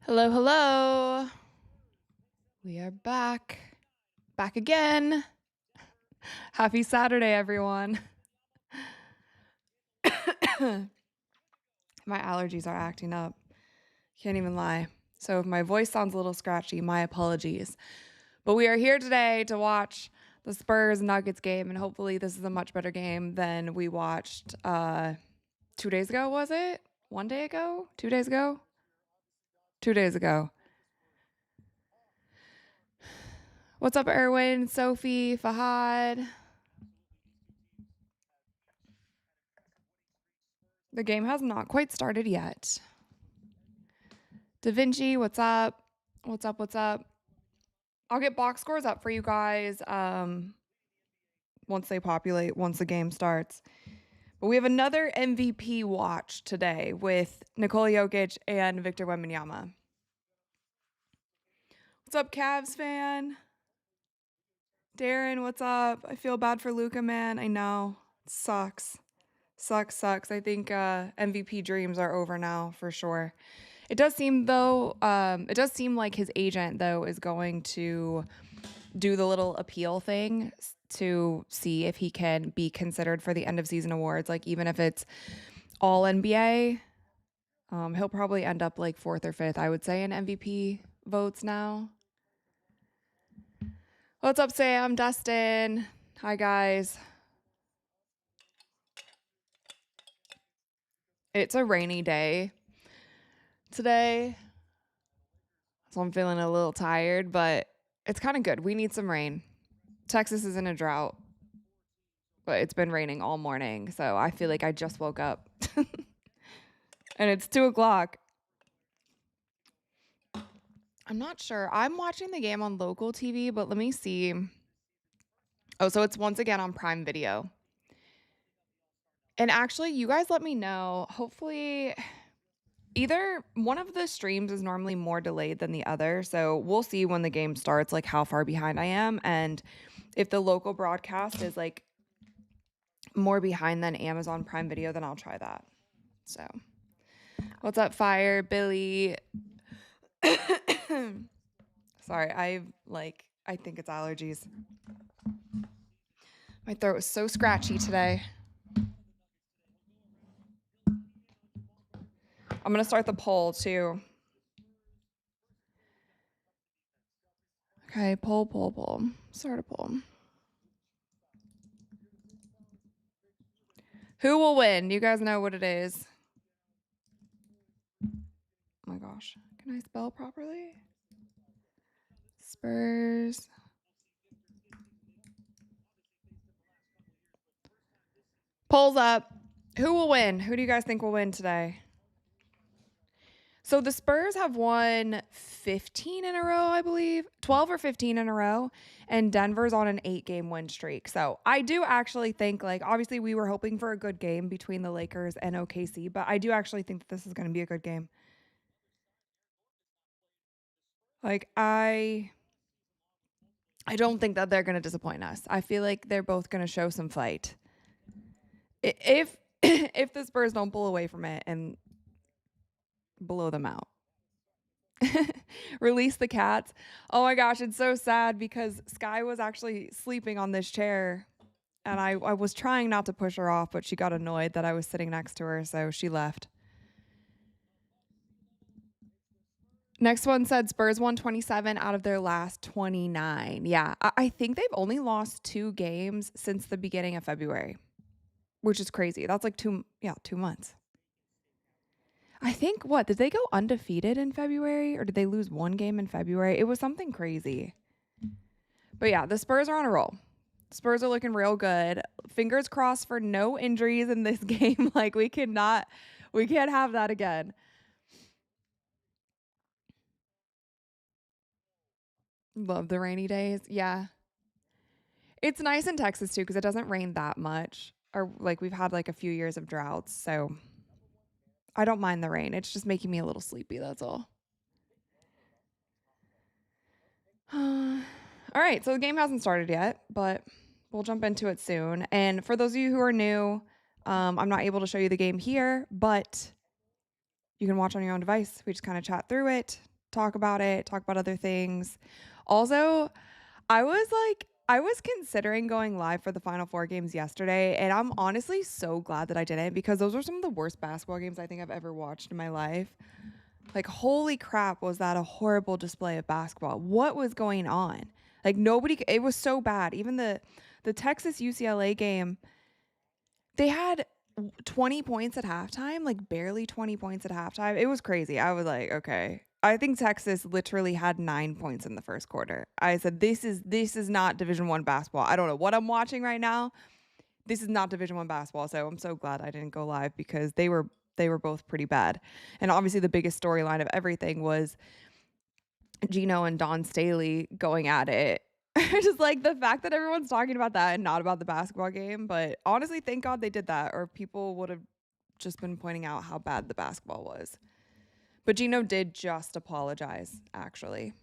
Hello, hello. We are back. Back again. Happy Saturday, everyone. My allergies are acting up. Can't even lie. So if my voice sounds a little scratchy, my apologies. But we are here today to watch the Spurs Nuggets game, and hopefully this is a much better game than we watched 2 days ago, was it? 1 day ago? 2 days ago? 2 days ago. What's up, Erwin, Sophie, Fahad? The game has not quite started yet. Da Vinci, what's up? What's up? What's up? I'll get box scores up for you guys once they populate, once the game starts. But we have another MVP watch today with Nikola Jokic and Victor Wembanyama. What's up, Cavs fan? Darren, what's up? I feel bad for Luka, man. I know. It sucks. Sucks. I think MVP dreams are over now for sure. It does seem like his agent though is going to do the little appeal thing to see if he can be considered for the end of season awards. Like even if it's all NBA, he'll probably end up like 4th or 5th, I would say, in MVP votes now. What's up, Sam? Dustin. Hi, guys. It's a rainy day today, so I'm feeling a little tired, but it's kind of good. We need some rain. Texas is in a drought, but it's been raining all morning, so I feel like I just woke up. And it's 2 o'clock. I'm not sure. I'm watching the game on local TV, but let me see. Oh, so it's once again on Prime Video. And actually, you guys let me know. Hopefully, either one of the streams is normally more delayed than the other. So we'll see when the game starts, like how far behind I am. And if the local broadcast is like more behind than Amazon Prime Video, then I'll try that. So what's up, Fire? Billy? Sorry, I think it's allergies. My throat was so scratchy today. I'm going to start the poll too. Okay, poll. Start a poll. Who will win? You guys know what it is. Oh my gosh. Can I spell properly? Spurs. Polls up. Who will win? Who do you guys think will win today? So the Spurs have won 15 in a row, I believe. 12 or 15 in a row. And Denver's on an 8-game win streak. So I do actually think, like, obviously we were hoping for a good game between the Lakers and OKC, but I do actually think that this is going to be a good game. Like, I don't think that they're going to disappoint us. I feel like they're both going to show some fight. If the Spurs don't pull away from it and blow them out. Release the cats. Oh my gosh, it's so sad because Sky was actually sleeping on this chair and I was trying not to push her off, but she got annoyed that I was sitting next to her, so she left. Next one said Spurs won 27 out of their last 29. Yeah, I think they've only lost 2 games since the beginning of February, which is crazy. That's like 2 months. I think, did they go undefeated in February or did they lose 1 game in February? It was something crazy. But yeah, the Spurs are on a roll. Spurs are looking real good. Fingers crossed for no injuries in this game. Like we can't have that again. Love the rainy days. Yeah. It's nice in Texas too because it doesn't rain that much. Or like we've had like a few years of droughts, so I don't mind the rain. It's just making me a little sleepy, that's all. All right, so the game hasn't started yet, but we'll jump into it soon. And for those of you who are new, I'm not able to show you the game here, but you can watch on your own device. We just kind of chat through it. talk about it, talk about other things. Also, I was considering going live for the Final Four games yesterday, and I'm honestly so glad that I didn't because those were some of the worst basketball games I think I've ever watched in my life. Like, holy crap, was that a horrible display of basketball? What was going on? Like, nobody, it was so bad. Even the Texas UCLA game, they had 20 points at halftime, like barely 20 points at halftime. It was crazy. I was like, okay. I think Texas literally had 9 points in the first quarter. I said, this is not Division 1 basketball. I don't know what I'm watching right now. This is not Division 1 basketball. So I'm so glad I didn't go live because they were both pretty bad. And obviously the biggest storyline of everything was Gino and Don Staley going at it. Just like the fact that everyone's talking about that and not about the basketball game. But honestly, thank God they did that, or people would have just been pointing out how bad the basketball was. But Gino did just apologize, actually.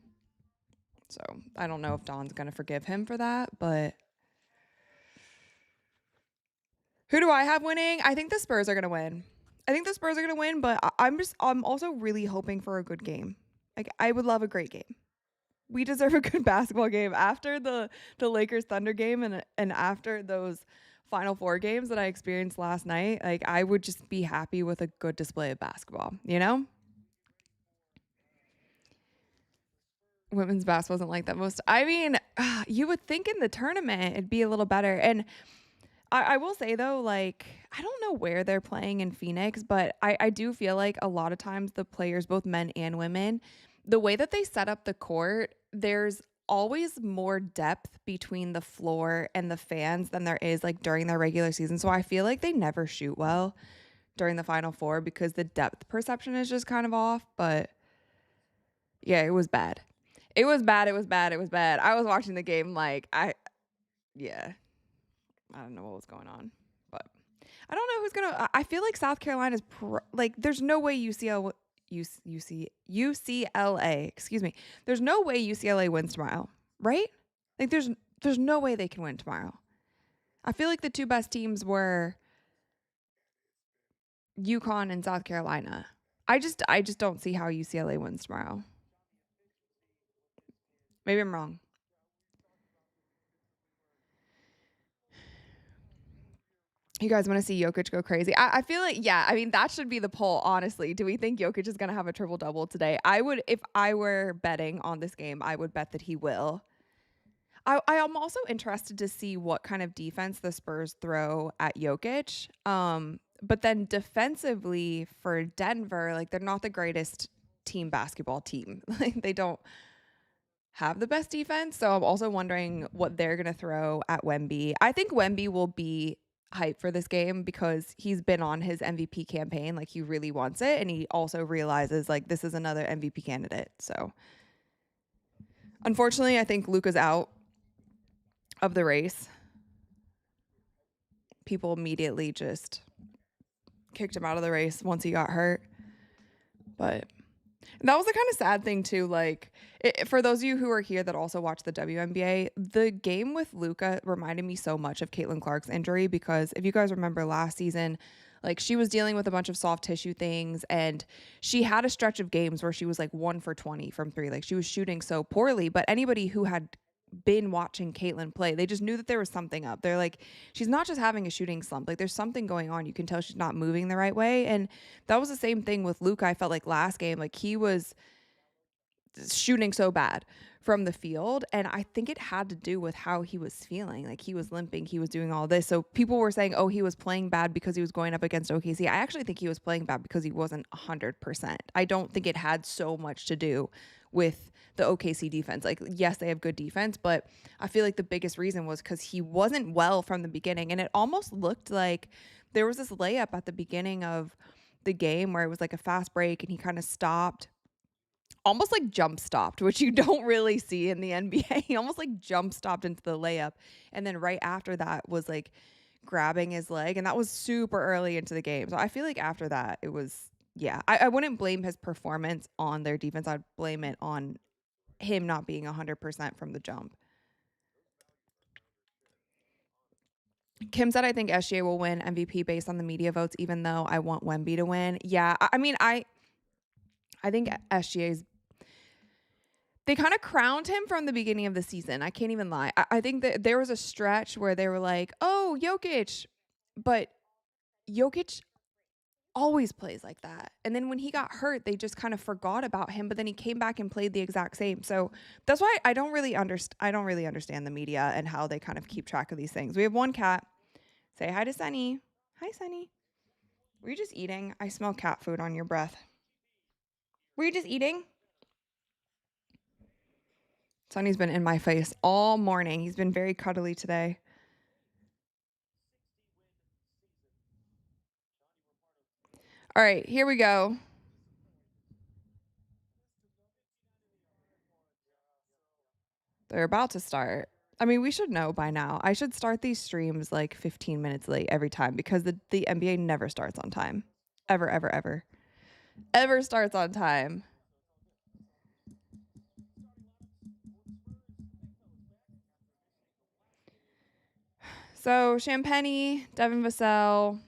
So I don't know if Don's going to forgive him for that, but who do I have winning? I think the Spurs are going to win. But I'm also really hoping for a good game. Like, I would love a great game. We deserve a good basketball game after the Lakers Thunder game and after those Final Four games that I experienced last night. Like, I would just be happy with a good display of basketball, you know? Women's basketball isn't like that most. I mean, you would think in the tournament it'd be a little better. And I will say though, like, I don't know where they're playing in Phoenix, but I do feel like a lot of times the players, both men and women, the way that they set up the court, there's always more depth between the floor and the fans than there is like during their regular season. So I feel like they never shoot well during the Final Four because the depth perception is just kind of off. But yeah, it was bad. It was bad. It was bad. It was bad. I was watching the game like yeah. I don't know what was going on, but I don't know who's gonna. I feel like South Carolina's like. There's no way UCLA. Excuse me. There's no way UCLA wins tomorrow, right? Like there's no way they can win tomorrow. I feel like the two best teams were UConn and South Carolina. I just don't see how UCLA wins tomorrow. Maybe I'm wrong. You guys want to see Jokic go crazy? I feel like, yeah, I mean, that should be the poll, honestly. Do we think Jokic is going to have a triple-double today? I would, if I were betting on this game, I would bet that he will. I am also interested to see what kind of defense the Spurs throw at Jokic. But then defensively for Denver, like, they're not the greatest team basketball team. Like, they don't have the best defense. So I'm also wondering what they're going to throw at Wemby. I think Wemby will be hype for this game because he's been on his MVP campaign. Like, he really wants it. And he also realizes, like, this is another MVP candidate. So unfortunately, I think Luka's out of the race. People immediately just kicked him out of the race once he got hurt. But that was the kind of sad thing too. Like, for those of you who are here that also watch the WNBA, the game with Luka reminded me so much of Caitlin Clark's injury because if you guys remember last season, like, she was dealing with a bunch of soft tissue things and she had a stretch of games where she was like 1 for 20 from three. Like, she was shooting so poorly, but anybody who had been watching Caitlin play, they just knew that there was something up. They're like, she's not just having a shooting slump. Like, there's something going on. You can tell she's not moving the right way. And that was the same thing with Luka. I felt like last game, like, he was shooting so bad from the field. And I think it had to do with how he was feeling. Like, he was limping, he was doing all this. So people were saying, oh, he was playing bad because he was going up against OKC. I actually think he was playing bad because he wasn't 100%. I don't think it had so much to do with the OKC defense. Like, yes, they have good defense, but I feel like the biggest reason was because he wasn't well from the beginning. And it almost looked like there was this layup at the beginning of the game where it was like a fast break and he kind of stopped, almost like jump stopped, which you don't really see in the NBA. He almost like jump stopped into the layup. And then right after that was like grabbing his leg. And that was super early into the game. So I feel like after that, it was, yeah, I wouldn't blame his performance on their defense. I'd blame it on him not being 100% from the jump. Kim said, I think SGA will win MVP based on the media votes, even though I want Wemby to win. Yeah, I mean, I think SGA's They kind of crowned him from the beginning of the season. I can't even lie. I think that there was a stretch where they were like, "Oh, Jokic," but Jokic always plays like that. And then when he got hurt, they just kind of forgot about him, but then he came back and played the exact same. So that's why I don't really understand the media and how they kind of keep track of these things. We have one cat. Say hi to Sunny. Hi, Sunny. Were you just eating? I smell cat food on your breath. Were you just eating? Sunny's been in my face all morning. He's been very cuddly today. All right, here we go. They're about to start. I mean, we should know by now. I should start these streams like 15 minutes late every time because the NBA never starts on time. Ever, ever, ever. Ever starts on time. So Champagny, Devin Vassell,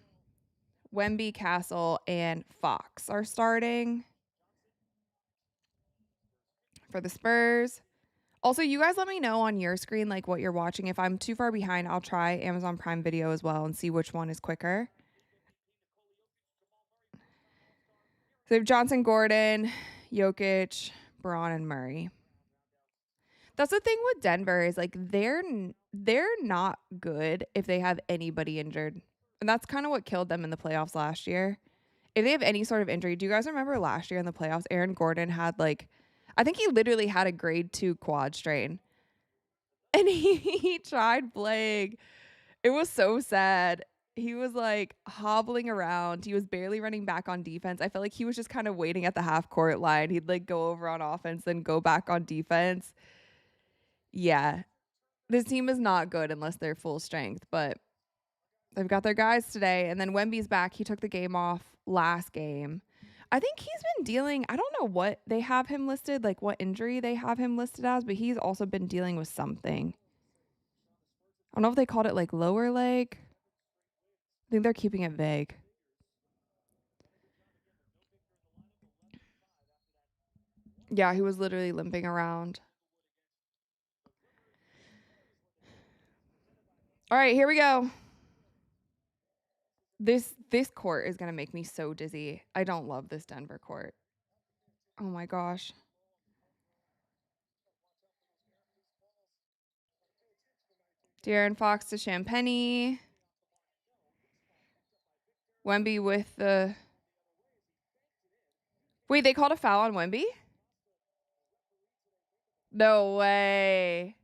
Wemby, Castle, and Fox are starting for the Spurs. Also, you guys let me know on your screen like what you're watching. If I'm too far behind, I'll try Amazon Prime Video as well and see which one is quicker. So they have Johnson, Gordon, Jokic, Braun, and Murray. That's the thing with Denver is like they're not good if they have anybody injured. And that's kind of what killed them in the playoffs last year. If they have any sort of injury, do you guys remember last year in the playoffs, Aaron Gordon had like I think he literally had a grade 2 quad strain. And he tried playing. It was so sad. He was like hobbling around. He was barely running back on defense. I felt like he was just kind of waiting at the half court line. He'd like go over on offense, then go back on defense. Yeah. This team is not good unless they're full strength, but they've got their guys today. And then Wemby's back. He took the game off last game. I think he's been dealing, I don't know what they have him listed, like what injury they have him listed as, but he's also been dealing with something. I don't know if they called it like lower leg. I think they're keeping it vague. Yeah, he was literally limping around. All right, here we go. This court is going to make me so dizzy. I don't love this Denver court. Oh my gosh. De'Aaron Fox to Champagny. Wemby with the Wait, they called a foul on Wemby? No way.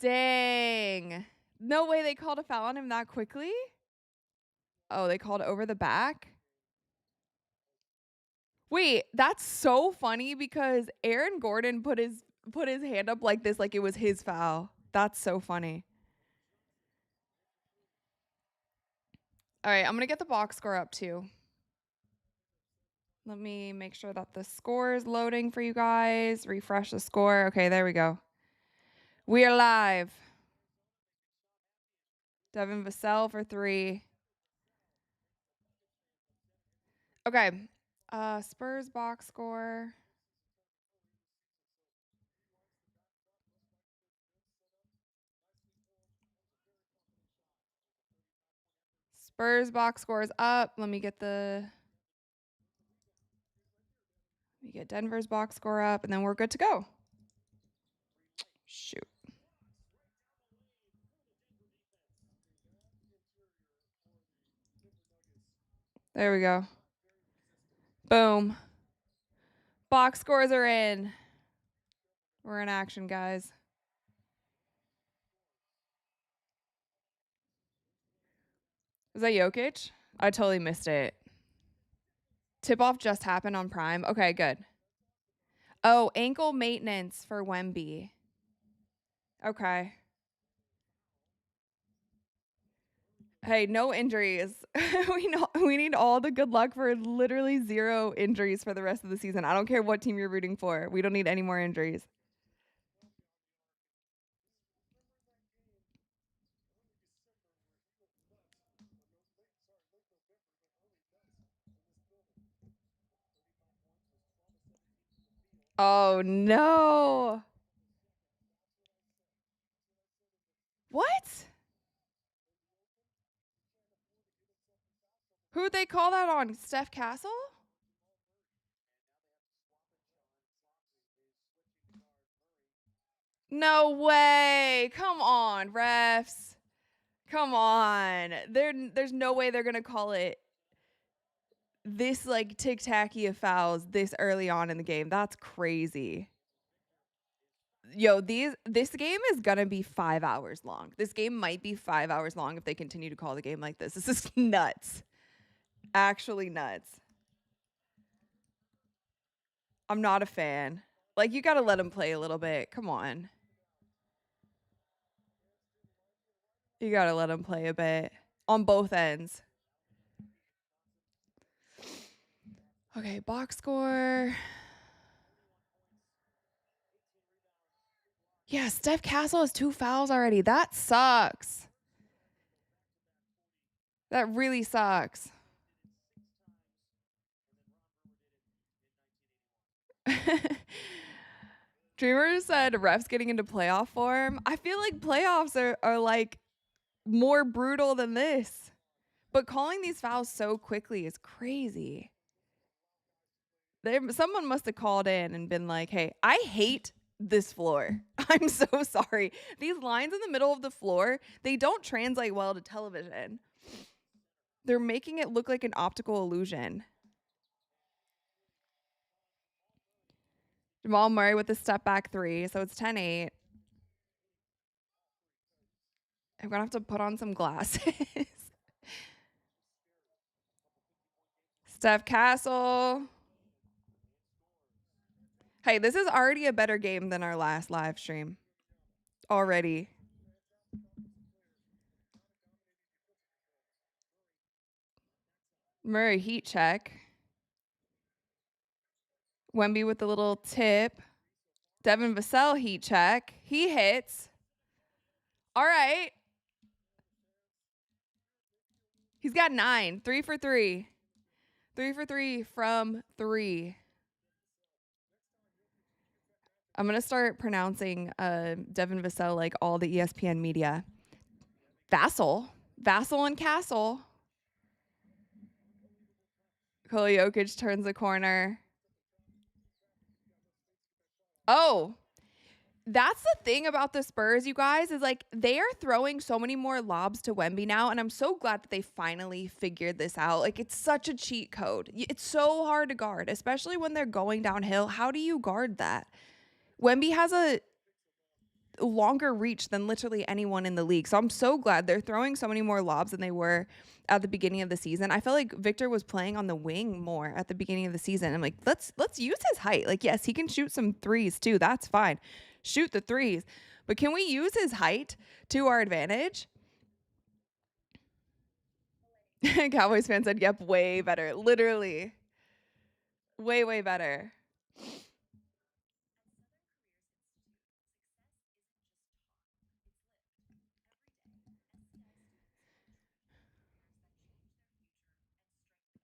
Dang. No way they called a foul on him that quickly? Oh, they called it over the back? Wait, that's so funny because Aaron Gordon put his hand up like this like it was his foul. That's so funny. All right, I'm going to get the box score up too. Let me make sure that the score is loading for you guys. Refresh the score. Okay, there we go. We are live. Devin Vassell for 3. Okay. Spurs box score. Spurs box score is up. Let me get Denver's box score up, and then we're good to go. Shoot. There we go. Boom. Box scores are in. We're in action, guys. Was that Jokic? I totally missed it. Tip-off just happened on Prime. Okay, good. Oh, ankle maintenance for Wemby. Okay. Hey, no injuries. We need all the good luck for literally 0 injuries for the rest of the season. I don't care what team you're rooting for. We don't need any more injuries. Oh, no. What? Who'd they call that on? Steph Castle? No way. Come on, refs. Come on. There's no way they're going to call it this like tic-tacky of fouls this early on in the game. That's crazy. Yo, this game is gonna be 5 hours long. This game might be 5 hours long if they continue to call the game like this. This is nuts. Actually nuts. I'm not a fan. Like, you gotta let him play a little bit. Come on. You gotta let him play a bit on both ends. Okay, box score. Yeah, Steph Castle has 2 fouls already. That sucks. That really sucks. Dreamer said refs getting into playoff form. I feel like playoffs are like more brutal than this. But calling these fouls so quickly is crazy. Someone must have called in and been like, hey, I hate this floor. I'm so sorry. These lines in the middle of the floor, they don't translate well to television. They're making it look like an optical illusion. Jamal Murray with the step back 3, so it's 10-8. I'm going to have to put on some glasses. Steph Castle. Hey, this is already a better game than our last live stream. Already. Murray heat check. Wemby with the little tip. Devin Vassell heat check. He hits. All right. He's got 9. 3 for 3. 3 for 3 from 3. I'm going to start pronouncing Devin Vassell like all the ESPN media. Vassell. Vassell and Castle. Nikola Jokic turns the corner. Oh, that's the thing about the Spurs, you guys, is like they are throwing so many more lobs to Wemby now. And I'm so glad that they finally figured this out. Like, it's such a cheat code. It's so hard to guard, especially when they're going downhill. How do you guard that? Wemby has a longer reach than literally anyone in the league. So I'm so glad they're throwing so many more lobs than they were at the beginning of the season. I felt like Victor was playing on the wing more at the beginning of the season. I'm like, let's use his height. Like, yes, he can shoot some threes too. That's fine. Shoot the threes. But can we use his height to our advantage? Cowboys fan said, yep, way better. Literally. Way, way better.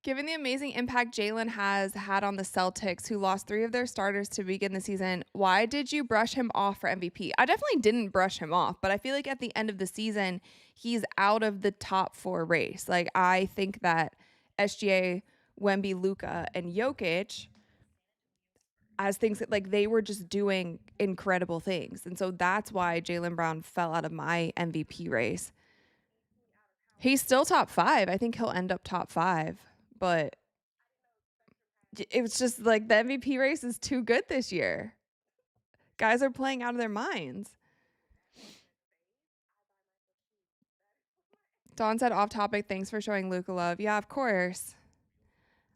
Given the amazing impact Jalen has had on the Celtics, who lost 3 of their starters to begin the season, why did you brush him off for MVP? I definitely didn't brush him off, but I feel like at the end of the season, he's out of the top 4 race. Like, I think that SGA, Wemby, Luka, and Jokic, as things that, like, they were just doing incredible things. And so that's why Jaylen Brown fell out of my MVP race. He's still top 5. I think he'll end up top 5. But it was just like the MVP race is too good this year. Guys are playing out of their minds. Dawn said off topic, thanks for showing Luka love. Yeah, of course.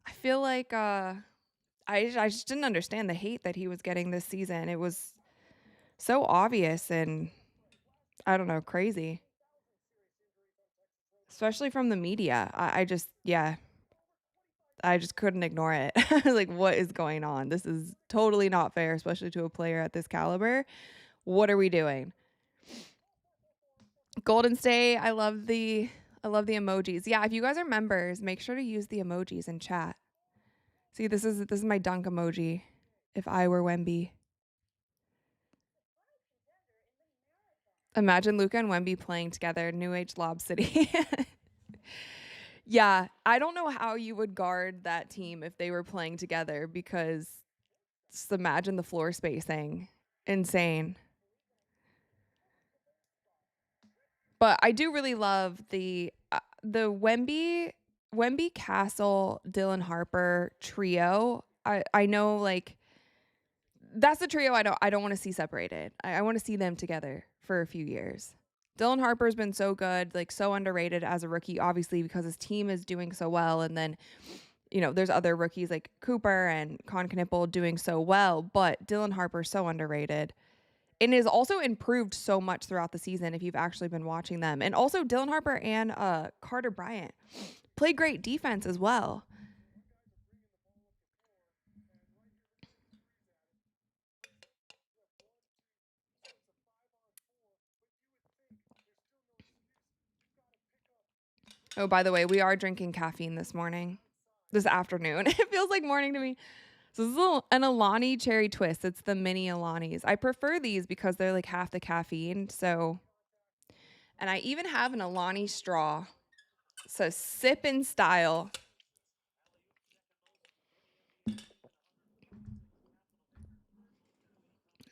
I feel like I just didn't understand the hate that he was getting this season. It was so obvious and I don't know, crazy. Especially from the media. I just couldn't ignore it. I was like, what is going on? This is totally not fair, especially to a player at this caliber. What are we doing? Golden State, I love the emojis. Yeah, if you guys are members, make sure to use the emojis in chat. See, this is my dunk emoji. if I were Wemby. Imagine Luka and Wemby playing together, New Age Lob City. Yeah, I don't know how you would guard that team if they were playing together because just imagine the floor spacing. Insane. But I do really love the Wemby Castle Dylan Harper trio. I know like that's the trio I don't want to see separated. I want to see them together for a few years. Dylan Harper's been so good, like so underrated as a rookie, obviously because his team is doing so well, and then there's other rookies like Cooper and Con Knipple doing so well, but Dylan Harper's so underrated. And is also improved so much throughout the season if you've actually been watching them. And also Dylan Harper and Carter Bryant play great defense as well. Oh, by the way, we are drinking caffeine this afternoon. It feels like morning to me. So this is an Alani cherry twist. It's the mini Alanis. I prefer these because they're like half the caffeine. So, and I even have an Alani straw. So sip in style.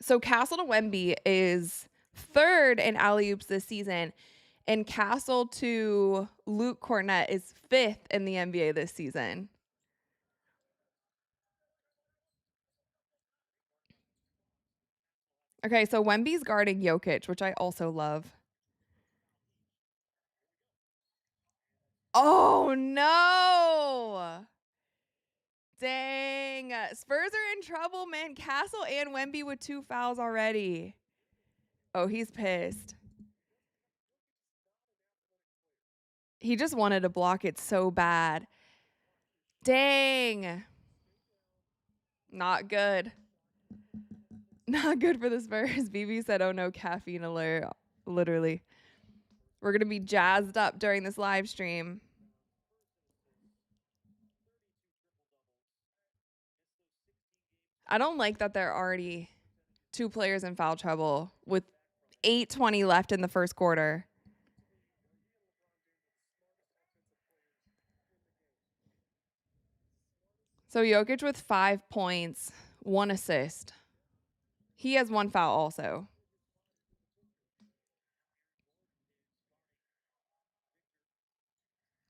So Castle to Wemby is third in alley-oops this season, and Castle to Luke Cornett is fifth in the NBA this season. Okay, so Wemby's guarding Jokic, which I also love. Oh, no. Dang. Spurs are in trouble, man. Castle and Wemby with 2 fouls already. Oh, he's pissed. He just wanted to block it so bad. Dang. Not good. Not good for the Spurs. BB said, oh no, caffeine alert. Literally. We're going to be jazzed up during this live stream. I don't like that there are already 2 players in foul trouble with 8:20 left in the first quarter. So Jokic with 5 points, 1 assist. He has 1 foul also.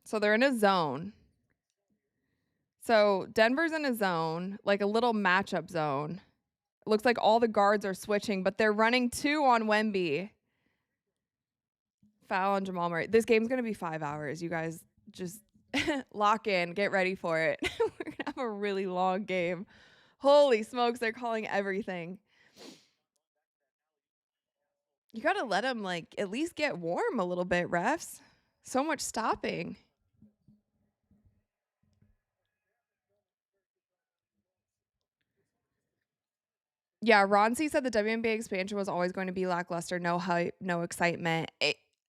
So they're in a zone. So Denver's in a zone, like a little matchup zone. It looks like all the guards are switching, but they're running 2 on Wemby. Foul on Jamal Murray. This game's going to be 5 hours. You guys just lock in. Get ready for it. We're going to have a really long game. Holy smokes, they're calling everything. You got to let them, like, at least get warm a little bit, refs. So much stopping. Yeah, Ronzi said the WNBA expansion was always going to be lackluster, no hype, no excitement.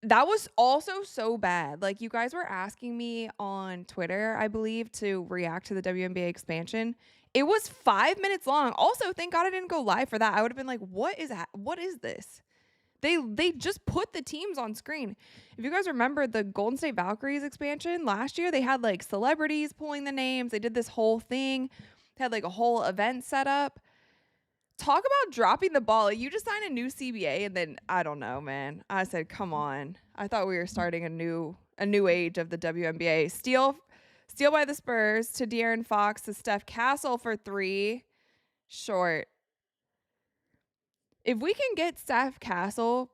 That was also so bad. Like, you guys were asking me on Twitter, I believe, to react to the WNBA expansion. It was 5 minutes long. Also, thank God I didn't go live for that. I would have been like, what is that? What is this? They just put the teams on screen. If you guys remember the Golden State Valkyries expansion last year, they had like celebrities pulling the names. They did this whole thing. They had like a whole event set up. Talk about dropping the ball. You just signed a new CBA and then I don't know, man. I said, "Come on." I thought we were starting a new age of the WNBA. Steal by the Spurs to De'Aaron Fox to Steph Castle for 3. Short. If we can get Steph Castle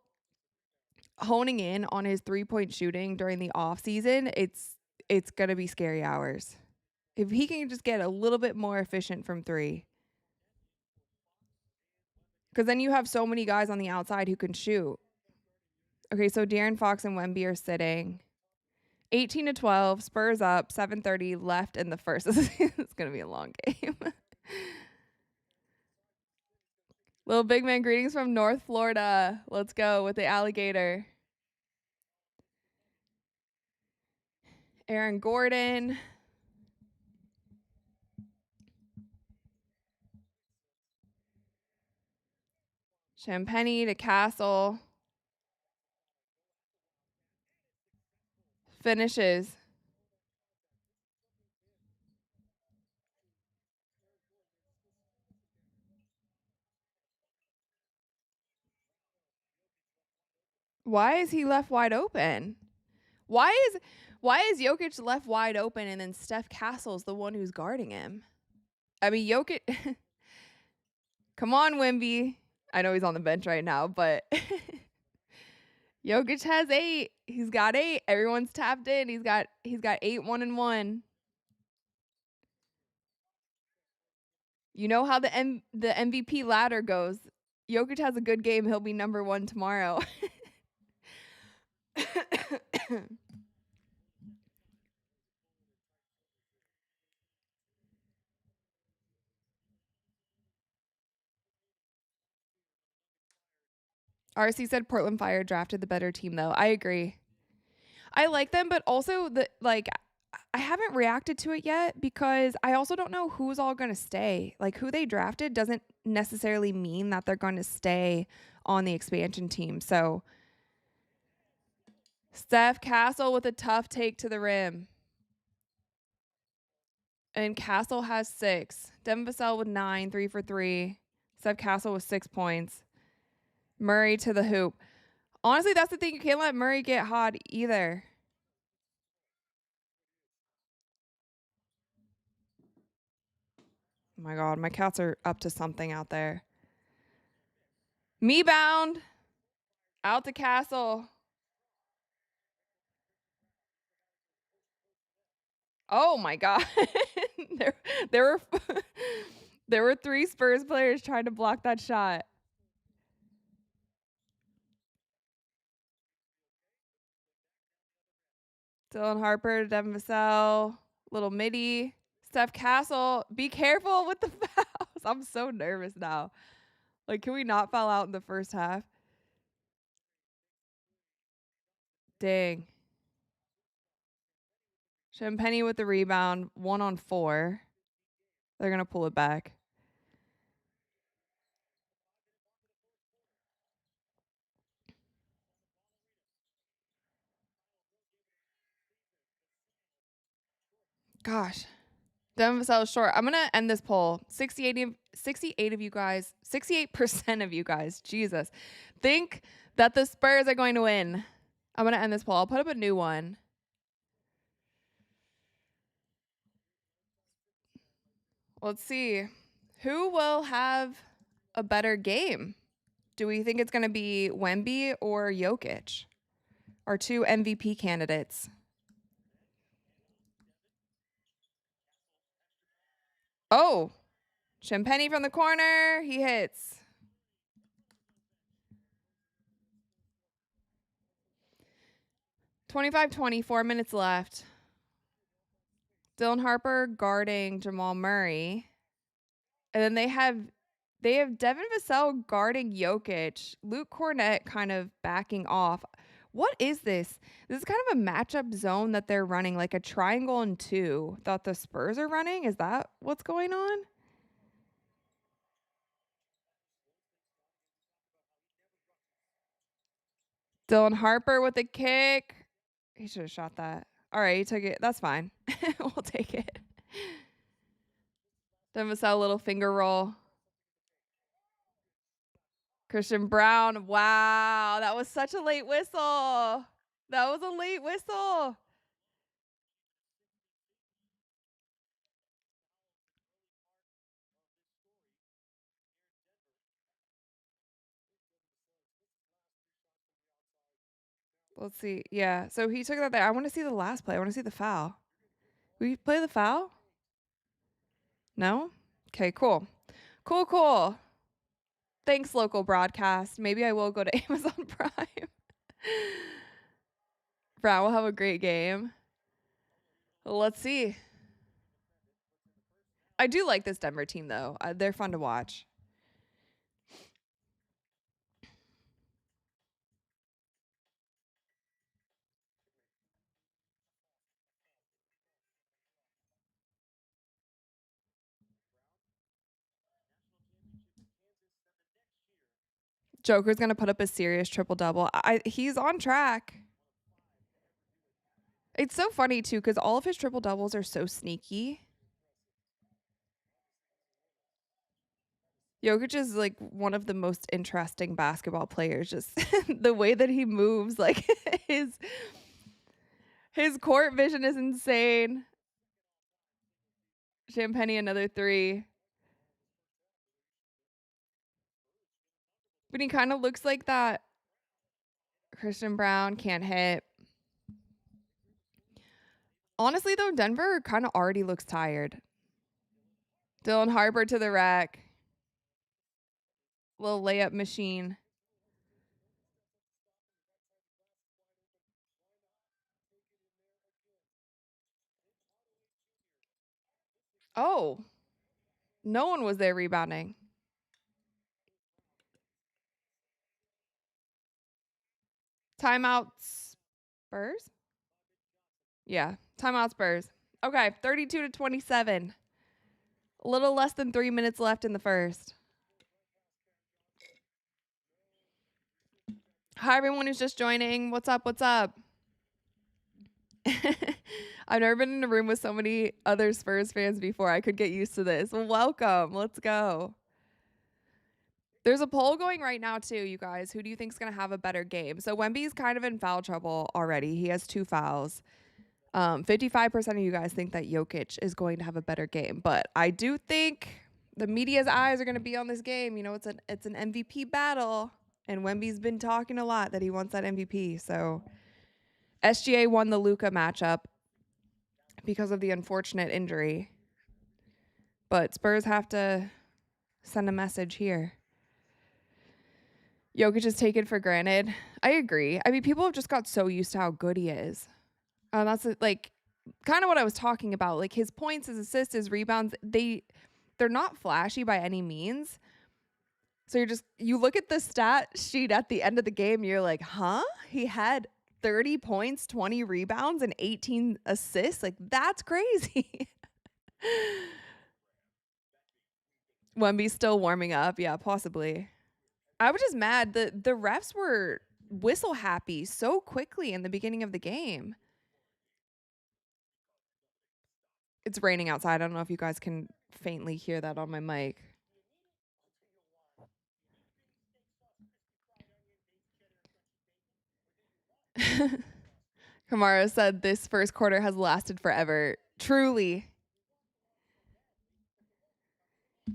honing in on his 3-point shooting during the offseason, it's going to be scary hours. If he can just get a little bit more efficient from 3. Because then you have so many guys on the outside who can shoot. Okay, so De'Aaron Fox and Wemby are sitting. 18-12, Spurs up, 7:30 left in the first. It's going to be a long game. Little big man greetings from North Florida. Let's go with the alligator. Aaron Gordon. Champagny to Castle. Finishes. Why is he left wide open? Why is Jokic left wide open and then Steph Castle's the one who's guarding him? I mean, Jokic. Come on, Wemby. I know he's on the bench right now, but Jokic has 8. He's got 8. Everyone's tapped in. He's got 8, 1 and 1. You know how the MVP ladder goes. Jokic has a good game. He'll be number 1 tomorrow. RC said Portland Fire drafted the better team, though. I agree. I like them, but also I haven't reacted to it yet because I also don't know who's all going to stay. Like, who they drafted doesn't necessarily mean that they're going to stay on the expansion team. So, Steph Castle with a tough take to the rim. And Castle has 6. Devin Vassell with 9, 3 for 3. Steph Castle with 6 points. Murray to the hoop. Honestly, that's the thing. You can't let Murray get hot either. Oh my God, my cats are up to something out there. Me bound. Out to Castle. Oh my God. there were there were 3 Spurs players trying to block that shot. Dylan Harper, Devin Vassell, little midi. Steph Castle, be careful with the fouls. I'm so nervous now. Like, can we not foul out in the first half? Dang. Champagny with the rebound, 1 on 4. They're going to pull it back. Gosh. Devin Vassell is short. I'm going to end this poll. 68 of you guys, 68% of you guys, Jesus, think that the Spurs are going to win. I'm going to end this poll. I'll put up a new one. Let's see. Who will have a better game? Do we think it's going to be Wemby or Jokic? Our 2 MVP candidates. Oh, Champagny from the corner. He hits. .25-20, 4 minutes left. Dylan Harper guarding Jamal Murray. And then they have Devin Vassell guarding Jokic. Luke Cornett kind of backing off. What is this? This is kind of a matchup zone that they're running, like a triangle and 2 that the Spurs are running. Is that what's going on? Dylan Harper with a kick. He should have shot that. All right, he took it. That's fine. We'll take it. Then Vassell, little finger roll. Christian Brown. Wow, that was such a late whistle. That was a late whistle. Let's see. Yeah, so he took that there. I want to see the last play. I want to see the foul. We play the foul? No? Okay, cool. Cool. Thanks, local broadcast. Maybe I will go to Amazon Prime. Brown will have a great game. Let's see. I do like this Denver team, though. They're fun to watch. Joker's going to put up a serious triple-double. He's on track. It's so funny, too, because all of his triple-doubles are so sneaky. Jokic is, like, one of the most interesting basketball players. Just the way that he moves, like, his court vision is insane. Champagny, another 3. But he kind of looks like that Christian Brown can't hit. Honestly, though, Denver kind of already looks tired. Dylan Harper to the rack. Little layup machine. Oh. No one was there rebounding. Timeout Spurs? Yeah, timeout Spurs. Okay, 32-27. A little less than 3 minutes left in the first. Hi, everyone who's just joining. What's up? What's up? I've never been in a room with so many other Spurs fans before. I could get used to this. Well, welcome. Let's go. There's a poll going right now, too, you guys. Who do you think is going to have a better game? So Wemby's kind of in foul trouble already. He has 2 fouls. 55% of you guys think that Jokic is going to have a better game. But I do think the media's eyes are going to be on this game. You know, it's an MVP battle. And Wemby's been talking a lot that he wants that MVP. So SGA won the Luka matchup because of the unfortunate injury. But Spurs have to send a message here. Jokic is taken for granted. I agree. I mean, people have just got so used to how good he is. That's like kind of what I was talking about. Like his points, his assists, his rebounds, they're not flashy by any means. So you look at the stat sheet at the end of the game, you're like, huh? He had 30 points, 20 rebounds, and 18 assists. Like, that's crazy. Wemby's still warming up. Yeah, possibly. I was just mad. The refs were whistle happy so quickly in the beginning of the game. It's raining outside. I don't know if you guys can faintly hear that on my mic. Kamara said this first quarter has lasted forever. Truly.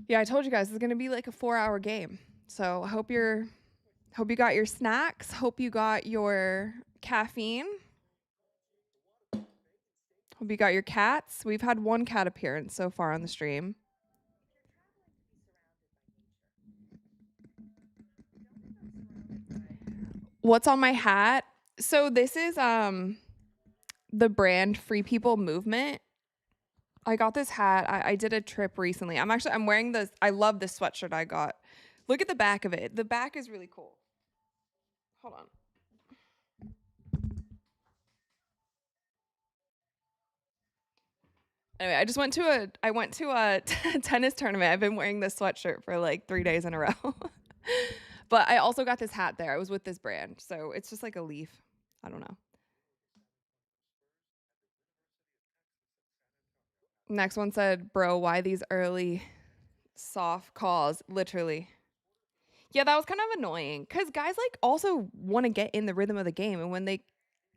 Yeah, I told you guys this is going to be like a 4-hour game. So hope you got your snacks. Hope you got your caffeine. Hope you got your cats. We've had 1 cat appearance so far on the stream. What's on my hat? So this is the brand Free People Movement. I got this hat. I did a trip recently. I'm wearing this. I love this sweatshirt I got. Look at the back of it. The back is really cool. Hold on. Anyway, I went to a tennis tournament. I've been wearing this sweatshirt for like 3 days in a row. But I also got this hat there. I was with this brand. So it's just like a leaf. I don't know. Next one said, bro, why these early soft calls? Literally. Yeah, that was kind of annoying because guys like also want to get in the rhythm of the game. And when they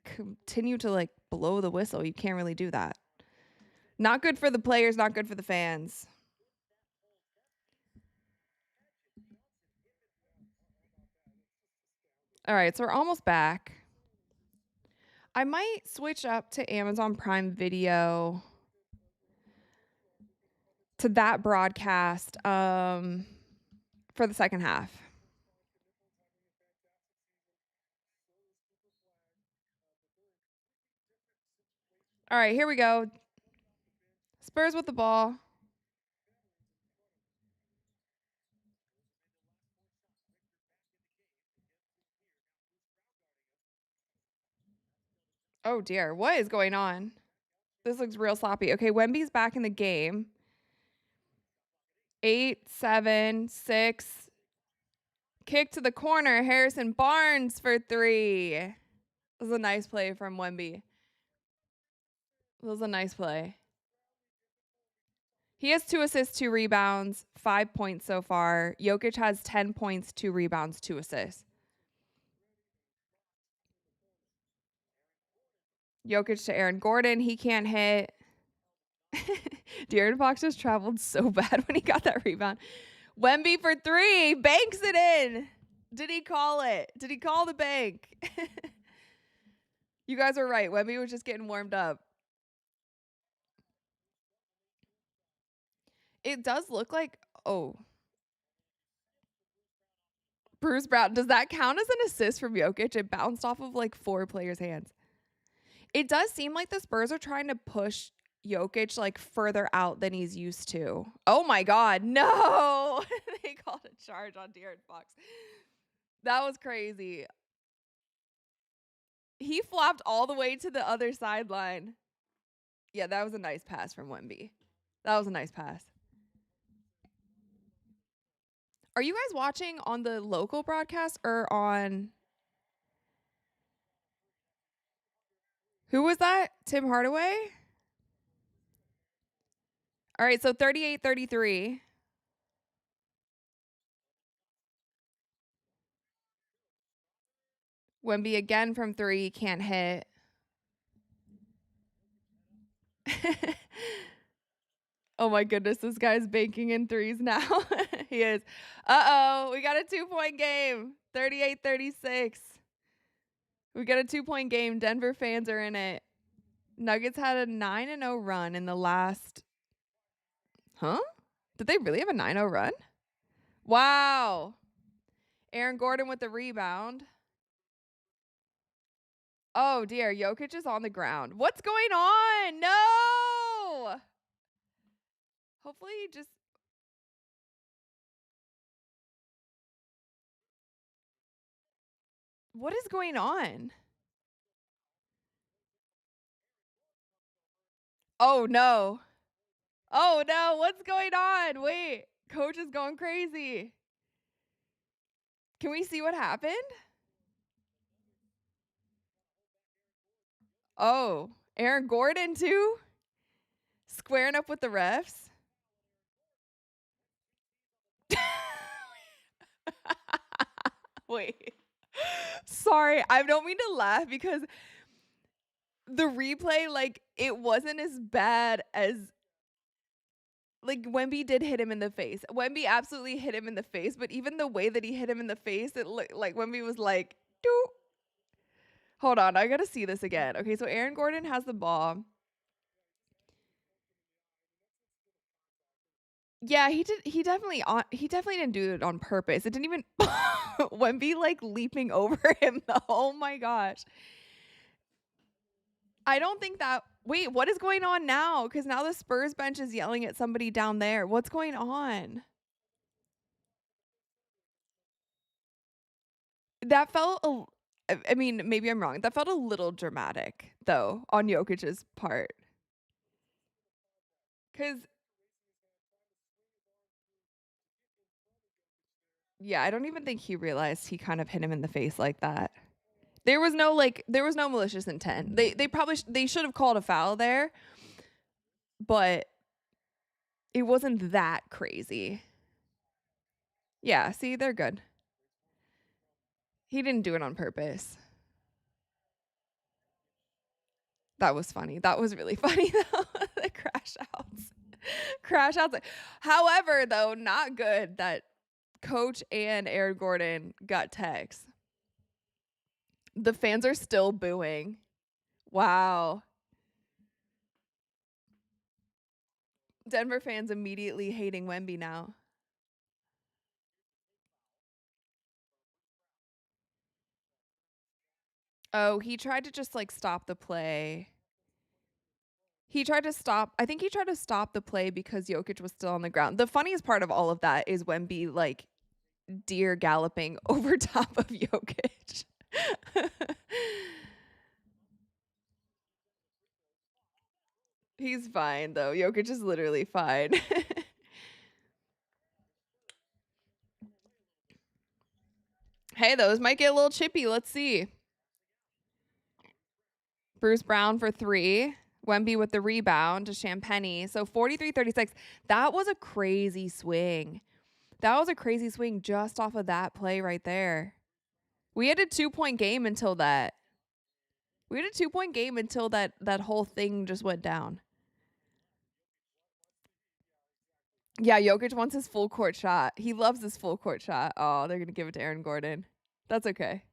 continue to like blow the whistle, you can't really do that. Not good for the players, not good for the fans. All right, so we're almost back. I might switch up to Amazon Prime Video to that broadcast for the second half. All right, here we go. Spurs with the ball. Oh, dear. What is going on? This looks real sloppy. Okay, Wemby's back in the game. 8, 7, 6, Kick to the corner. Harrison Barnes for 3. This was a nice play from Wemby. This was a nice play. He has 2 assists, 2 rebounds, 5 points so far. Jokic has 10 points, 2 rebounds, 2 assists. Jokic to Aaron Gordon. He can't hit. De'Aaron Fox just traveled so bad when he got that rebound. Wemby for 3. Banks it in. Did he call it? Did he call the bank? You guys are right. Wemby was just getting warmed up. It does look like, oh. Bruce Brown. Does that count as an assist from Jokic? It bounced off of like 4 players' hands. It does seem like the Spurs are trying to push Jokic like further out than he's used to. Oh my God, no! They called a charge on De'Aaron Fox. That was crazy. He flopped all the way to the other sideline. Yeah, that was a nice pass from Wemby. That was a nice pass. Are you guys watching on the local broadcast or on... Who was that? Tim Hardaway? All right, so 38-33. Wemby again from 3, can't hit. Oh my goodness, this guy's banking in 3s now. He is. Uh-oh, we got a 2-point game. 38-36. We got a 2-point game. Denver fans are in it. Nuggets had a 9-0 run in the last... Huh? Did they really have a 9-0 run? Wow. Aaron Gordon with the rebound. Oh, dear. Jokic is on the ground. What's going on? No! Hopefully he just... What is going on? Oh, no. Oh, no. What's going on? Wait. Coach is going crazy. Can we see what happened? Oh, Aaron Gordon, too? Squaring up with the refs? Wait. Sorry, I don't mean to laugh because the replay, like, it wasn't as bad as, like, Wemby did hit him in the face. Wemby absolutely hit him in the face, but even the way that he hit him in the face, it looked like Wemby was like, doo. Hold on, I gotta see this again. Okay, so Aaron Gordon has the ball. Yeah, he did. He definitely didn't do it on purpose. It didn't even Wemby like leaping over him. Oh my gosh. I don't think that. Wait, what is going on now? Because now the Spurs bench is yelling at somebody down there. What's going on? That felt. I mean, maybe I'm wrong. That felt a little dramatic though on Jokic's part. Because yeah, I don't even think he realized he kind of hit him in the face like that. There was no malicious intent. They probably they should have called a foul there, but it wasn't that crazy. Yeah, see, they're good. He didn't do it on purpose. That was funny. That was really funny though. The crash outs. Crash outs. However, though, not good that Coach and Aaron Gordon got texts. The fans are still booing. Wow. Denver fans immediately hating Wemby now. Oh, he tried to just like stop the play. He tried to stop. I think he tried to stop the play because Jokic was still on the ground. The funniest part of all of that is Wemby like deer galloping over top of Jokic. He's fine though. Jokic is literally fine. Hey, those might get a little chippy. Let's see. Bruce Brown for 3. Wemby with the rebound to Champagny. So 43-36. That was a crazy swing. That was a crazy swing just off of that play right there. We had a 2-point game until that. We had a 2-point game until that whole thing just went down. Yeah, Jokic wants his full court shot. He loves his full court shot. Oh, they're going to give it to Aaron Gordon. That's okay.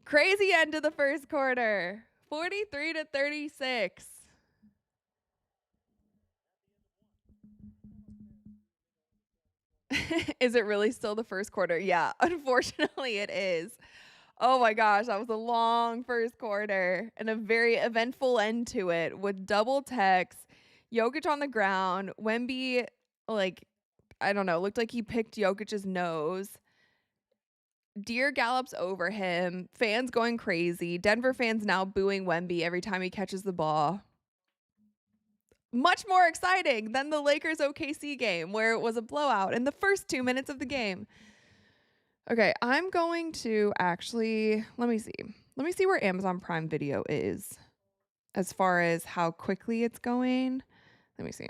Crazy end of the first quarter. 43-36. Is it really still the first quarter? Yeah, unfortunately it is. Oh my gosh, that was a long first quarter and a very eventful end to it with double techs, Jokic on the ground, Wemby, like, I don't know, looked like he picked Jokic's nose. Deer gallops over him, fans going crazy. Denver fans now booing Wemby every time he catches the ball. Much more exciting than the Lakers OKC game where it was a blowout in the first 2 minutes of the game. Okay, I'm going to actually, let me see. Let me see where Amazon Prime Video is as far as how quickly it's going. Let me see.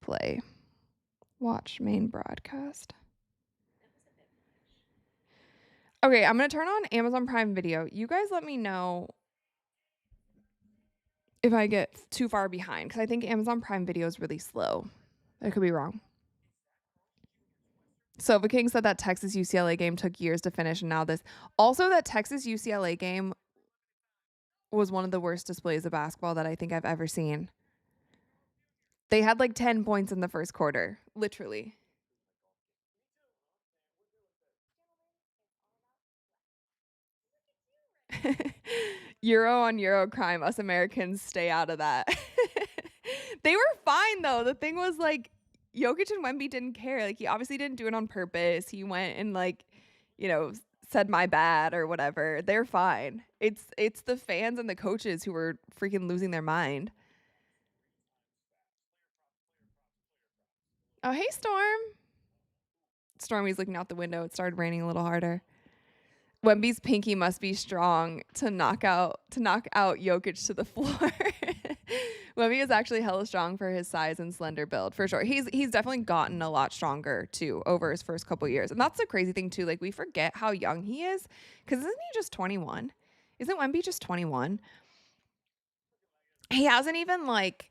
Play. Watch main broadcast. Okay, I'm going to turn on Amazon Prime Video. You guys let me know if I get too far behind because I think Amazon Prime Video is really slow. I could be wrong. So the King said that Texas UCLA game took years to finish, and now this. Also, that Texas UCLA game was one of the worst displays of basketball that I think I've ever seen. They had like 10 points in the first quarter, literally. Euro on Euro crime. Us Americans stay out of that. They were fine though. The thing was like Jokic and Wemby didn't care. Like he obviously didn't do it on purpose. He went and like, you know, said my bad or whatever. They're fine. It's the fans and the coaches who were freaking losing their mind. Oh, hey Storm. Stormy's looking out the window. It started raining a little harder. Wemby's pinky must be strong to knock out Jokic to the floor. Wemby is actually hella strong for his size and slender build, for sure. He's definitely gotten a lot stronger too over his first couple years. And that's the crazy thing too. Like we forget how young he is cuz isn't he just 21? Isn't Wemby just 21? He hasn't even like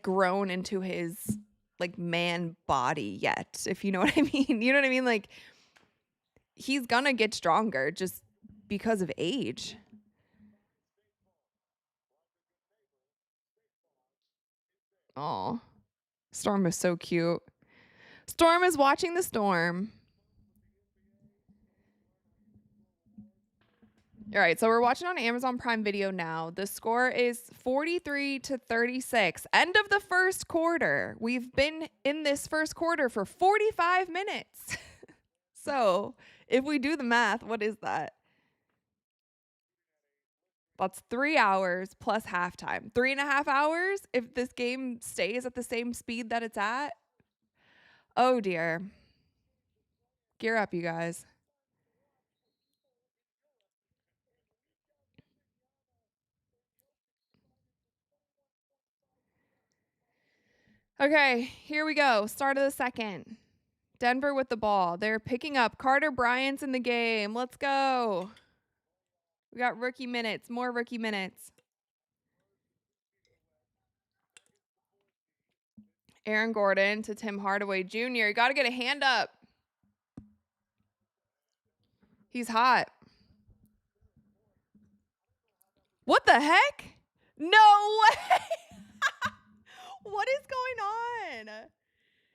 grown into his like man body yet, if you know what I mean. You know what I mean? Like he's gonna get stronger just because of age. Oh, Storm is so cute. Storm is watching the storm. All right, so we're watching on Amazon Prime Video now. The score is 43-36. End of the first quarter. We've been in this first quarter for 45 minutes. So if we do the math, what is that? That's 3 hours plus halftime. 3.5 hours if this game stays at the same speed that it's at. Oh dear. Gear up, you guys. Okay, here we go. Start of the second. Denver with the ball. They're picking up. Carter Bryant's in the game. Let's go. We got rookie minutes. More rookie minutes. Aaron Gordon to Tim Hardaway Jr. You got to get a hand up. He's hot. What the heck? No way. What is going on?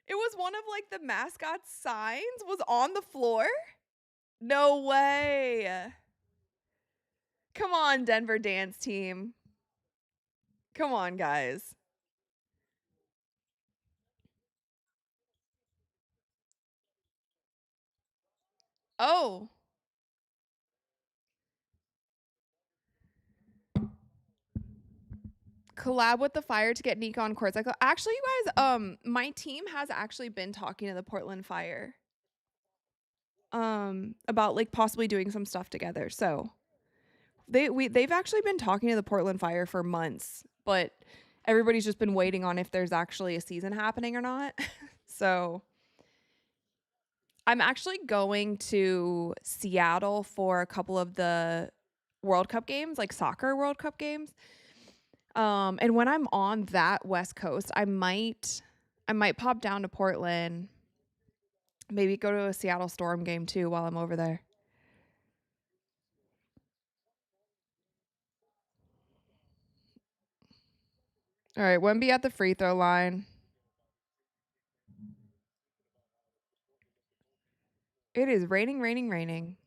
It was one of like the mascot's signs was on the floor. No way. Come on, Denver dance team. Come on, guys. Oh. collab with the Fire to get Nico on court cycle. Actually, you guys, my team has actually been talking to the Portland Fire about like possibly doing some stuff together. So they've actually been talking to the Portland Fire for months, but everybody's just been waiting on if there's actually a season happening or not. So I'm actually going to Seattle for a couple of the World Cup games, like soccer World Cup games. And when I'm on that West Coast, I might pop down to Portland, maybe go to a Seattle Storm game too while I'm over there. All right, Wemby at the free throw line. It is raining, raining, raining.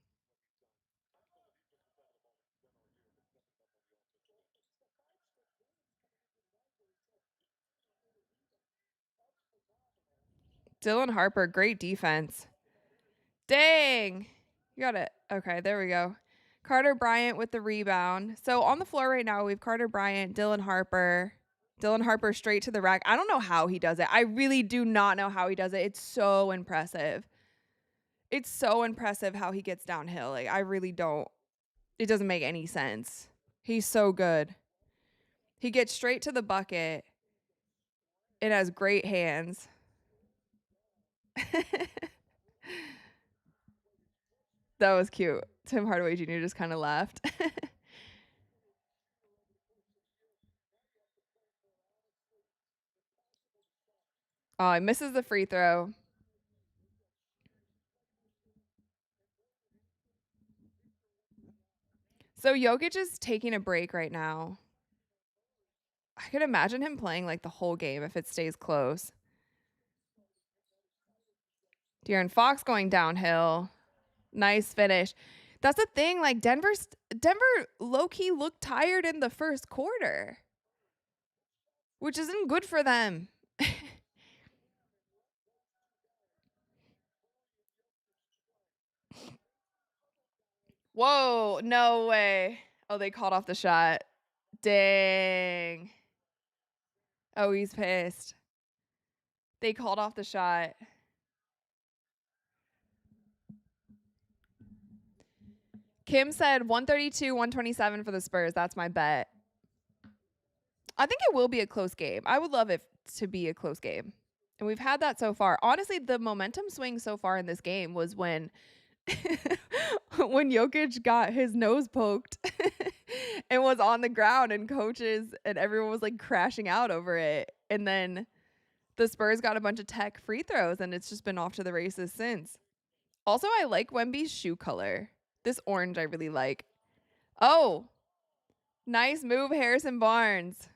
Dylan Harper, great defense. Dang. You got it. Okay, there we go. Carter Bryant with the rebound. So on the floor right now, we have Carter Bryant, Dylan Harper. Dylan Harper straight to the rack. I don't know how he does it. I really do not know how he does it. It's so impressive. It's so impressive how he gets downhill. Like, I really don't. It doesn't make any sense. He's so good. He gets straight to the bucket. It has great hands. That was cute. Tim Hardaway Jr. just kind of laughed. Oh, he misses the free throw. So Jokic is taking a break right now. I could imagine him playing like the whole game if it stays close. De'Aaron Fox going downhill. Nice finish. That's the thing. Like Denver low-key looked tired in the first quarter, which isn't good for them. Whoa, no way. Oh, they called off the shot. Dang. Oh, he's pissed. They called off the shot. Kim said 132, 127 for the Spurs. That's my bet. I think it will be a close game. I would love it to be a close game. And we've had that so far. Honestly, the momentum swing so far in this game was when when Jokic got his nose poked and was on the ground and coaches and everyone was like crashing out over it. And then the Spurs got a bunch of tech free throws and it's just been off to the races since. Also, I like Wemby's shoe color. This orange I really like. Oh, nice move, Harrison Barnes.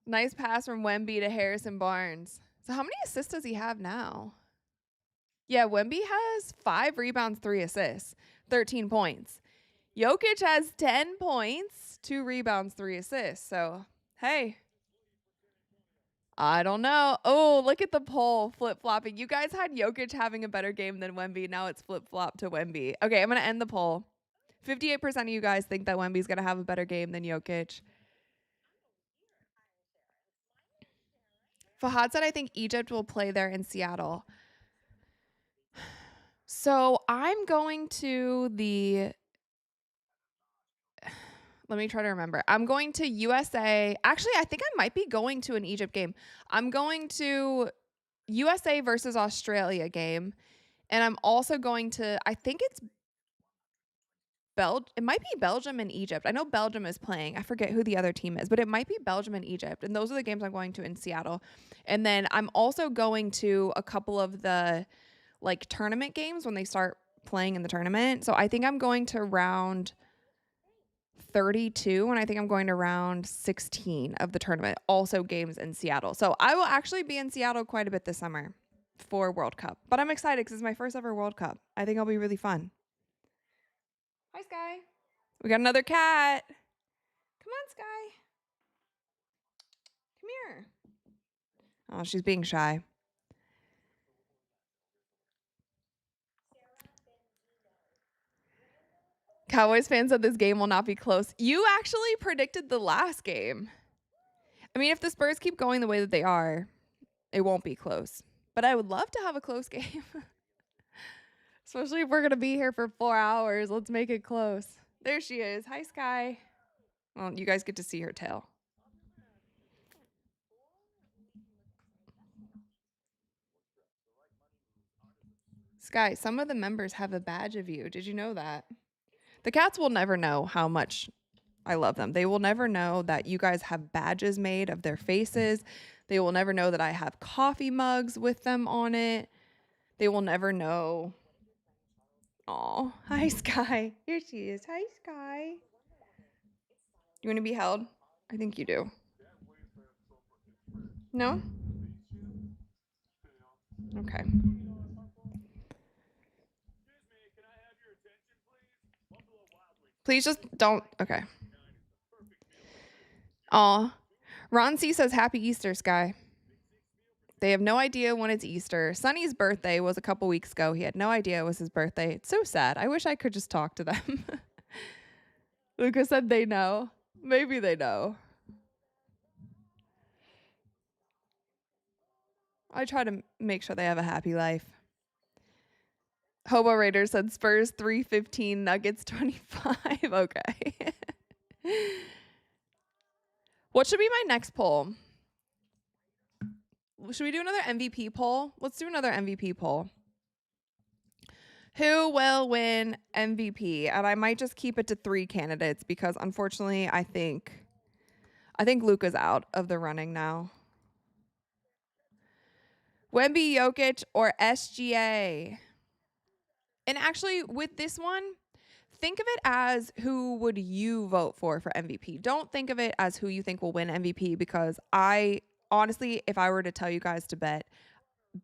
Nice pass from Wemby to Harrison Barnes. So how many assists does he have now? Yeah, Wemby has 5 rebounds, 3 assists, 13 points. Jokic has 10 points, 2 rebounds, 3 assists. So, hey. I don't know. Oh, look at the poll flip-flopping. You guys had Jokic having a better game than Wemby. Now it's flip-flop to Wemby. Okay, I'm going to end the poll. 58% of you guys think that Wemby's going to have a better game than Jokic. Fahad said, I think Egypt will play there in Seattle. So I'm going to the... Let me try to remember. I'm going to USA. Actually, I think I might be going to an Egypt game. I'm going to USA versus Australia game. And I'm also going to, I think it's it might be Belgium and Egypt. I know Belgium is playing. I forget who the other team is, but it might be Belgium and Egypt. And those are the games I'm going to in Seattle. And then I'm also going to a couple of the like tournament games when they start playing in the tournament. So I think I'm going to round 32 and I think I'm going to round 16 of the tournament. Also games in Seattle. So I will actually be in Seattle quite a bit this summer for World Cup. But I'm excited because it's my first ever World Cup. I think it'll be really fun. Hi, Sky. We got another cat. Come on, Sky. Come here. Oh, she's being shy. Cowboys fans said this game will not be close. You actually predicted the last game. I mean, if the Spurs keep going the way that they are, it won't be close. But I would love to have a close game. Especially if we're going to be here for 4 hours. Let's make it close. There she is. Hi, Sky. Well, you guys get to see her tail. Sky, some of the members have a badge of you. Did you know that? The cats will never know how much I love them. They will never know that you guys have badges made of their faces. They will never know that I have coffee mugs with them on it. They will never know. Oh, hi, Sky. Here she is. Hi, Sky. You want to be held? I think you do. No? Okay. Please just don't. Okay. Aw. Ron C says, Happy Easter, Sky. They have no idea when it's Easter. Sonny's birthday was a couple weeks ago. He had no idea it was his birthday. It's so sad. I wish I could just talk to them. Lucas said they know. Maybe they know. I try to make sure they have a happy life. Hobo Raider said Spurs 315, Nuggets 25. Okay. What should be my next poll? Should we do another MVP poll? Let's do another MVP poll. Who will win MVP? And I might just keep it to 3 candidates because unfortunately I think Luka's out of the running now. Wemby, Jokic, or SGA? And actually with this one, think of it as who would you vote for MVP. Don't think of it as who you think will win MVP because I honestly, if I were to tell you guys to bet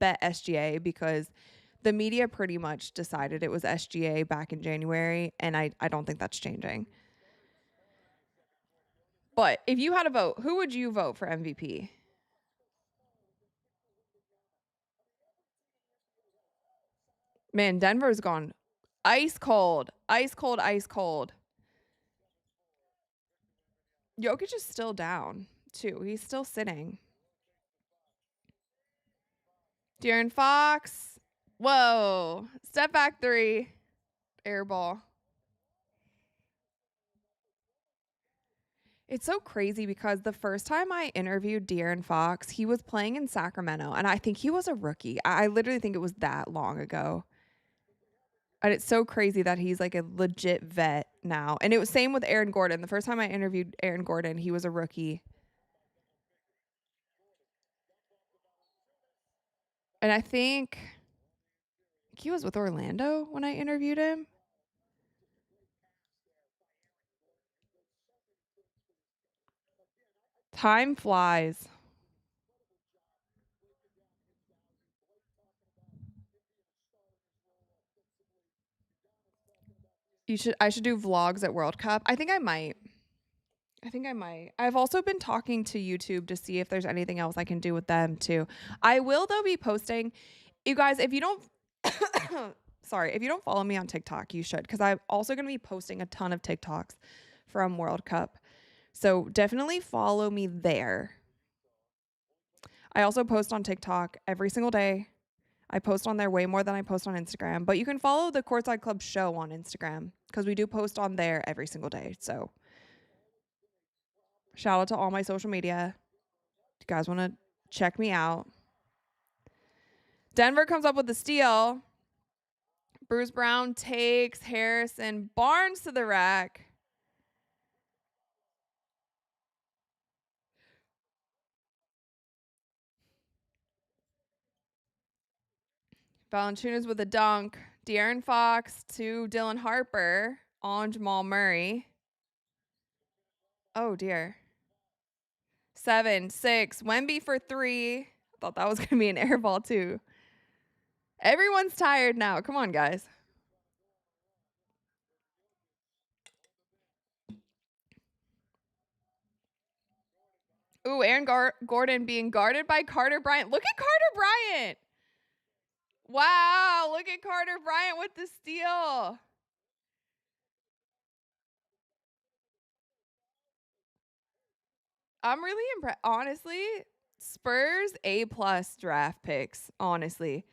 SGA because the media pretty much decided it was SGA back in January, and I don't think that's changing. But if you had a vote, who would you vote for MVP? Man, Denver's gone ice cold. Ice cold, ice cold. Jokic is still down, too. He's still sitting. De'Aaron Fox. Whoa. Step back 3. Air ball. It's so crazy because the first time I interviewed De'Aaron Fox, he was playing in Sacramento, and I think he was a rookie. I literally think it was that long ago. And it's so crazy that he's like a legit vet now. And it was same with Aaron Gordon. The first time I interviewed Aaron Gordon, he was a rookie. And I think he was with Orlando when I interviewed him. Time flies. I should do vlogs at World Cup. I think I might. I've also been talking to YouTube to see if there's anything else I can do with them too. I will though be posting. You guys, if you don't if you don't follow me on TikTok, you should because I'm also going to be posting a ton of TikToks from World Cup. So definitely follow me there. I also post on TikTok every single day. I post on there way more than I post on Instagram, but you can follow the Courtside Club show on Instagram because we do post on there every single day. So shout out to all my social media. If you guys want to check me out. Denver comes up with the steal. Bruce Brown takes Harrison Barnes to the rack. Valanciunas with a dunk. De'Aaron Fox to Dylan Harper on Jamal Murray. Oh, dear. 7, 6. Wemby for 3. Thought that was going to be an air ball, too. Everyone's tired now. Come on, guys. Ooh, Aaron Gordon being guarded by Carter Bryant. Look at Carter Bryant. Wow, look at Carter Bryant with the steal. I'm really impressed. Honestly, Spurs A+ draft picks, honestly.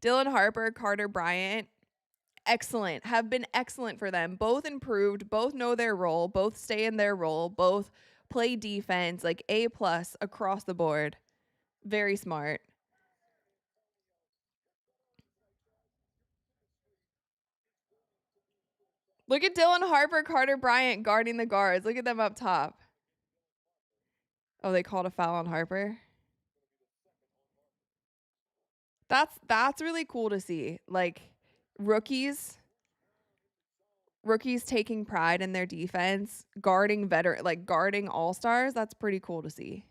Dylan Harper, Carter Bryant, excellent. Have been excellent for them. Both improved, both know their role, both stay in their role, both play defense, like A+ across the board. Very smart. Look at Dylan Harper, Carter Bryant guarding the guards. Look at them up top. Oh, they called a foul on Harper. That's really cool to see. Like rookies taking pride in their defense, guarding all-stars. That's pretty cool to see.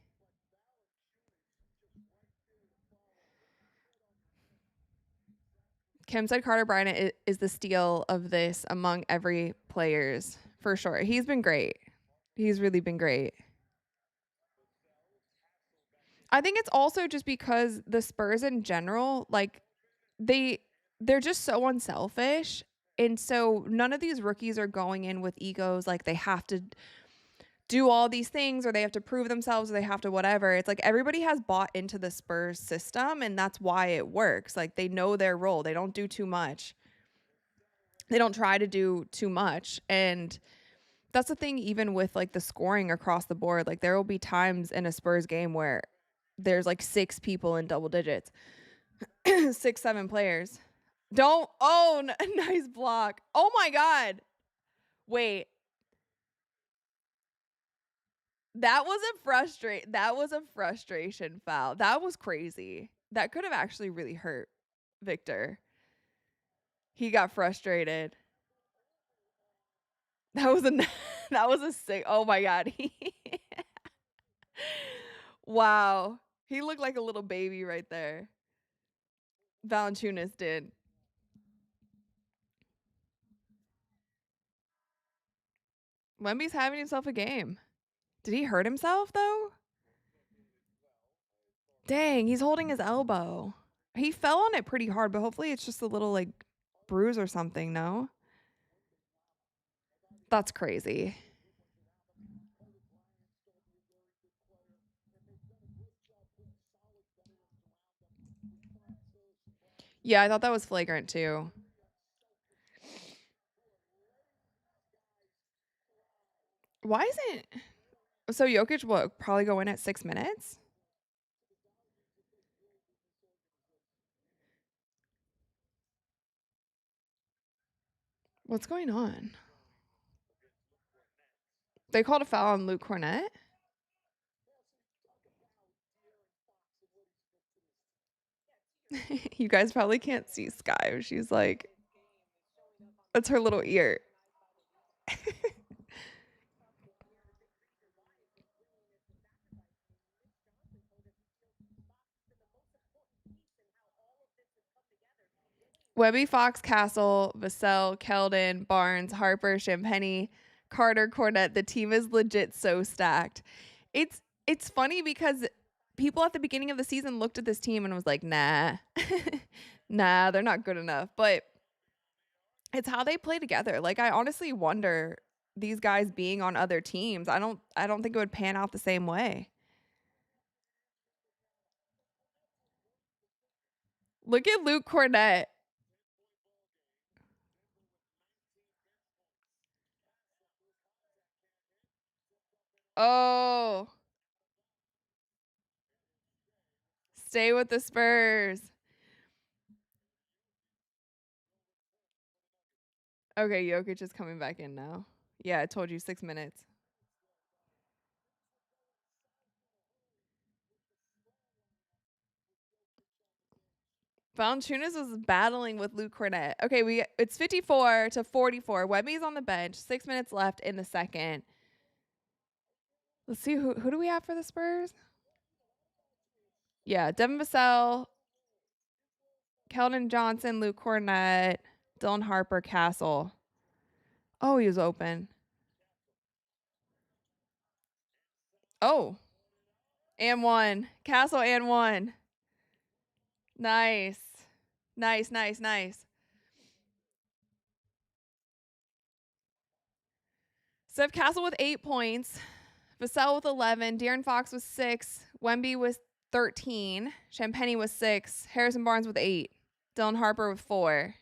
Kim said Carter Bryant is the steal of this among every players for sure. He's been great. He's really been great. I think it's also just because the Spurs in general, like they they're just so unselfish. And so none of these rookies are going in with egos like they have to do all these things or they have to prove themselves or they have to whatever. It's like everybody has bought into the Spurs system and that's why it works. Like they know their role. They don't do too much. They don't try to do too much. And that's the thing even with like the scoring across the board. Like there will be times in a Spurs game where there's like 6 people in double digits. 6, 7 players. Don't own a nice block. Oh my God. Wait. That was a frustration foul. That was crazy. That could have actually really hurt Victor. He got frustrated. That was a that was a sick. Oh my God. Wow. He looked like a little baby right there. Valanciunas did. Wemby's having himself a game. Did he hurt himself though? Dang, he's holding his elbow. He fell on it pretty hard, but hopefully it's just a little like bruise or something, no? That's crazy. Yeah, I thought that was flagrant too. Why isn't so Jokic what probably go in at 6 minutes? What's going on? They called a foul on Luke Cornett. You guys probably can't see Sky. She's like, that's her little ear. Webby, Fox, Castle, Vassell, Keldon, Barnes, Harper, Champagny, Carter, Cornett. The team is legit so stacked. It's funny because people at the beginning of the season looked at this team and was like, nah, nah, they're not good enough. But it's how they play together. Like I honestly wonder these guys being on other teams. I don't think it would pan out the same way. Look at Luke Cornett. Oh, stay with the Spurs. Okay, Jokic is coming back in now. Yeah, I told you 6 minutes. Valanciunas was battling with Luke Cornett. Okay, it's 54-44. Webby's on the bench. 6 minutes left in the second. Let's see who do we have for the Spurs? Yeah, Devin Vassell, Keldon Johnson, Luke Cornett, Dylan Harper, Castle. Oh, he was open. Oh, and one. Castle and one. Nice. Nice, nice, nice. Steph Castle with 8 points. Vassell with 11. De'Aaron Fox with 6. Wemby with 13. Champagny with 6. Harrison Barnes with 8. Dylan Harper with 4.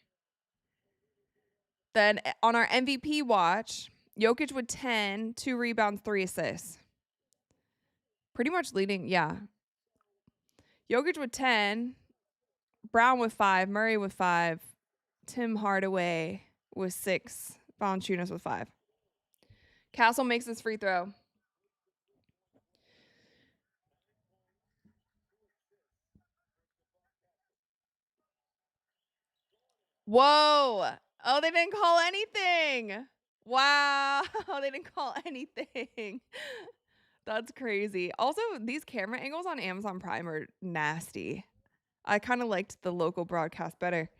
Then on our MVP watch, Jokic with 10, 2 rebounds, 3 assists. Pretty much leading, yeah. Jokic with 10, Brown with 5, Murray with 5, Tim Hardaway with 6, Valanciunas with 5. Castle makes his free throw. Whoa. Oh, they didn't call anything. Wow. They didn't call anything. That's crazy. Also, these camera angles on Amazon Prime are nasty. I kind of liked the local broadcast better.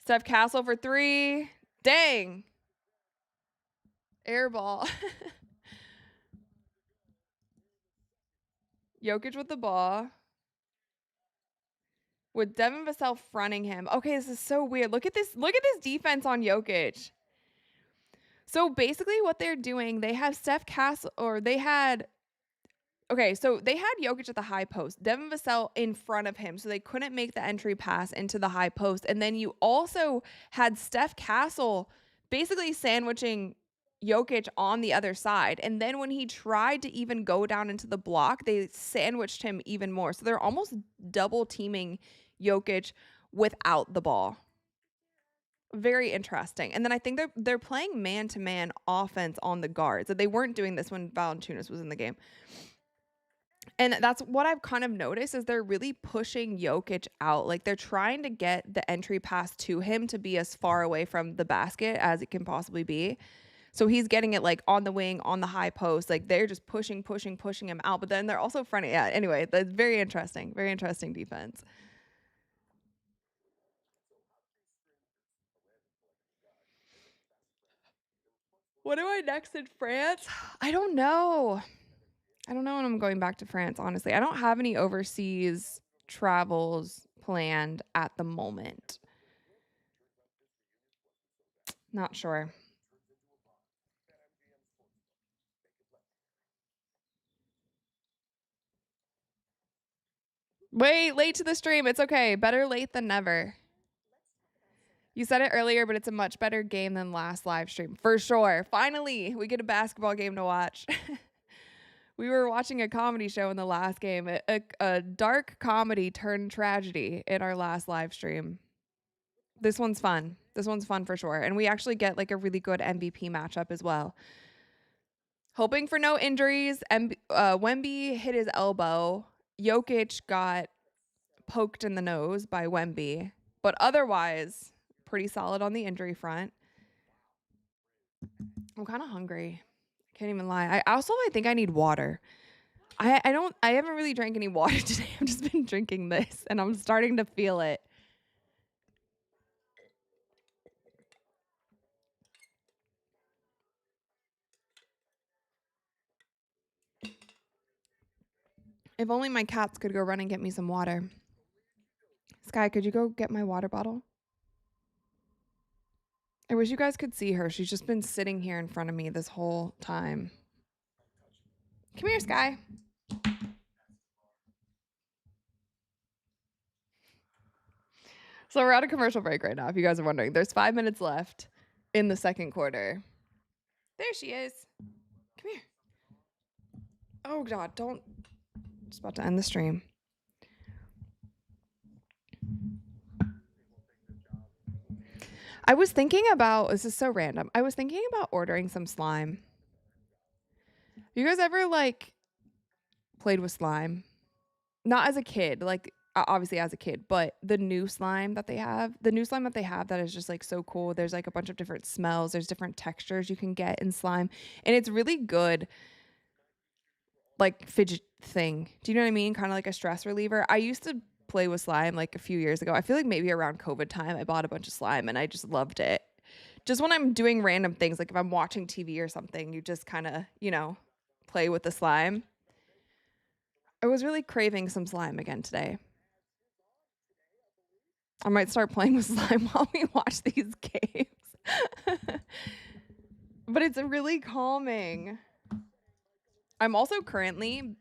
Steph Castle for 3. Dang. Air ball. Jokic with the ball. With Devin Vassell fronting him. Okay, this is so weird. Look at this. Look at this defense on Jokic. So basically what they're doing, they have Steph Castle, or they had, okay, so they had Jokic at the high post, Devin Vassell in front of him, so they couldn't make the entry pass into the high post. And then you also had Steph Castle basically sandwiching Jokic on the other side. And then when he tried to even go down into the block, they sandwiched him even more. So they're almost double teaming Jokic without the ball. Very interesting. And then I think they're playing man-to-man offense on the guards. They weren't doing this when Valanciunas was in the game. And that's what I've kind of noticed is they're really pushing Jokic out. Like they're trying to get the entry pass to him to be as far away from the basket as it can possibly be. So he's getting it like on the wing, on the high post. Like they're just pushing him out. But then they're also fronting. Yeah, anyway, that's very interesting. Very interesting defense. What am I next in France? I don't know. I don't know when I'm going back to France, honestly. I don't have any overseas travels planned at the moment. Not sure. Wait, late to the stream. It's okay. Better late than never. You said it earlier, but it's a much better game than last live stream. For sure. Finally, we get a basketball game to watch. We were watching a comedy show in the last game, a dark comedy turned tragedy in our last live stream. This one's fun. This one's fun for sure. And we actually get like a really good MVP matchup as well. Hoping for no injuries. Wemby hit his elbow. Jokic got poked in the nose by Wemby. But otherwise, pretty solid on the injury front. I'm kind of hungry. Can't even lie. I think I need water. I haven't really drank any water today. I've just been drinking this and I'm starting to feel it. If only my cats could go run and get me some water. Sky, could you go get my water bottle? I wish you guys could see her. She's just been sitting here in front of me this whole time. Come here, Sky. So we're at a commercial break right now, if you guys are wondering. There's 5 minutes left in the second quarter. There she is. Come here. Oh, God, don't. Just about to end the stream. I was thinking about, this is so random. I was thinking about ordering some slime. You guys ever like played with slime? Not as a kid, like obviously as a kid, but the new slime that they have that is just like so cool. There's like a bunch of different smells. There's different textures you can get in slime. And it's really good, like fidget thing. Do you know what I mean? Kind of like a stress reliever. I used to play with slime like a few years ago. I feel like maybe around COVID time, I bought a bunch of slime and I just loved it. Just when I'm doing random things, like if I'm watching TV or something, you just kind of, play with the slime. I was really craving some slime again today. I might start playing with slime while we watch these games. But it's really calming. I'm also currently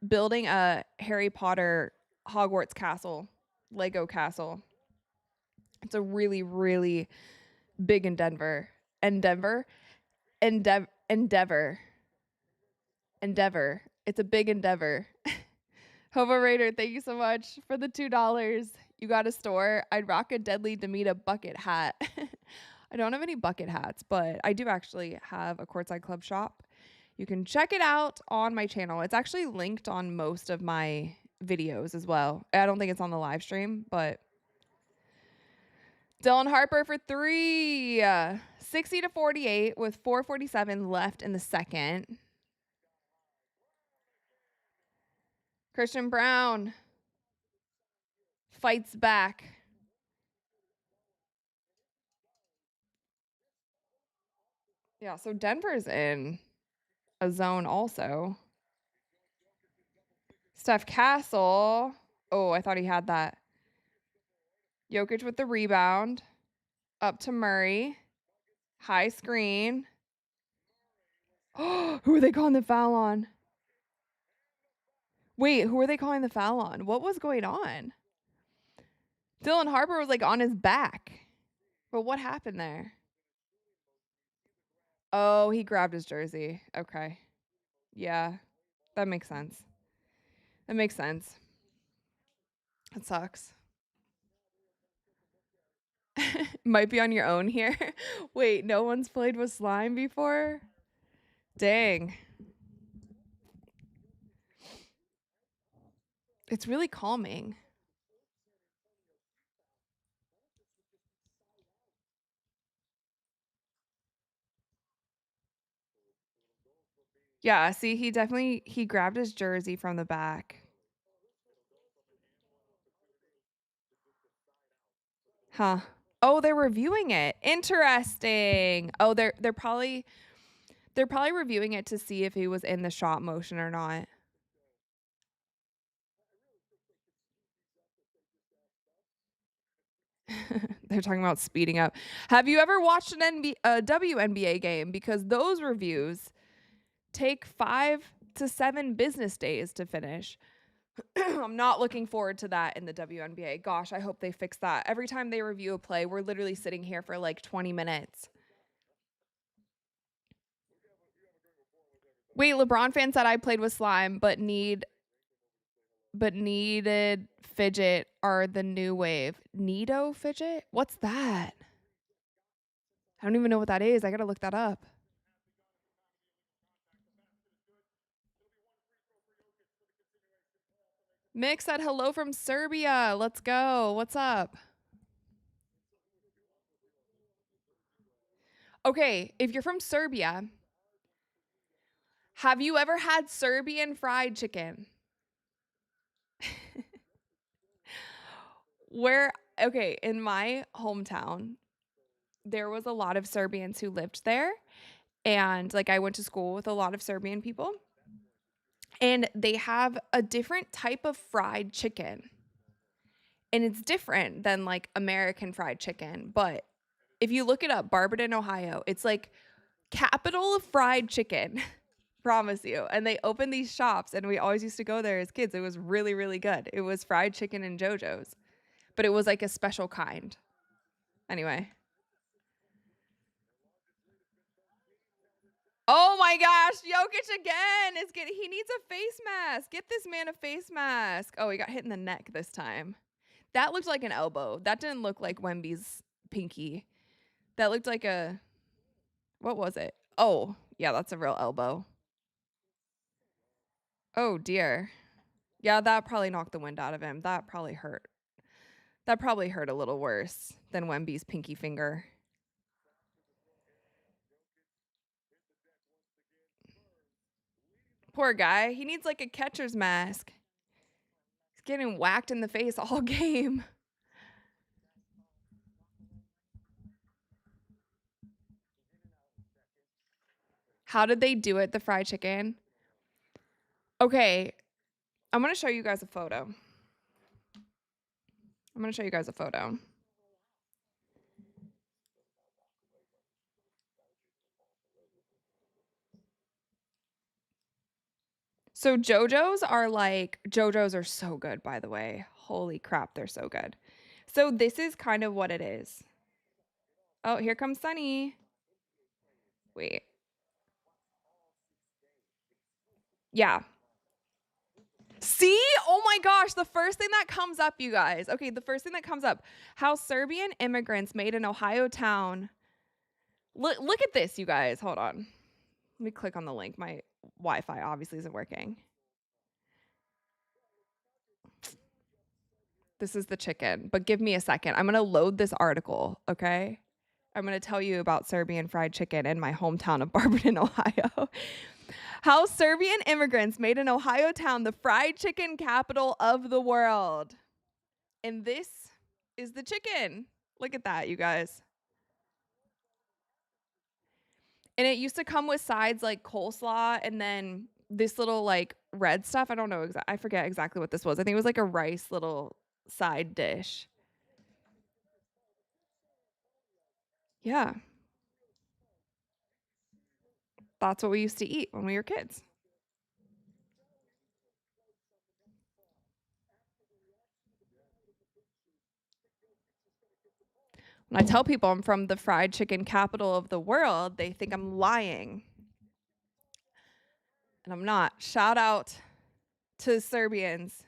building a Harry Potter Hogwarts castle, Lego castle. It's a really, really big endeavor. Endeavor. It's a big endeavor. Hobo Raider, thank you so much for the $2. You got a store. I'd rock a Deadly Demeter bucket hat. I don't have any bucket hats, but I do actually have a Courtside Club shop. You can check it out on my channel. It's actually linked on most of my videos as well. I don't think it's on the live stream, but Dylan Harper for 3. 60-48 with 4:47 left in the second. Christian Brown fights back. Yeah, so Denver's in a zone also. Steph Castle. Oh, I thought he had that. Jokic with the rebound. Up to Murray. High screen. Who are they calling the foul on? Wait, who are they calling the foul on? What was going on? Dylan Harper was like on his back. But what happened there? Oh, he grabbed his jersey. Okay. Yeah, that makes sense. That makes sense. That sucks. Might be on your own here. Wait, no one's played with slime before? Dang. It's really calming. Yeah, see, he grabbed his jersey from the back. Huh. Oh, they're reviewing it. Interesting. Oh, they're probably reviewing it to see if he was in the shot motion or not. They're talking about speeding up. Have you ever watched a WNBA game? Because those reviews take 5 to 7 business days to finish. I'm not looking forward to that in the WNBA. Gosh, I hope they fix that. Every time they review a play, we're literally sitting here for like 20 minutes. Wait, LeBron fan said I played with slime, but needed fidget are the new wave. Nido fidget? What's that? I don't even know what that is. I gotta look that up. Mick said hello from Serbia. Let's go. What's up? Okay, if you're from Serbia, have you ever had Serbian fried chicken? Okay, in my hometown, there was a lot of Serbians who lived there. And like I went to school with a lot of Serbian people. And they have a different type of fried chicken. And it's different than like American fried chicken. But if you look it up, Barberton, Ohio, it's like capital of fried chicken. Promise you. And they opened these shops and we always used to go there as kids. It was really, really good. It was fried chicken and JoJo's. But it was like a special kind. Anyway. Oh my gosh, Jokic again he needs a face mask. Get this man a face mask. Oh, he got hit in the neck this time. That looked like an elbow. That didn't look like Wemby's pinky. That looked like what was it? Oh, yeah, that's a real elbow. Oh dear. Yeah, that probably knocked the wind out of him. That probably hurt. That probably hurt a little worse than Wemby's pinky finger. Poor guy. He needs like a catcher's mask. He's getting whacked in the face all game. How did they do it, the fried chicken? Okay, I'm going to show you guys a photo. So JoJo's are so good, by the way. Holy crap, they're so good. So this is kind of what it is. Oh, here comes Sunny. Wait. Yeah. See? Oh my gosh, the first thing that comes up, you guys. Okay, the first thing that comes up. How Serbian immigrants made an Ohio town. Look at this, you guys. Hold on. Let me click on the link. My Wi-Fi obviously isn't working. This is the chicken, but give me a second. I'm going to load this article, okay? I'm going to tell you about Serbian fried chicken in my hometown of Barberton, Ohio. How Serbian immigrants made an Ohio town the fried chicken capital of the world. And this is the chicken. Look at that, you guys. And it used to come with sides like coleslaw and then this little like red stuff. I don't know. I forget exactly what this was. I think it was like a rice little side dish. Yeah. That's what we used to eat when we were kids. When I tell people I'm from the fried chicken capital of the world, they think I'm lying. And I'm not. Shout out to Serbians.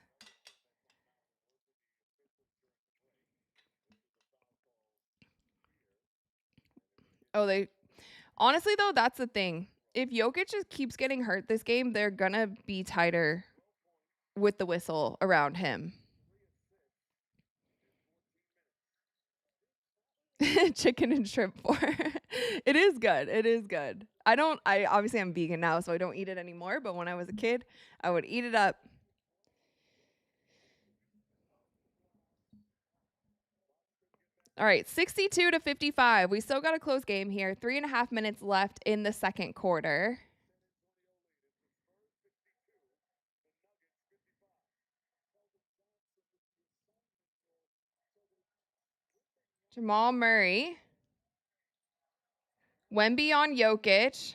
Oh, honestly though, that's the thing. If Jokic just keeps getting hurt this game, they're gonna be tighter with the whistle around him. Chicken and shrimp for. It is good. It is good. I obviously I'm vegan now, so I don't eat it anymore, but when I was a kid, I would eat it up. All right, 62-55. We still got a close game here. 3.5 minutes left in the second quarter. Jamal Murray. Wemby on Jokic.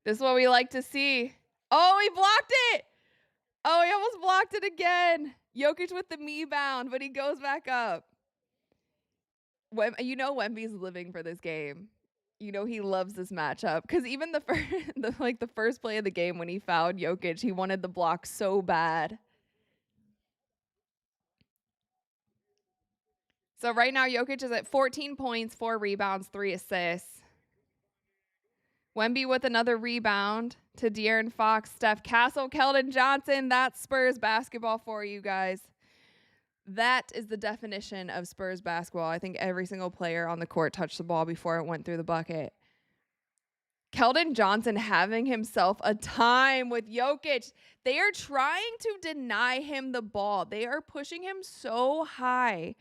This is what we like to see. Oh, he blocked it. Oh, he almost blocked it again. Jokic with the me bound, but he goes back up. You know Wemby's living for this game. You know he loves this matchup because even the first play of the game when he fouled Jokic, he wanted the block so bad. So right now Jokic is at 14 points, 4 rebounds, 3 assists. Wemby with another rebound to De'Aaron Fox, Steph Castle, Keldon Johnson. That's Spurs basketball for you guys. That is the definition of Spurs basketball. I think every single player on the court touched the ball before it went through the bucket. Keldon Johnson having himself a time with Jokic. They are trying to deny him the ball. They are pushing him so high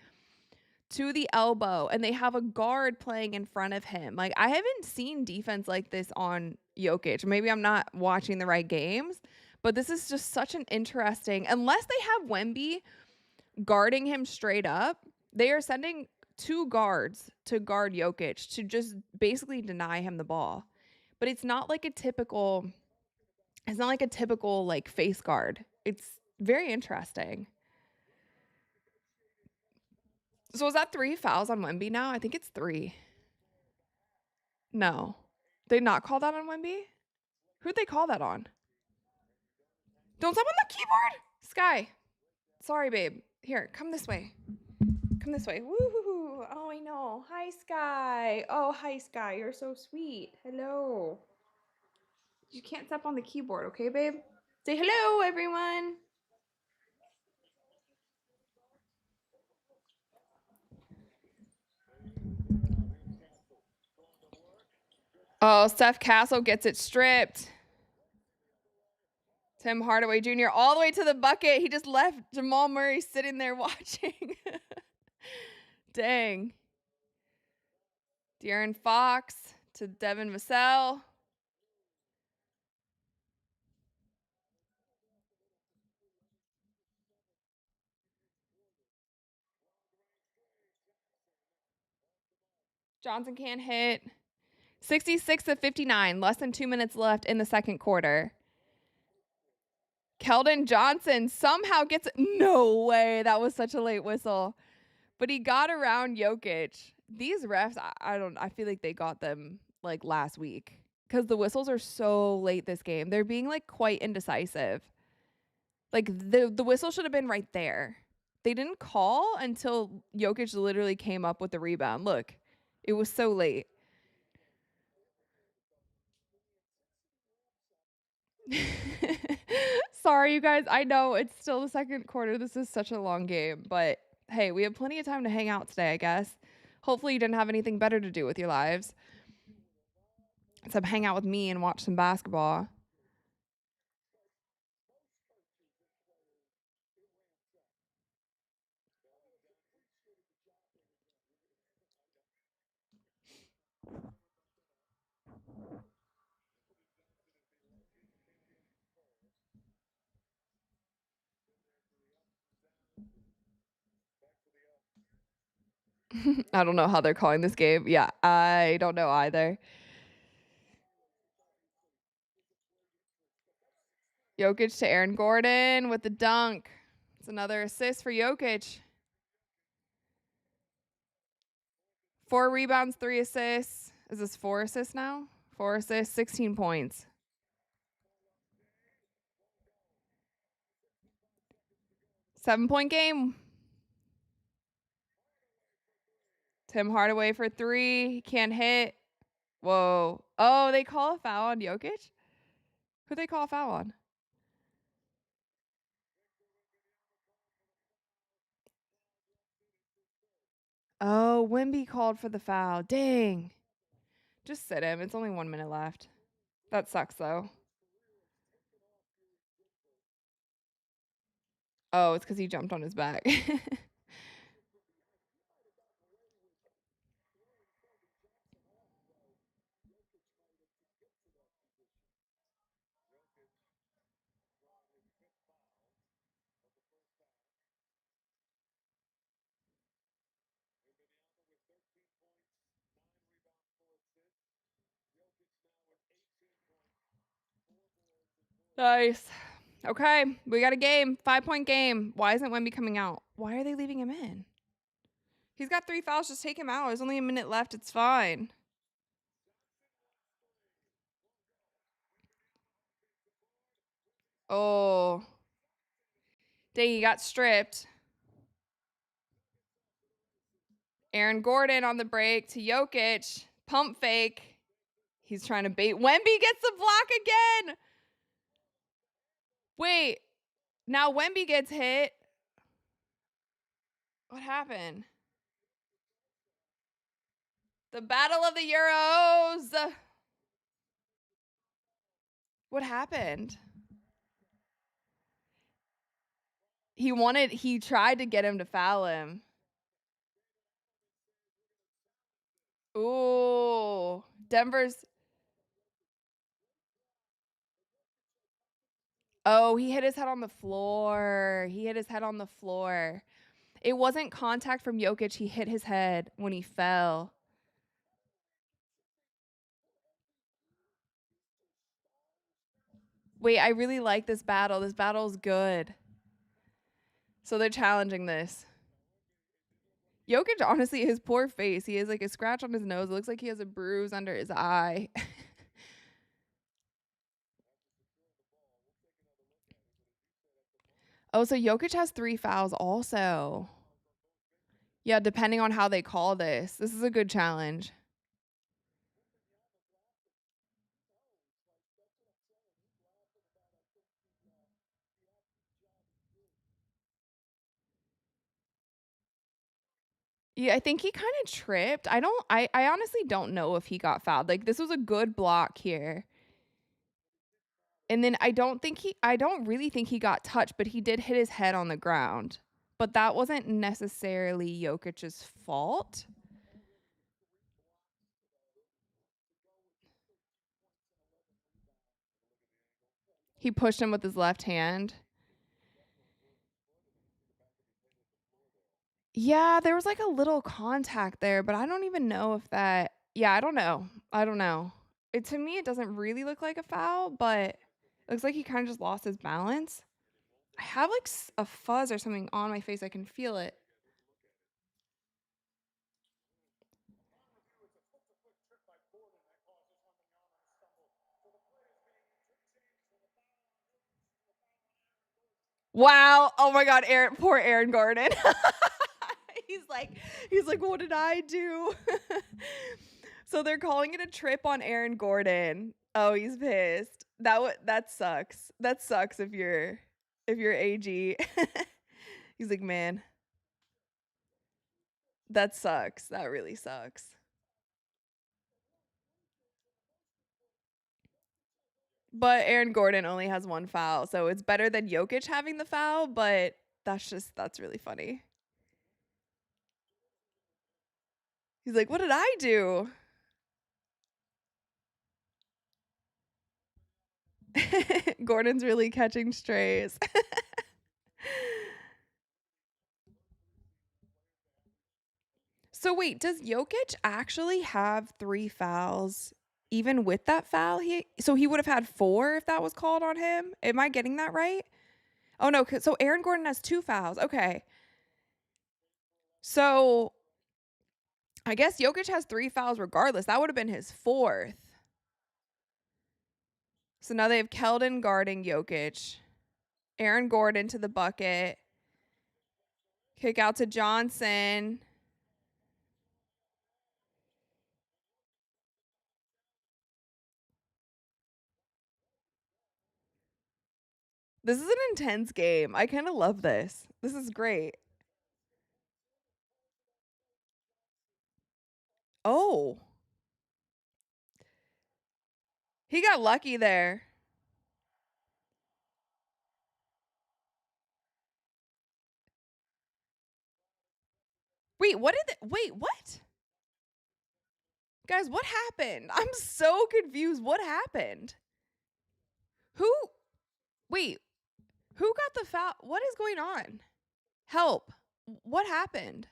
to the elbow, and they have a guard playing in front of him. Like, I haven't seen defense like this on Jokic. Maybe I'm not watching the right games, but this is just such an interesting, unless they have Wemby guarding him straight up, they are sending 2 guards to guard Jokic to just basically deny him the ball. But it's not like a typical like face guard. It's very interesting. So is that 3 fouls on Wemby now? I think it's 3. No. They not call that on Wemby? Who'd they call that on? Don't step on the keyboard! Sky. Sorry, babe. Here, come this way. Come this way. Woo! Oh, I know. Hi, Sky. Oh, hi, Sky. You're so sweet. Hello. You can't step on the keyboard, okay, babe? Say hello, everyone. Oh, Steph Castle gets it stripped. Tim Hardaway Jr. all the way to the bucket. He just left Jamal Murray sitting there watching. Dang. De'Aaron Fox to Devin Vassell. Johnson can't hit. 66-59. Less than 2 minutes left in the second quarter. Keldon Johnson somehow gets no way. That was such a late whistle. But he got around Jokic. These refs, I feel like they got them like last week because the whistles are so late this game. They're being like quite indecisive. Like the whistle should have been right there. They didn't call until Jokic literally came up with the rebound. Look, it was so late. Sorry, you guys. I know it's still the second quarter. This is such a long game, but hey, we have plenty of time to hang out today, I guess. Hopefully, you didn't have anything better to do with your lives except hang out with me and watch some basketball. I don't know how they're calling this game. Yeah, I don't know either. Jokic to Aaron Gordon with the dunk. It's another assist for Jokic. 4 rebounds, 3 assists. Is this 4 assists now? 4 assists, 16 points. 7-point game. Tim Hardaway for 3. He can't hit. Whoa. Oh, they call a foul on Jokic? Who they call a foul on? Oh, Wemby called for the foul. Dang. Just sit him. It's only 1 minute left. That sucks, though. Oh, it's because he jumped on his back. Nice. Okay, we got a game. 5-point game. Why isn't Wemby coming out? Why are they leaving him in? He's got 3 fouls. Just take him out. There's only a minute left. It's fine. Oh. Dang, he got stripped. Aaron Gordon on the break to Jokic. Pump fake. He's trying to bait. Wemby gets the block again. Wait. Now Wemby gets hit. What happened? The Battle of the Euros. What happened? He tried to get him to foul him. Ooh. Denver's. Oh, he hit his head on the floor. He hit his head on the floor. It wasn't contact from Jokic. He hit his head when he fell. Wait, I really like this battle. This battle's good. So they're challenging this. Jokic, honestly, his poor face. He has like a scratch on his nose. It looks like he has a bruise under his eye. Oh, so Jokic has 3 fouls also. Yeah, depending on how they call this. This is a good challenge. Yeah, I think he kind of tripped. I honestly don't know if he got fouled. Like this was a good block here. And then I don't really think he got touched, but he did hit his head on the ground. But that wasn't necessarily Jokic's fault. He pushed him with his left hand. Yeah, there was like a little contact there, but I don't even know if that. Yeah, I don't know. I don't know. To me, it doesn't really look like a foul, but it looks like he kind of just lost his balance. I have like a fuzz or something on my face. I can feel it. Wow. Oh my God, poor Aaron Gordon. he's like, what did I do? So they're calling it a trip on Aaron Gordon. Oh, he's pissed. That sucks. That sucks if you're AG. He's like, man, that sucks. That really sucks. But Aaron Gordon only has one foul, so it's better than Jokic having the foul, but that's really funny. He's like, what did I do? Gordon's really catching strays. So wait, does Jokic actually have 3 fouls even with that foul? He would have had 4 if that was called on him? Am I getting that right? Oh no, so Aaron Gordon has 2 fouls. Okay. So I guess Jokic has 3 fouls regardless. That would have been his 4th. So now they have Keldon guarding Jokic. Aaron Gordon to the bucket. Kick out to Johnson. This is an intense game. I kind of love this. This is great. Oh. He got lucky there. Wait, what? Guys, what happened? I'm so confused. What happened? Who? Wait, who got the foul? What is going on? Help. What happened?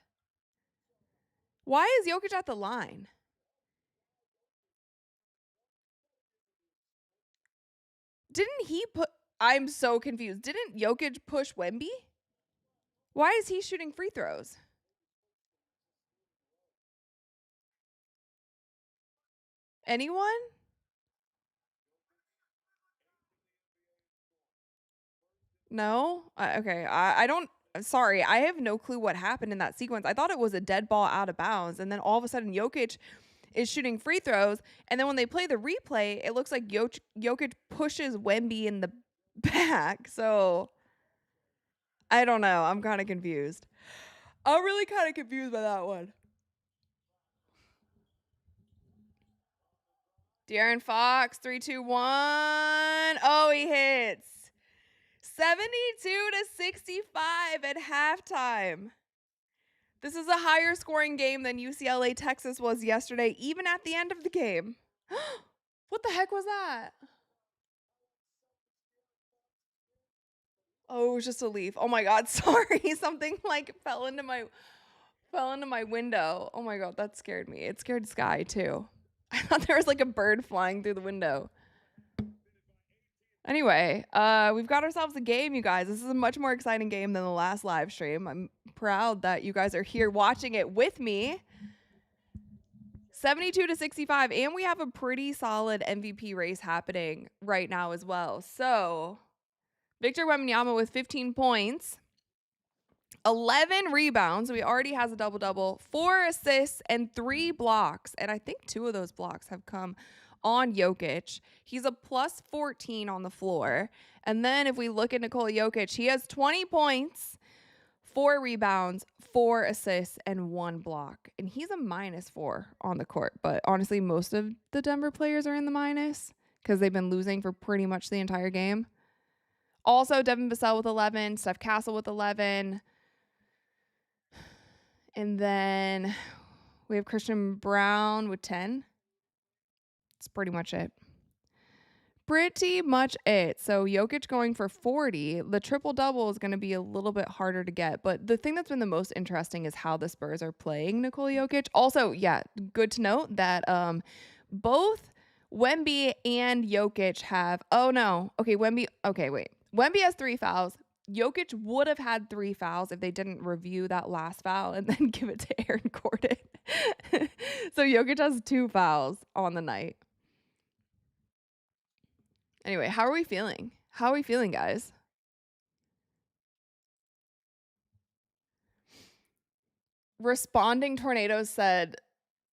Why is Jokic at the line? Didn't he put. I'm so confused. Didn't Jokic push Wemby? Why is he shooting free throws? Anyone? No? Okay. I don't. Sorry. I have no clue what happened in that sequence. I thought it was a dead ball out of bounds. And then all of a sudden, Jokic is shooting free throws. And then when they play the replay, it looks like Jokic pushes Wemby in the back. So I don't know. I'm kind of confused. I'm really kind of confused by that one. De'Aaron Fox, 3, 2, 1. Oh, he hits. 72-65 at halftime. This is a higher scoring game than UCLA Texas was yesterday, even at the end of the game. What the heck was that? Oh, it was just a leaf. Oh my God, sorry. Something like fell into my window. Oh my God, that scared me. It scared Sky too. I thought there was like a bird flying through the window. Anyway, we've got ourselves a game, you guys. This is a much more exciting game than the last live stream. I'm proud that you guys are here watching it with me. 72-65, and we have a pretty solid MVP race happening right now as well. So, Victor Wembanyama with 15 points, 11 rebounds. We already has a double-double, 4 assists, and 3 blocks. And I think 2 of those blocks have come on Jokic. He's a plus 14 on the floor. And then if we look at Nikola Jokic, he has 20 points, 4 rebounds, 4 assists, and 1 block. And he's a -4 on the court. But honestly, most of the Denver players are in the minus because they've been losing for pretty much the entire game. Also, Devin Vassell with 11, Steph Castle with 11. And then we have Christian Brown with 10. That's pretty much it. So Jokic going for 40. The triple-double is going to be a little bit harder to get. But the thing that's been the most interesting is how the Spurs are playing Nikola Jokic. Also, yeah, good to note that both Wemby and Jokic have... Oh, no. Okay, Wemby... Okay, wait. Wemby has 3 fouls. Jokic would have had 3 fouls if they didn't review that last foul and then give it to Aaron Gordon. So Jokic has 2 fouls on the night. Anyway, how are we feeling? How are we feeling, guys? Responding Tornadoes said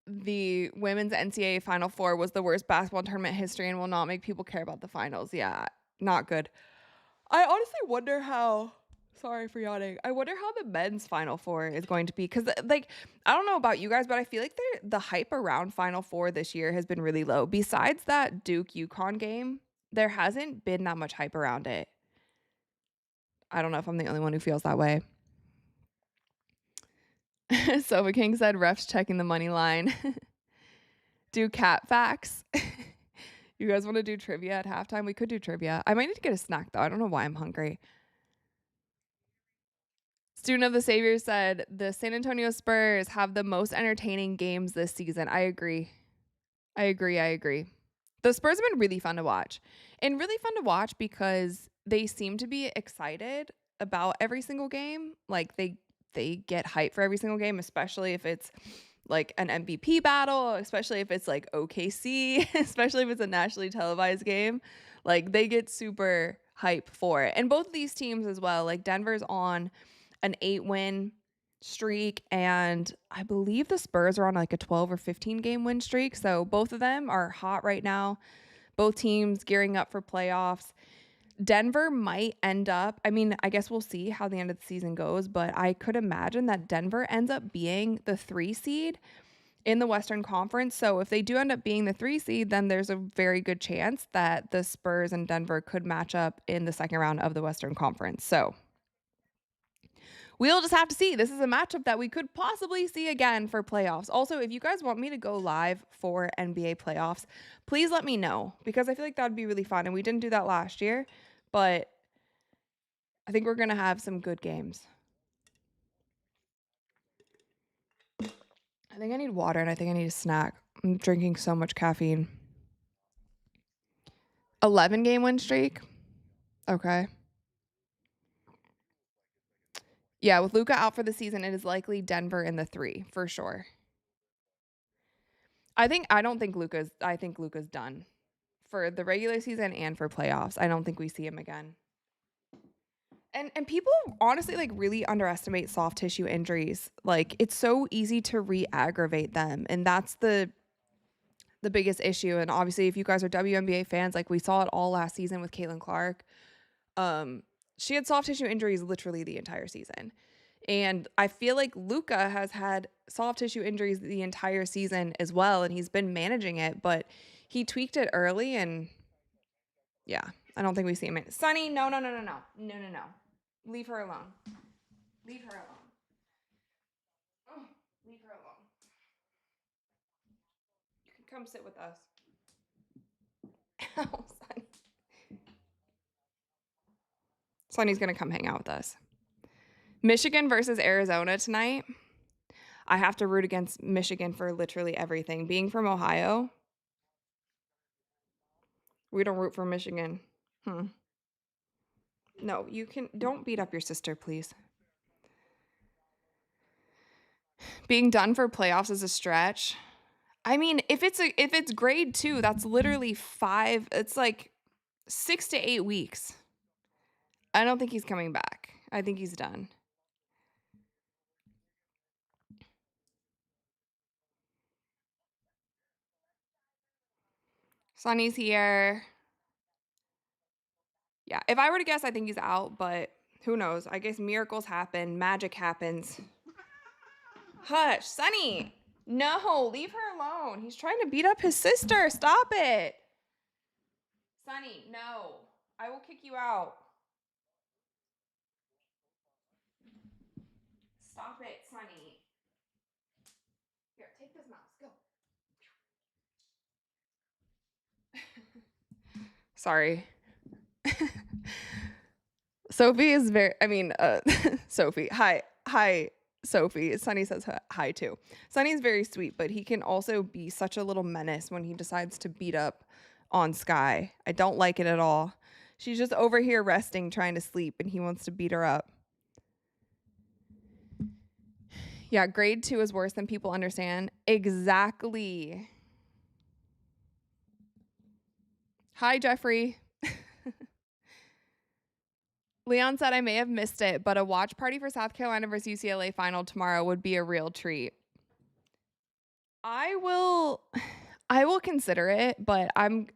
the women's NCAA Final Four was the worst basketball tournament history and will not make people care about the finals. Yeah, not good. I honestly wonder how. Sorry for yawning. I wonder how the men's Final Four is going to be because, like, I don't know about you guys, but I feel like the hype around Final Four this year has been really low. Besides that Duke UConn game, there hasn't been that much hype around it. I don't know if I'm the only one who feels that way. Sofa King said refs checking the money line. Do cat facts. You guys want to do trivia at halftime? We could do trivia. I might need to get a snack though. I don't know why I'm hungry. Student of the Savior said the San Antonio Spurs have the most entertaining games this season. I agree. The Spurs have been really fun to watch. And really fun to watch because they seem to be excited about every single game. Like they get hype for every single game, especially if it's like an MVP battle, especially if it's like OKC, especially if it's a nationally televised game. Like they get super hype for it. And both of these teams as well. Like Denver's on an 8-win streak, and I believe the Spurs are on like a 12 or 15 game win streak. So both of them are hot right now. Both teams gearing up for playoffs. Denver might end up, I mean, I guess we'll see how the end of the season goes, but I could imagine that Denver ends up being the 3 seed in the Western Conference. So if they do end up being the 3 seed, then there's a very good chance that the Spurs and Denver could match up in the second round of the Western Conference. So we'll just have to see. This is a matchup that we could possibly see again for playoffs. Also, if you guys want me to go live for NBA playoffs, please let me know because I feel like that would be really fun. And we didn't do that last year, but I think we're going to have some good games. I think I need water and I think I need a snack. I'm drinking so much caffeine. 11 game win streak. Okay. Yeah, with Luka out for the season, it is likely Denver in the 3 for sure. I think Luka's done for the regular season and for playoffs. I don't think we see him again. And people honestly like really underestimate soft tissue injuries. Like it's so easy to re-aggravate them, and that's the biggest issue. And obviously, if you guys are WNBA fans, like we saw it all last season with Caitlin Clark. She had soft tissue injuries literally the entire season. And I feel like Luka has had soft tissue injuries the entire season as well, and he's been managing it, but he tweaked it early, and yeah, I don't think we see him. Sunny, no. Leave her alone. Leave her alone. Oh, leave her alone. You can come sit with us. Ow, Sunny. Sunny's gonna come hang out with us. Michigan versus Arizona tonight. I have to root against Michigan for literally everything. Being from Ohio, we don't root for Michigan. No, don't beat up your sister, please. Being done for playoffs is a stretch. I mean, if it's grade 2, that's literally 5. It's like 6 to 8 weeks. I don't think he's coming back. I think he's done. Sonny's here. Yeah, if I were to guess, I think he's out, but who knows? I guess miracles happen. Magic happens. Hush, Sonny. No, leave her alone. He's trying to beat up his sister. Stop it. Sonny, no. I will kick you out. Stop it, Sonny. Here, take this mouse. Go. Sorry. Sophie is Sophie. Hi, Sophie. Sunny says hi too. Sunny's very sweet, but he can also be such a little menace when he decides to beat up on Sky. I don't like it at all. She's just over here resting, trying to sleep, and he wants to beat her up. Yeah, grade 2 is worse than people understand. Exactly. Hi, Jeffrey. Leon said I may have missed it, but a watch party for South Carolina versus UCLA final tomorrow would be a real treat. I will consider it, but I'm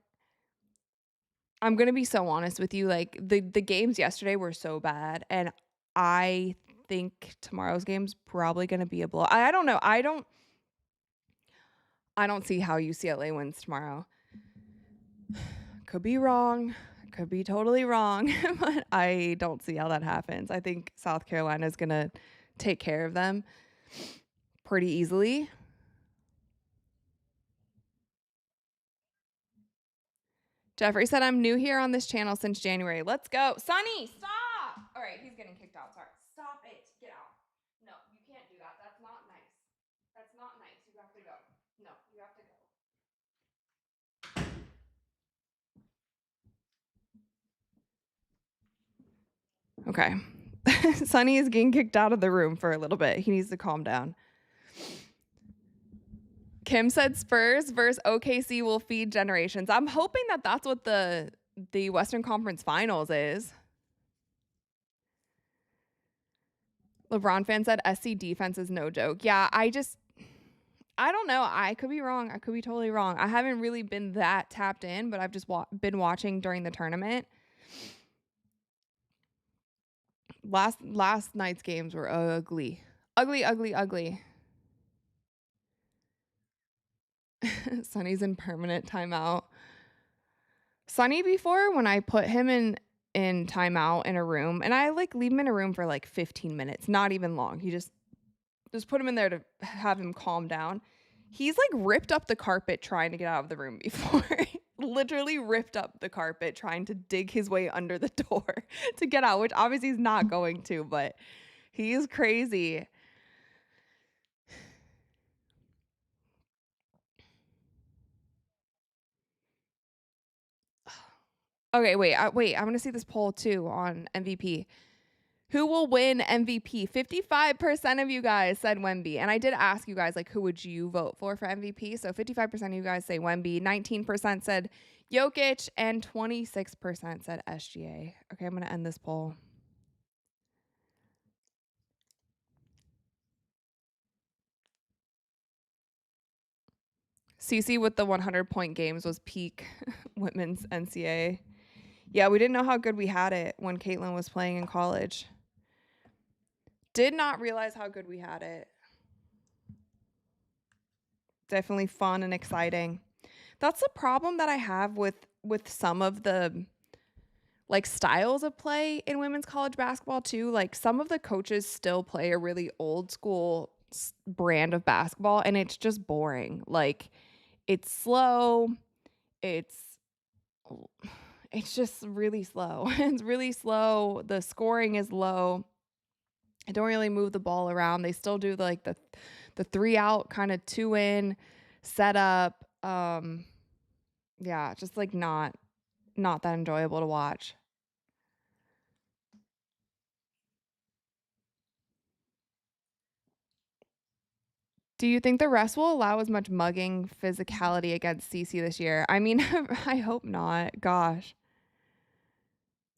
going to be so honest with you. Like the games yesterday were so bad, and I think tomorrow's game's probably going to be a blow. I don't know. I don't see how UCLA wins tomorrow. Could be wrong. Could be totally wrong, but I don't see how that happens. I think South Carolina is going to take care of them pretty easily. Jeffrey said, I'm new here on this channel since January. Let's go. Sonny, stop. All right, he's getting kicked out. Sorry. Stop it. Get out. No, you can't do that. That's not nice. That's not nice. You have to go. No, you have to go. Okay. Sonny is getting kicked out of the room for a little bit. He needs to calm down. Kim said Spurs versus OKC will feed generations. I'm hoping that that's what the Western Conference Finals is. LeBron fan said SC defense is no joke. Yeah, I don't know. I could be wrong. I could be totally wrong. I haven't really been that tapped in, but I've just been watching during the tournament. Last night's games were ugly. Ugly. Sonny's in permanent timeout. Sonny, before, when I put him in timeout in a room, and I like leave him in a room for like 15 minutes, not even long. He just put him in there to have him calm down. He's like ripped up the carpet trying to get out of the room before. Literally ripped up the carpet trying to dig his way under the door to get out, which obviously he's not going to, but he is crazy. Okay, wait. I'm going to see this poll too on MVP. Who will win MVP? 55% of you guys said Wemby. And I did ask you guys, like, who would you vote for MVP? So 55% of you guys say Wemby. 19% said Jokic. And 26% said SGA. Okay, I'm going to end this poll. CC with the 100-point games was peak women's NCAA. Yeah, we didn't know how good we had it when Caitlin was playing in college. Did not realize how good we had it. Definitely fun and exciting. That's the problem that I have with some of the like styles of play in women's college basketball too. Like some of the coaches still play a really old school brand of basketball, and it's just boring. Like it's slow. It's just really slow. It's really slow. The scoring is low. I don't really move the ball around. They still do like the 3 out kind of 2 in setup. Yeah, just like not that enjoyable to watch. Do you think the refs will allow as much mugging physicality against CC this year? I mean, I hope not. Gosh.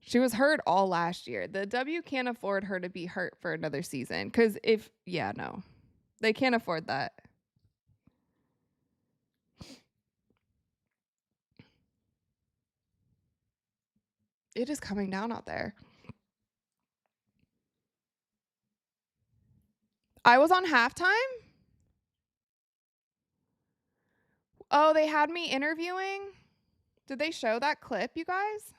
She was hurt all last year. The W can't afford her to be hurt for another season. Because no. They can't afford that. It is coming down out there. I was on halftime? Oh, they had me interviewing? Did they show that clip, you guys?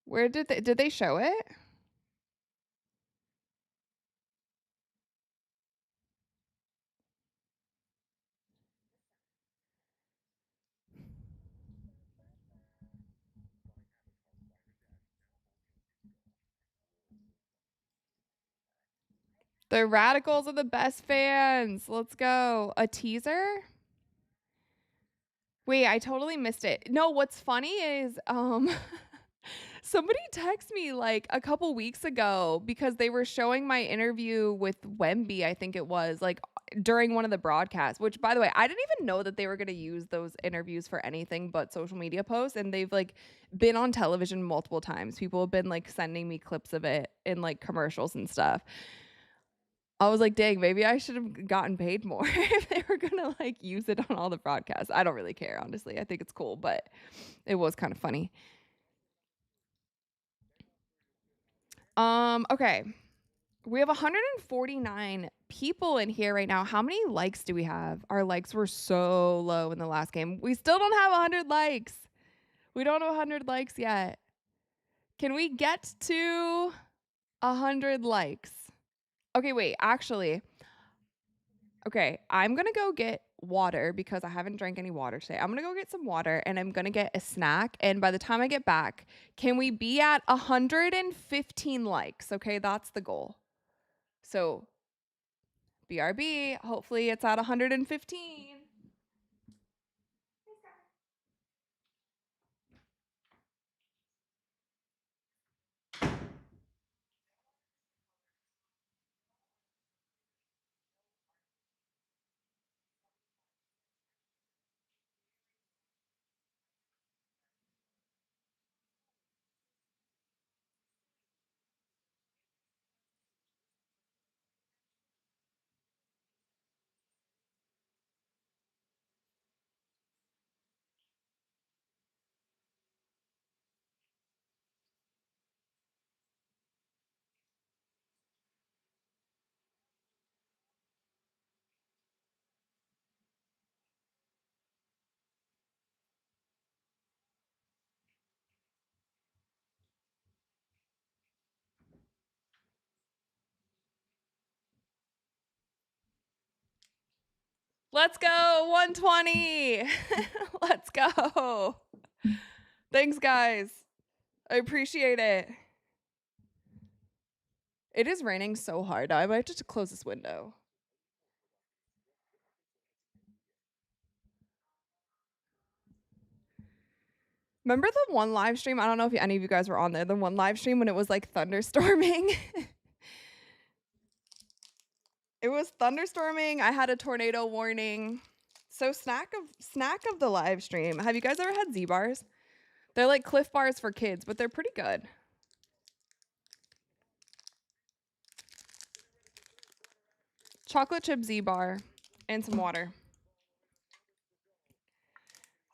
Where did they show it? The Radicals are the best fans. Let's go. A teaser? Wait, I totally missed it. No, what's funny is somebody texted me like a couple weeks ago because they were showing my interview with Wemby, I think it was, like during one of the broadcasts, which by the way, I didn't even know that they were going to use those interviews for anything but social media posts, and they've like been on television multiple times. People have been like sending me clips of it in like commercials and stuff. I was like, dang, maybe I should have gotten paid more if they were gonna like use it on all the broadcasts. I don't really care, honestly. I think it's cool, but it was kind of funny. Okay. We have 149 people in here right now. How many likes do we have? Our likes were so low in the last game. We still don't have 100 likes. We don't have 100 likes yet. Can we get to 100 likes? Okay, wait, actually. Okay, I'm going to go get water because I haven't drank any water today. I'm going to go get some water and I'm going to get a snack. And by the time I get back, can we be at 115 likes? Okay, that's the goal. So, BRB, hopefully it's at 115. Let's go, 120. Let's go. Thanks, guys. I appreciate it. It is raining so hard. I might have to close this window. Remember the one live stream? I don't know if any of you guys were on there. The one live stream when it was like thunderstorming. It was thunderstorming. I had a tornado warning. So snack of the live stream. Have you guys ever had Z bars? They're like Cliff bars for kids, but they're pretty good. Chocolate chip Z bar and some water.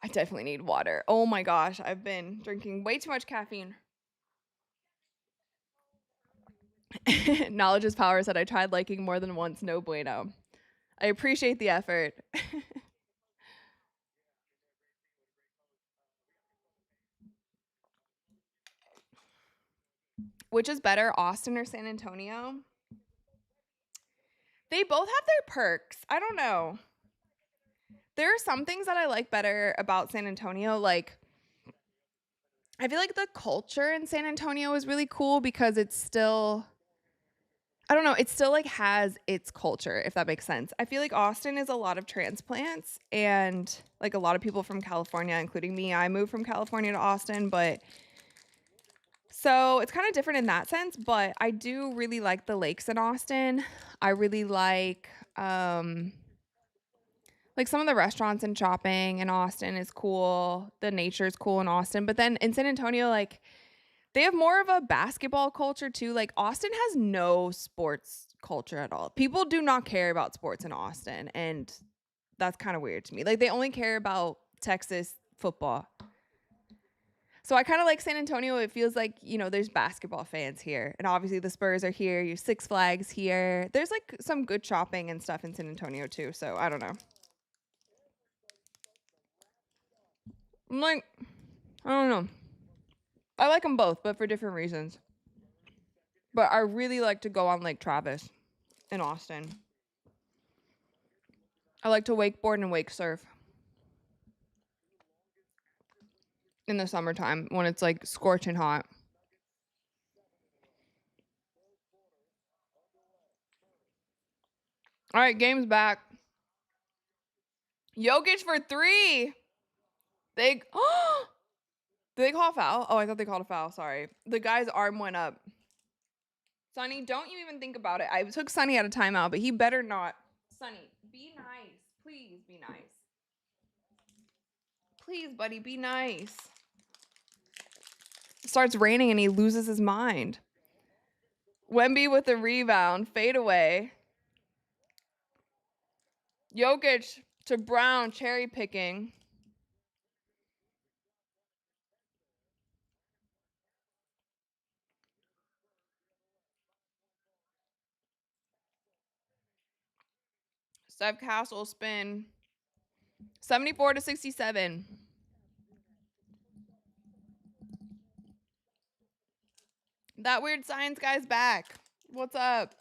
I definitely need water. Oh my gosh, I've been drinking way too much caffeine. Knowledge is power said I tried liking more than once, no bueno. I appreciate the effort. Which is better, Austin or San Antonio? They both have their perks. I don't know. There are some things that I like better about San Antonio. Like, I feel like the culture in San Antonio is really cool because it's still, I don't know, it still like has its culture, if that makes sense. I feel like Austin is a lot of transplants and like a lot of people from California, including me. I moved from California to Austin, but so it's kind of different in that sense, but I do really like the lakes in Austin. I really like some of the restaurants and shopping in Austin is cool. The nature is cool in Austin. But then in San Antonio, like they have more of a basketball culture too. Like Austin has no sports culture at all. People do not care about sports in Austin. And that's kind of weird to me. Like they only care about Texas football. So I kind of like San Antonio. It feels like, you know, there's basketball fans here. And obviously the Spurs are here. You Six Flags here. There's like some good shopping and stuff in San Antonio too. So I don't know. I'm like, I don't know. I like them both, but for different reasons. But I really like to go on Lake Travis in Austin. I like to wakeboard and wake surf in the summertime when it's like scorching hot. All right, game's back. Jokic for 3. They did they call a foul? Oh, I thought they called a foul. Sorry. The guy's arm went up. Sonny, don't you even think about it. I took Sonny out of timeout, but he better not. Sonny, be nice. Please be nice. Please, buddy, be nice. It starts raining and he loses his mind. Wemby with the rebound. Fade away. Jokic to Brown. Cherry picking. Steph Castle spin. 74-67. That weird science guy's back. What's up?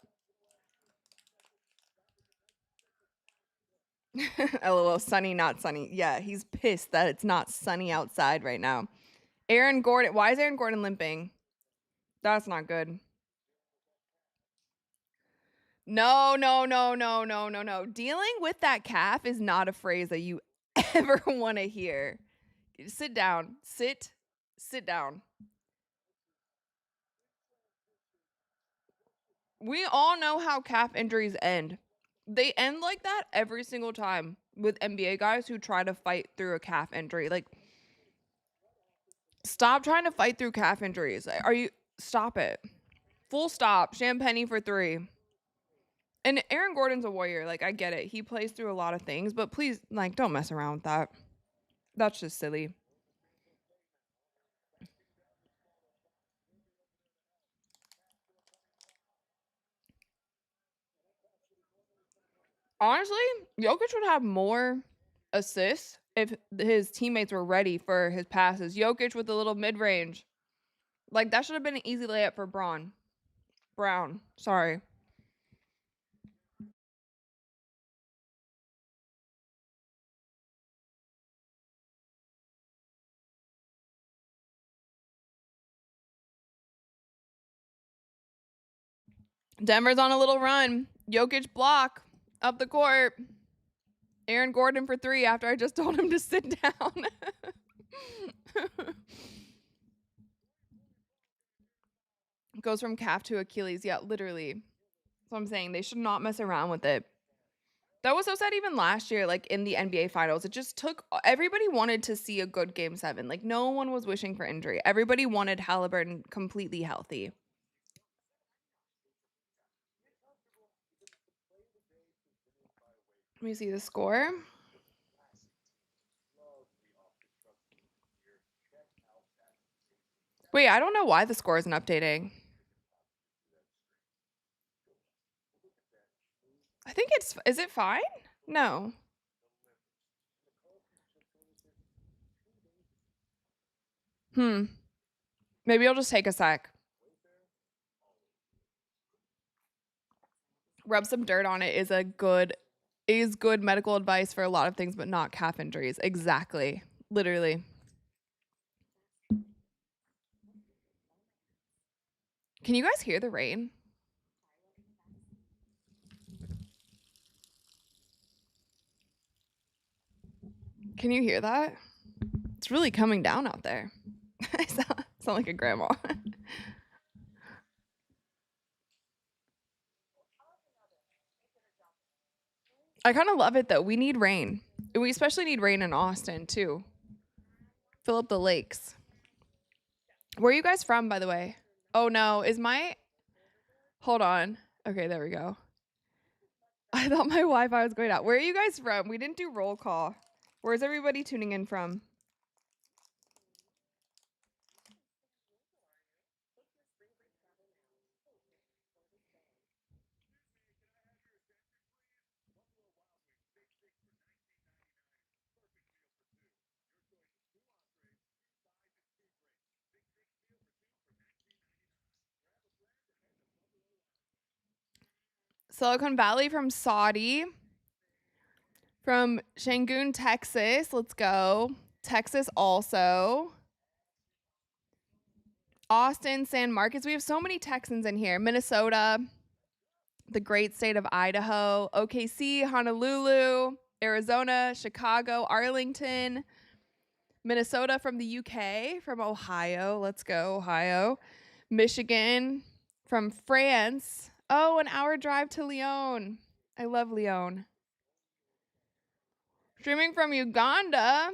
LOL, sunny, not sunny. Yeah, he's pissed that it's not sunny outside right now. Aaron Gordon. Why is Aaron Gordon limping? That's not good. No. Dealing with that calf is not a phrase that you ever want to hear. Sit down. Sit down. We all know how calf injuries end. They end like that every single time with NBA guys who try to fight through a calf injury. Like, stop trying to fight through calf injuries. Stop it. Full stop. Champagne for 3. And Aaron Gordon's a warrior. Like, I get it. He plays through a lot of things, but please, like, don't mess around with that. That's just silly. Honestly, Jokic would have more assists if his teammates were ready for his passes. Jokic with a little mid-range. Like, that should have been an easy layup for Brown. Sorry. Denver's on a little run. Jokic block up the court. Aaron Gordon for 3 after I just told him to sit down. Goes from calf to Achilles. Yeah, literally. That's what I'm saying. They should not mess around with it. That was so sad even last year, like in the NBA finals. It just took everybody wanted to see a good game 7. Like no one was wishing for injury. Everybody wanted Halliburton completely healthy. Let me see the score. Wait, I don't know why the score isn't updating. I think is it fine? No. Maybe I'll just take a sec. Rub some dirt on it is good medical advice for a lot of things, but not calf injuries. Exactly. Literally. Can you guys hear the rain? Can you hear that? It's really coming down out there. I sound like a grandma. I kind of love it though. We need rain. We especially need rain in Austin too. Fill up the lakes. Where are you guys from, by the way? Oh no, hold on. Okay, there we go. I thought my Wi-Fi was going out. Where are you guys from? We didn't do roll call. Where's everybody tuning in from? Silicon Valley from Saudi. From Shangoon, Texas. Let's go. Texas also. Austin, San Marcos. We have so many Texans in here. Minnesota. the great state of Idaho, OKC, Honolulu, Arizona, Chicago, Arlington, Minnesota from the UK, from Ohio. Let's go, Ohio. Michigan, from France. Oh, an hour drive to Lyon. I love Lyon. Streaming from Uganda.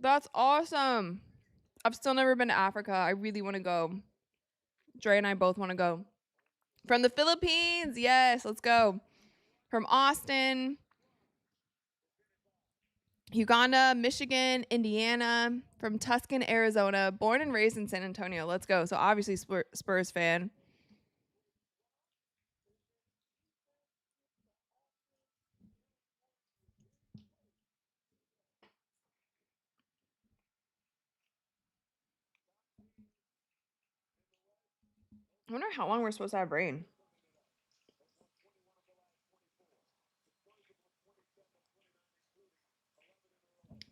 That's awesome. I've still never been to Africa. I really want to go. Dre and I both want to go. From the Philippines. Yes, let's go. From Austin, Uganda, Michigan, Indiana, from Tucson, Arizona, born and raised in San Antonio. Let's go. So obviously Spurs fan. I wonder how long we're supposed to have rain.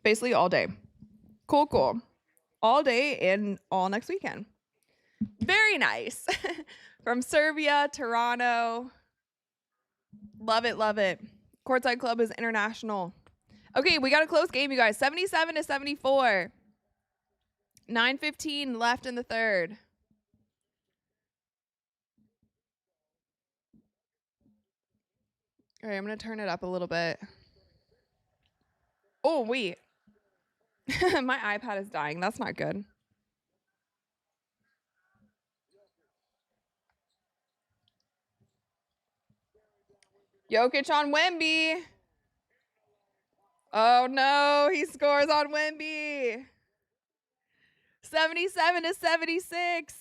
Basically all day. Cool, cool. All day and all next weekend. Very nice. From Serbia, Toronto. Love it, love it. Courtside Club is international. Okay, we got a close game, you guys. 77-74. 9:15 left in the third. All right, I'm going to turn it up a little bit. Oh, wait. My iPad is dying. That's not good. Jokic on Wemby. Oh, no. He scores on Wemby. 77-76.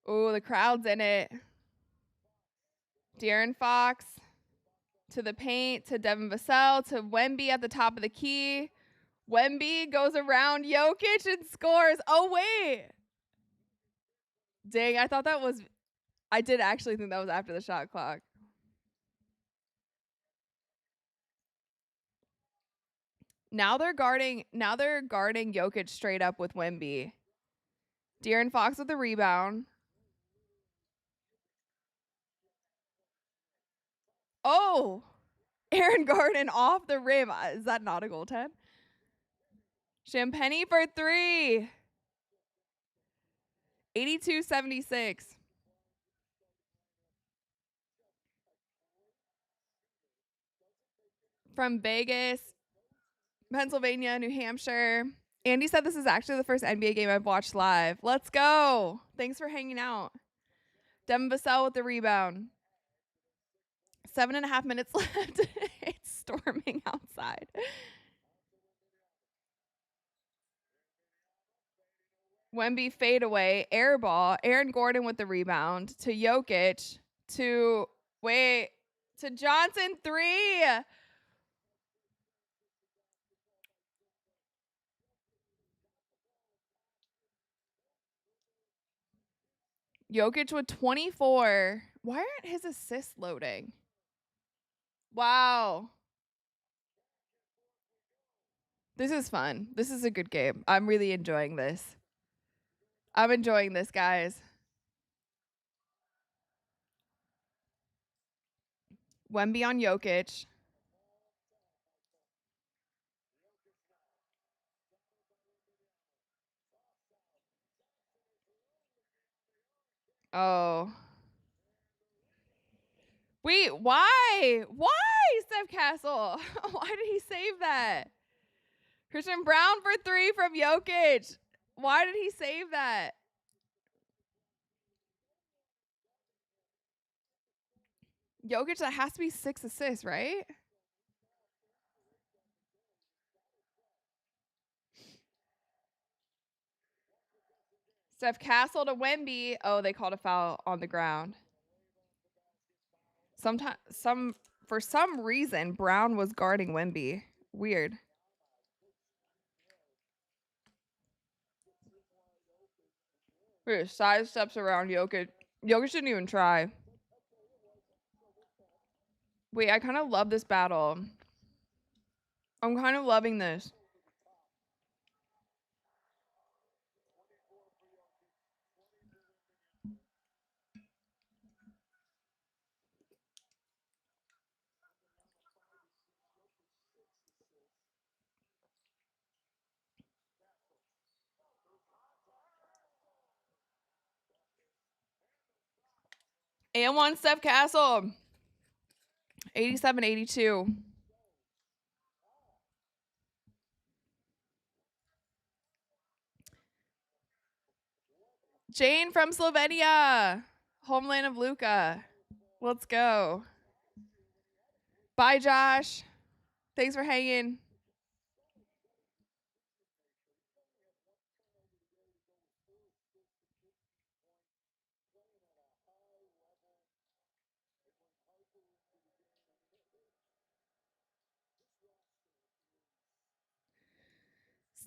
Oh, the crowd's in it. De'Aaron Fox to the paint, to Devin Vassell, to Wemby at the top of the key. Wemby goes around Jokic and scores. Oh, wait. Dang, I did actually think that was after the shot clock. Now they're guarding Jokic straight up with Wemby. De'Aaron Fox with the rebound. Oh, Aaron Gordon off the rim. Is that not a goaltend? Champagny for three. 82-76. From Vegas, Pennsylvania, New Hampshire. Andy said this is actually the first NBA game I've watched live. Let's go. Thanks for hanging out. Devin Vassell with the rebound. 7.5 minutes left. It's storming outside. Wemby fade away, air ball. Aaron Gordon with the rebound to Jokic to Johnson, three. Jokic with 24. Why aren't his assists loading? Wow. This is fun. This is a good game. I'm really enjoying this. I'm enjoying this, guys. Wemby on Jokic. Oh. Wait, why? Why, Steph Castle? Why did he save that? Christian Brown for three from Jokic. Why did he save that? Jokic, that has to be 6 assists, right? Steph Castle to Wemby. Oh, they called a foul on the ground. For some reason, Brown was guarding Wemby. Weird. Weird. Side steps around Jokic. Jokic didn't even try. Wait, I kind of love this battle. I'm kind of loving this. And one Steph Castle. 87-82. Jane from Slovenia. Homeland of Luka. Let's go. Bye, Josh. Thanks for hanging.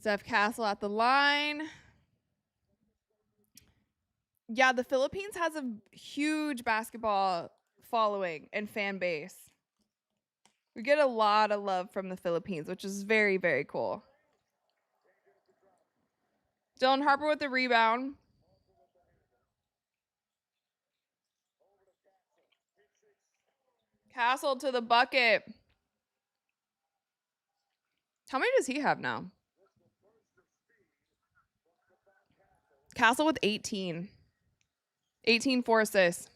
Steph Castle at the line. Yeah, the Philippines has a huge basketball following and fan base. We get a lot of love from the Philippines, which is very, very cool. Dylan Harper with the rebound. Castle to the bucket. How many does he have now? Castle with 18. 18 4 assists.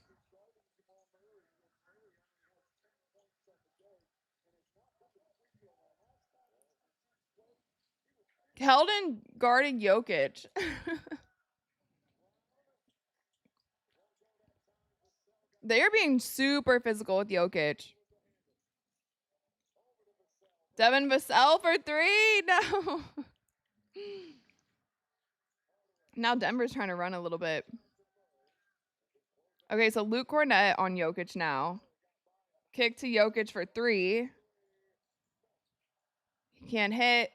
Keldon guarding Jokic. They are being super physical with Jokic. Devin Vassell for 3. No. Now Denver's trying to run a little bit. Okay, so Luke Cornett on Jokic now. Kick to Jokic for 3. He can't hit.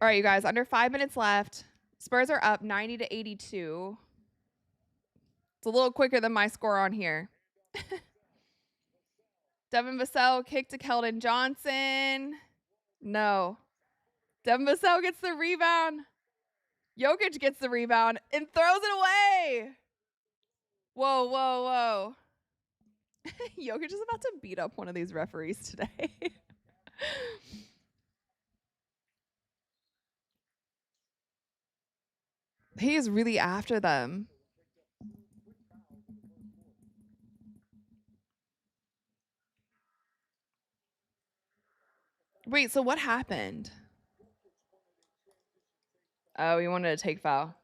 All right, you guys, under 5 minutes left. Spurs are up 90-82. It's a little quicker than my score on here. Devin Vassell kick to Keldon Johnson. No. Devin Vassell gets the rebound. Jokic gets the rebound and throws it away. Whoa, whoa, whoa. Jokic is about to beat up one of these referees today. He is really after them. Wait, so what happened? Oh, he wanted to take foul.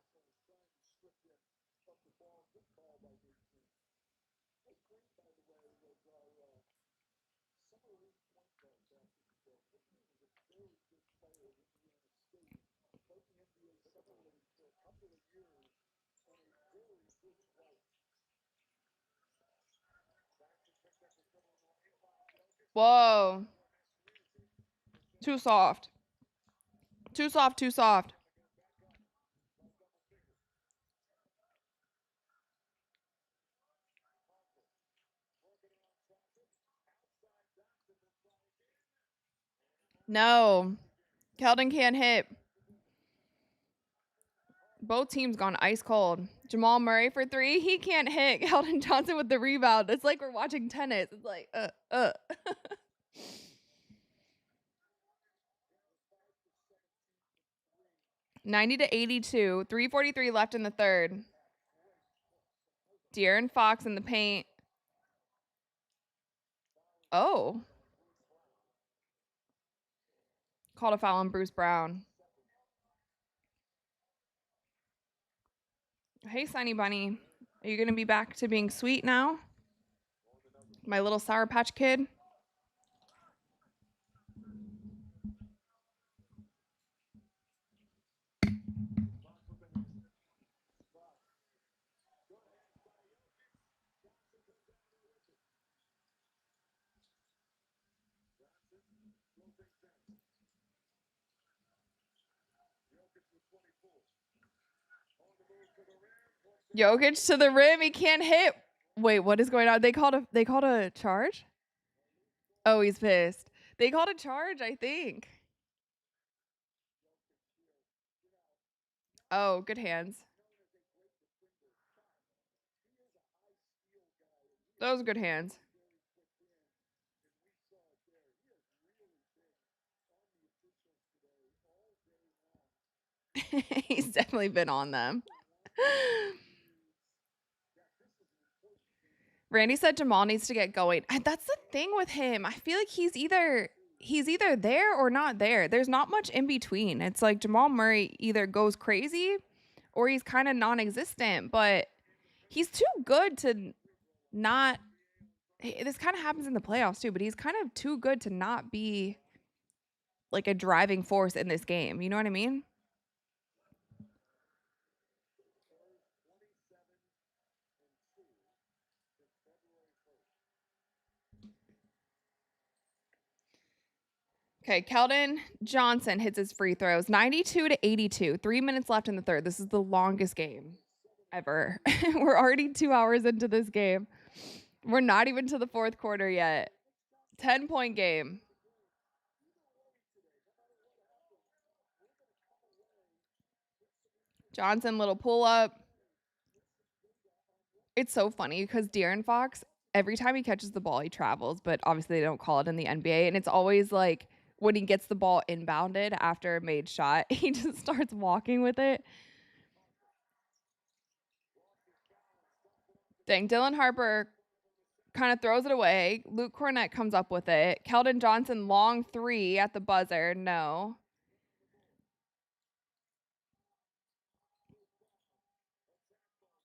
Whoa. Too soft. Too soft, too soft. No. Keldon can't hit. Both teams gone ice cold. Jamal Murray for 3. He can't hit. Keldon Johnson with the rebound. It's like we're watching tennis. It's like, 90-82. 3:43 left in the third. De'Aaron Fox in the paint. Oh. Called a foul on Bruce Brown. Hey, Sunny Bunny. Are you going to be back to being sweet now? My little Sour Patch Kid? Jokic to the rim. He can't hit. Wait, what is going on? They called a charge? Oh, he's pissed. They called a charge, I think. Oh, good hands. Those are good hands. definitely been on them. Randy said Jamal needs to get going. That's the thing with him. I feel like he's either there or not there. There's not much in between. It's like Jamal Murray either goes crazy or he's kind of non-existent, but he's too good to not. This kind of happens in the playoffs too, but he's kind of too good to not be like a driving force in this game. You know what I mean? Okay, Keldon Johnson hits his free throws, 92-82. 3 minutes left in the third. This is the longest game ever. We're already 2 hours into this game. We're not even to the fourth quarter yet. 10-point game. Johnson, little pull up. It's so funny because De'Aaron Fox, every time he catches the ball, he travels, but obviously they don't call it in the NBA. And it's always like when he gets the ball inbounded after a made shot, he just starts walking with it. Dang, Dylan Harper kind of throws it away. Luke Cornett comes up with it. Keldon Johnson, long three at the buzzer. No.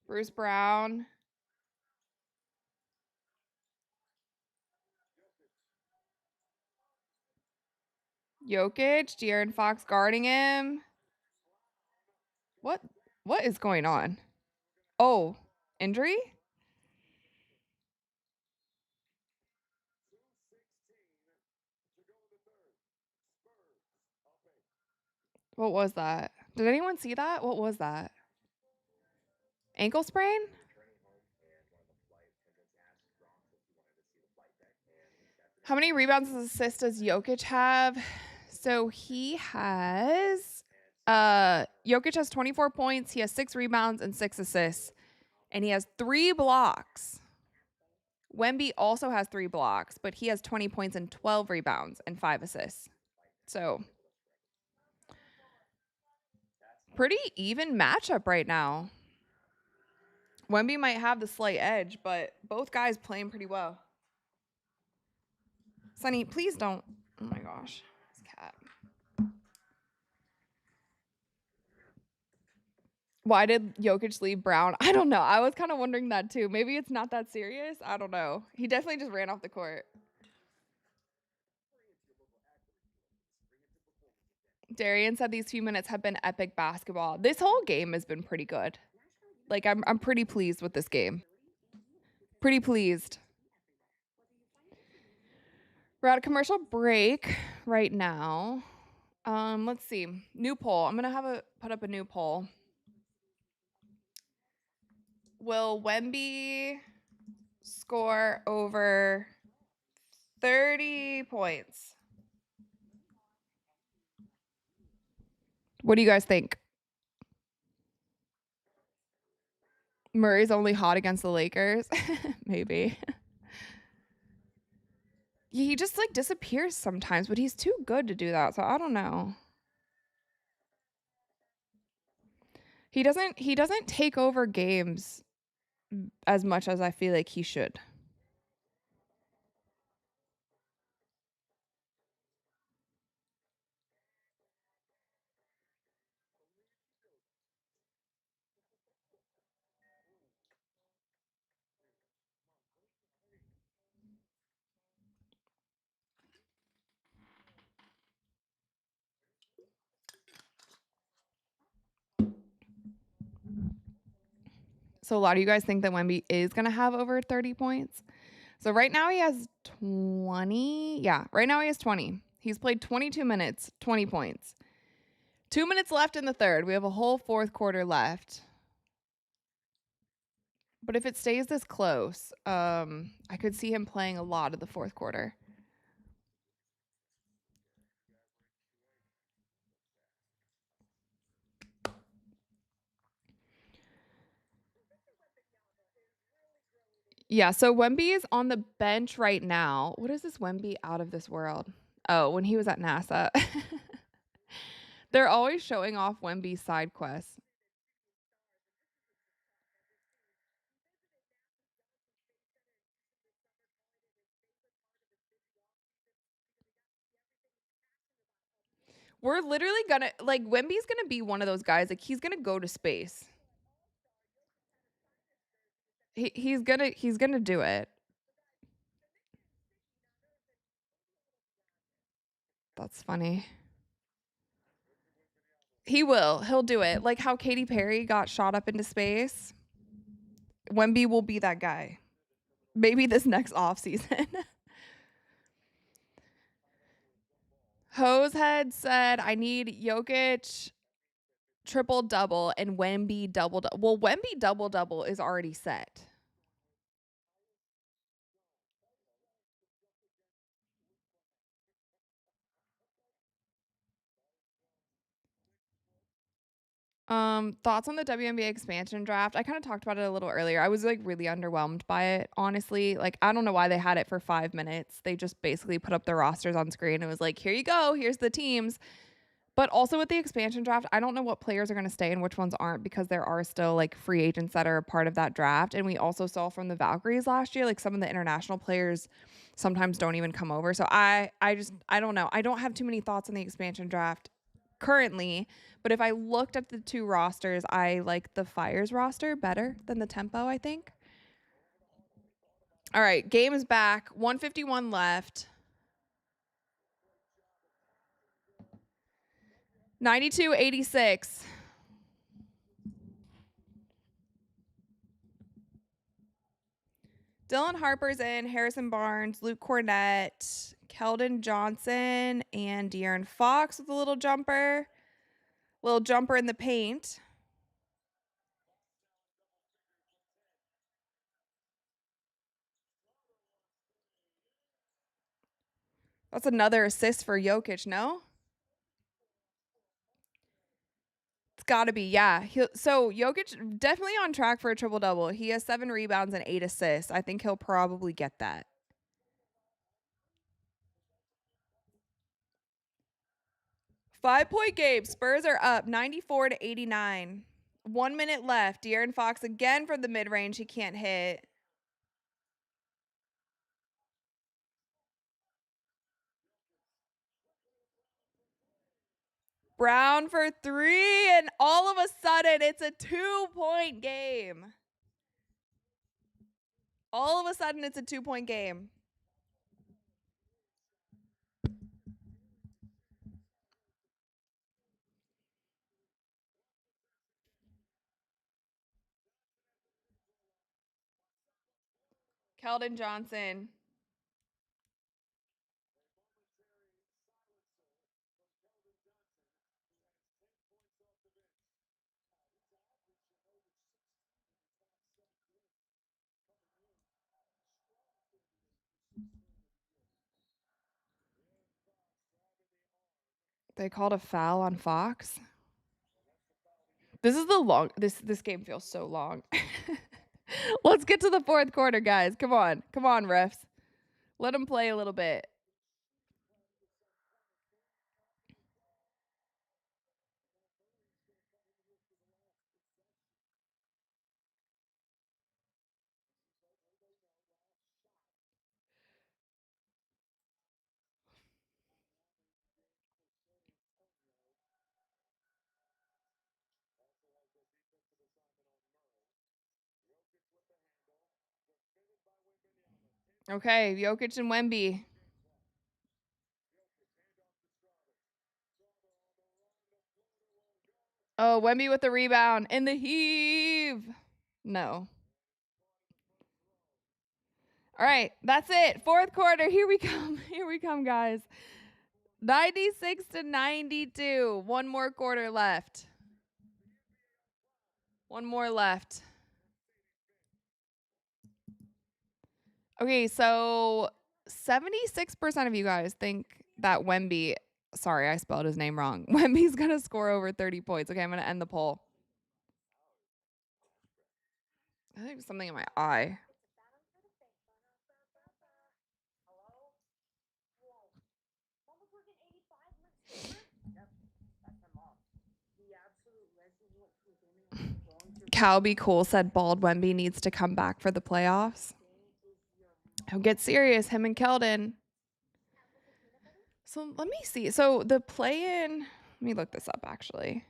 Bruce Brown. Jokic, De'Aaron Fox guarding him. What is going on? Oh, injury? What was that? Did anyone see that? What was that? Ankle sprain? How many rebounds and assists does Jokic have? So he has Jokic has 24 points, he has 6 rebounds and 6 assists, and he has 3 blocks. Wemby also has 3 blocks, but he has 20 points and 12 rebounds and 5 assists. So pretty even matchup right now. Wemby might have the slight edge, but both guys playing pretty well. Sonny, please don't. Oh my gosh. This cat. Why did Jokic leave Brown? I don't know. I was kind of wondering that too. Maybe it's not that serious. I don't know. He definitely just ran off the court. Darian said these few minutes have been epic basketball. This whole game has been pretty good. Like I'm pretty pleased with this game. Pretty pleased. We're at a commercial break right now. Let's see. New poll. I'm gonna put up a new poll. Will Wemby score over 30 points? What do you guys think? Murray's only hot against the Lakers? Maybe. He just like disappears sometimes, but he's too good to do that. So I don't know. He doesn't take over games as much as I feel like he should. So a lot of you guys think that Wemby is going to have over 30 points. So right now he has 20. Yeah, right now he has 20. He's played 22 minutes, 20 points. 2 minutes left in the third. We have a whole fourth quarter left. But if it stays this close, I could see him playing a lot of the fourth quarter. Yeah, so Wemby is on the bench right now. What is this Wemby out of this world? Oh, when he was at NASA. They're always showing off Wemby's side quests. We're literally gonna, like, Wemby's gonna be one of those guys, like, he's gonna go to space. He's gonna do it. That's funny. He will. He'll do it. Like how Katy Perry got shot up into space. Wemby will be that guy. Maybe this next off season. Hosehead said, I need Jokic triple double and Wemby double double. Well, Wemby double double is already set. Thoughts on the WNBA expansion draft? I kind of talked about it a little earlier. I was like really underwhelmed by it, honestly. Like, I don't know why they had it for 5 minutes. They just basically put up their rosters on screen. It was like, here you go, here's the teams. But also with the expansion draft, I don't know what players are going to stay and which ones aren't, because there are still like free agents that are a part of that draft. And we also saw from the Valkyries last year, like some of the international players sometimes don't even come over. So I don't know. I don't have too many thoughts on the expansion draft currently, but if I looked at the two rosters, I like the Fire's roster better than the Tempo, I think. All right, game is back. 151 left. 92-86. Dylan Harper's in, Harrison Barnes, Luke Cornett, Keldon Johnson, and De'Aaron Fox with a little jumper. Little jumper in the paint. That's another assist for Jokic, no? It's got to be, yeah. So Jokic definitely on track for a triple-double. He has 7 rebounds and 8 assists. I think he'll probably get that. Five-point game. Spurs are up 94-89. 1 minute left. De'Aaron Fox again from the mid-range. He can't hit. Brown for 3, and all of a sudden, it's a 2-point game. All of a sudden, it's a 2-point game. Keldon Johnson. They called a foul on Fox. This is the long. This game feels so long. Let's get to the fourth quarter, guys. Come on, refs. Let them play a little bit. Okay, Jokic and Wemby. Oh, Wemby with the rebound and the heave. No. All right, that's it. Fourth quarter. Here we come. Here we come, guys. 96-92. One more quarter left. One more left. Okay, so 76% of you guys think that Wemby, sorry, I spelled his name wrong. Wemby's going to score over 30 points. Okay, I'm going to end the poll. I think something in my eye. Calby Cool said Bald Wemby needs to come back for the playoffs. He'll get serious, him and Keldon. So let me see. So the play-in, let me look this up actually.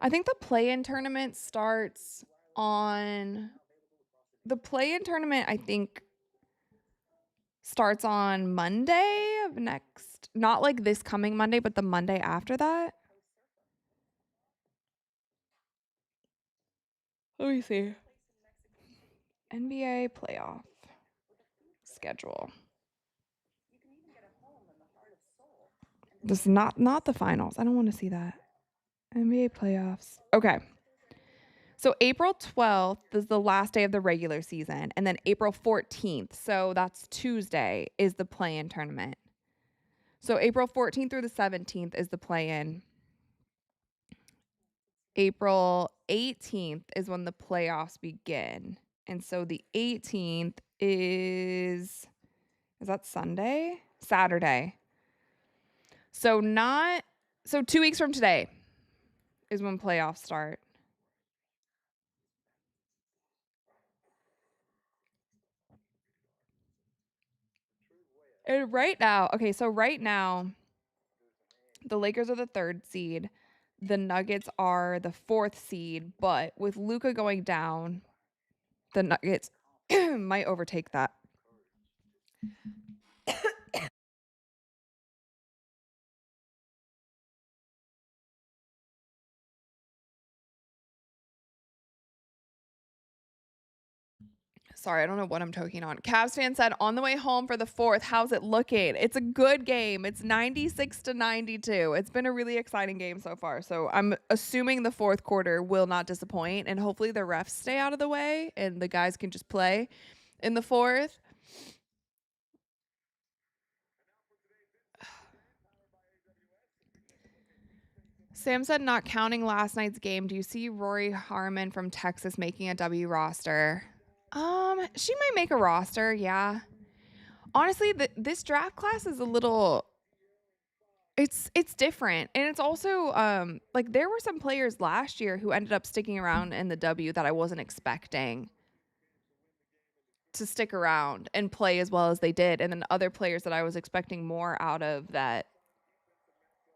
I think the play-in tournament starts on the play-in tournament, I think starts on Monday of next, not like this coming Monday, but the Monday after that. Let me see. NBA playoff schedule. This is not the finals. I don't want to see that. NBA playoffs. Okay. So April 12th is the last day of the regular season, and then April 14th, so that's Tuesday, is the play-in tournament. So April 14th through the 17th is the play-in. April 18th is when the playoffs begin. And so the 18th is that Sunday? Saturday. So 2 weeks from today is when playoffs start. And right now, the Lakers are the 3rd seed. The Nuggets are the 4th seed, but with Luka going down, the Nuggets might overtake that. Sorry, I don't know what I'm talking on. Cavs fan said on the way home for the 4th, how's it looking? It's a good game. It's 96-92. It's been a really exciting game so far. So I'm assuming the 4th quarter will not disappoint, and hopefully the refs stay out of the way and the guys can just play in the 4th. Sam said, not counting last night's game, do you see Rory Harmon from Texas making a W roster? She might make a roster, yeah. Honestly, this draft class is a little it's different. And it's also like there were some players last year who ended up sticking around in the W that I wasn't expecting to stick around and play as well as they did. And then other players that I was expecting more out of that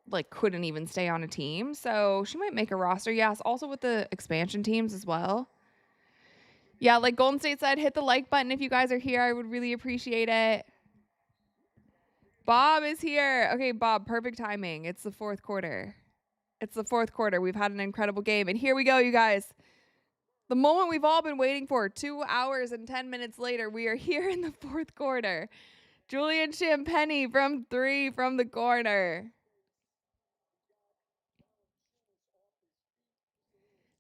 like couldn't even stay on a team. So she might make a roster. Yes, also with the expansion teams as well. Yeah, like Golden State said, hit the like button if you guys are here. I would really appreciate it. Bob is here. Okay, Bob, perfect timing. It's the 4th quarter. It's the 4th quarter. We've had an incredible game. And here we go, you guys. The moment we've all been waiting for. 2 hours and 10 minutes later, we are here in the 4th quarter. Julian Champagny from 3 from the corner.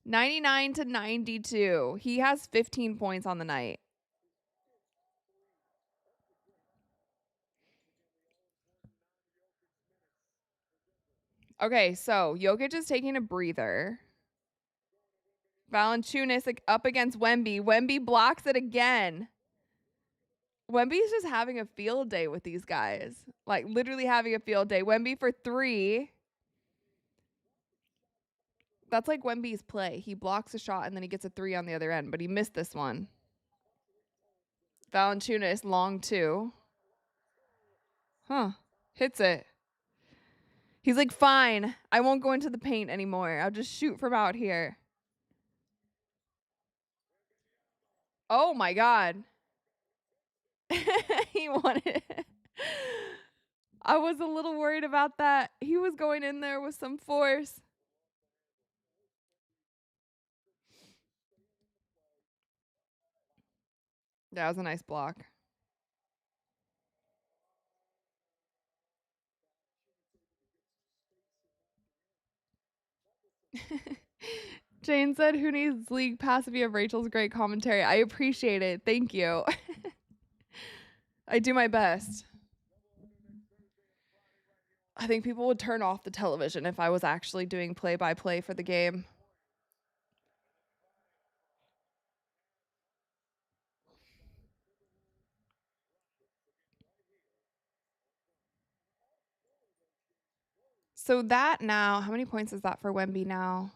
99-92. He has 15 points on the night. Okay, so Jokic is taking a breather. Valanciunas up against Wemby. Wemby blocks it again. Wemby's just having a field day with these guys. Like literally having a field day. Wemby for 3. That's like Wemby's play. He blocks a shot and then he gets a 3 on the other end, but he missed this one. Valanciunas long 2. Huh. Hits it. He's like, fine. I won't go into the paint anymore. I'll just shoot from out here. Oh my God. He wanted it. I was a little worried about that. He was going in there with some force. That was a nice block. Jane said, who needs league pass if you have Rachel's great commentary? I appreciate it. Thank you. I do my best. I think people would turn off the television if I was actually doing play-by-play for the game. So that now, how many points is that for Wemby now?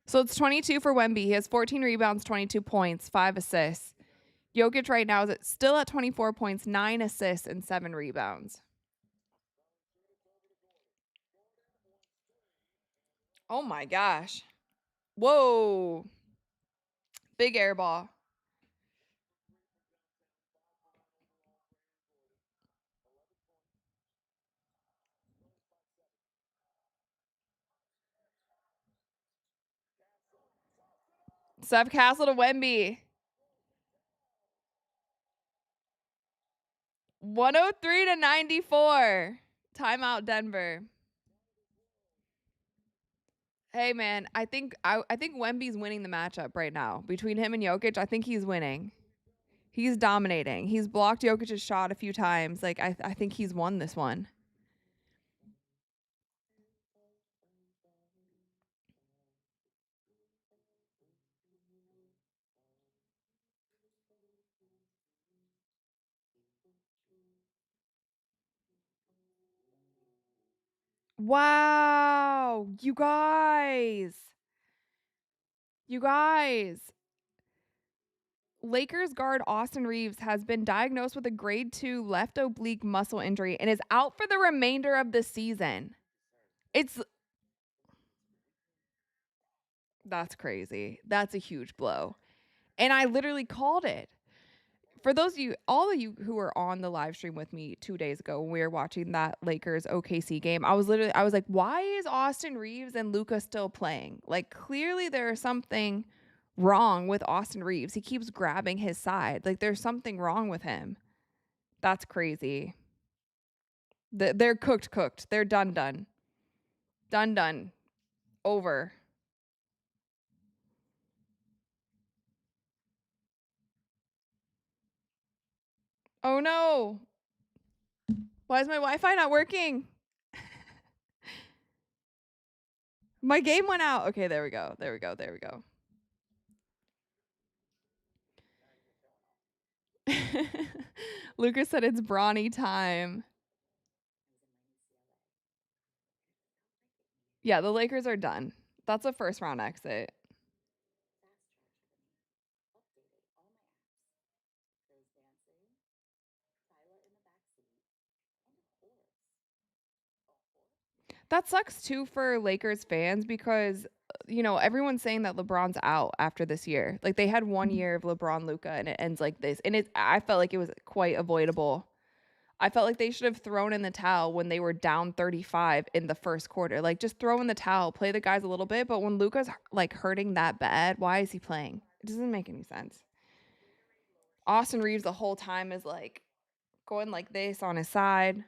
So it's 22 for Wemby. He has 14 rebounds, 22 points, 5 assists. Jokic right now is still at 24 points, 9 assists, and 7 rebounds. Oh my gosh. Whoa. Big air ball. Sub Castle to Wemby. 103 to 94. Timeout Denver. Hey man, I think Wemby's winning the matchup right now. Between him and Jokic, I think he's winning. He's dominating. He's blocked Jokic's shot a few times. Like I think he's won this one. Wow. You guys. You guys. Lakers guard Austin Reeves has been diagnosed with a grade 2 left oblique muscle injury and is out for the remainder of the season. That's crazy. That's a huge blow. And I literally called it. For those of you, all of you who were on the live stream with me 2 days ago when we were watching that Lakers OKC game, I was like, why is Austin Reeves and Luka still playing? Like, clearly there's something wrong with Austin Reeves. He keeps grabbing his side. Like, there's something wrong with him. That's crazy. They're cooked. They're done. Done. Over. Oh no. Why is my Wi-Fi not working? My game went out. Okay, there we go. Lucas said it's brawny time. Yeah, the Lakers are done. That's a first round exit. That sucks too for Lakers fans because everyone's saying that LeBron's out after this year. Like they had 1 year of LeBron Luka and it ends like this. And I felt like it was quite avoidable. I felt like they should have thrown in the towel when they were down 35 in the first quarter. Like just throw in the towel, play the guys a little bit, but when Luka's like hurting that bad, why is he playing? It doesn't make any sense. Austin Reeves the whole time is like going like this on his side.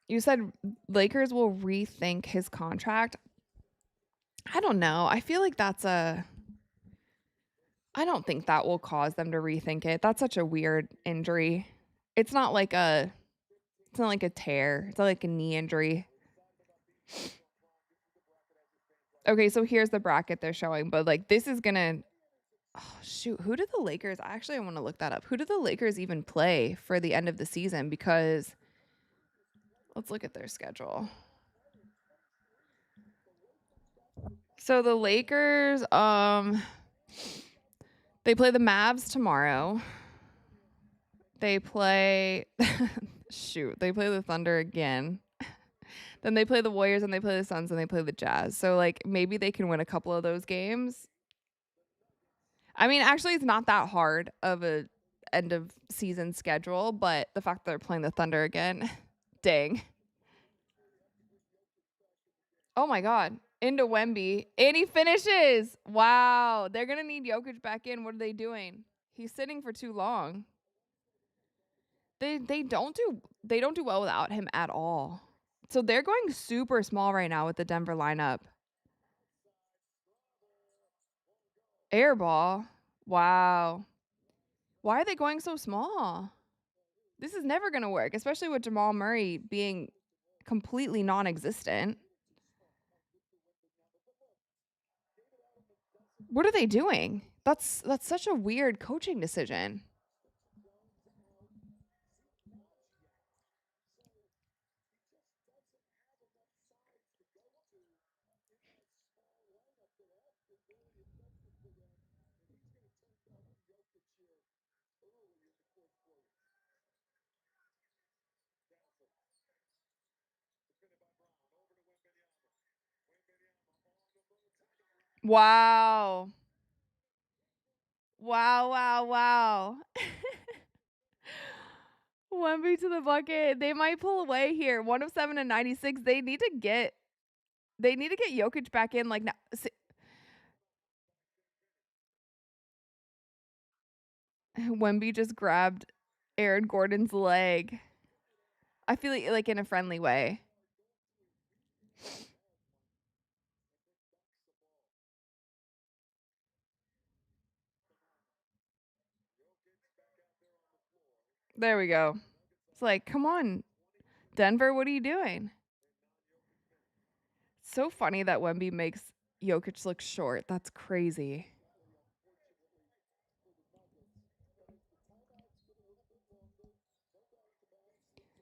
You said Lakers will rethink his contract. I don't know. I feel like I don't think that will cause them to rethink it. That's such a weird injury. It's not like a tear. It's not like a knee injury. Okay, so here's the bracket they're showing, but like this is gonna shoot, who did the Lakers actually I want to look that up. Who did the Lakers even play for the end of the season? Because let's look at their schedule. So the Lakers, they play the Mavs tomorrow. They play they play the Thunder again. Then they play the Warriors and they play the Suns and they play the Jazz. So like maybe they can win a couple of those games. I mean, actually it's not that hard of a end of season schedule, but the fact that they're playing the Thunder again, dang. Oh my God. Into Wemby. And he finishes. Wow. They're going to need Jokic back in. What are they doing? He's sitting for too long. They don't do well without him at all. So they're going super small right now with the Denver lineup. Air ball. Wow. Why are they going so small? This is never going to work, especially with Jamal Murray being completely non-existent. What are they doing? That's such a weird coaching decision. Wow. Wow, wow, wow. Wemby to the bucket. They might pull away here. 107 and 96. They need to get Jokic back in like now. Wemby just grabbed Aaron Gordon's leg. I feel like in a friendly way. There we go. It's like, come on, Denver, what are you doing? So funny that Wemby makes Jokic look short. That's crazy.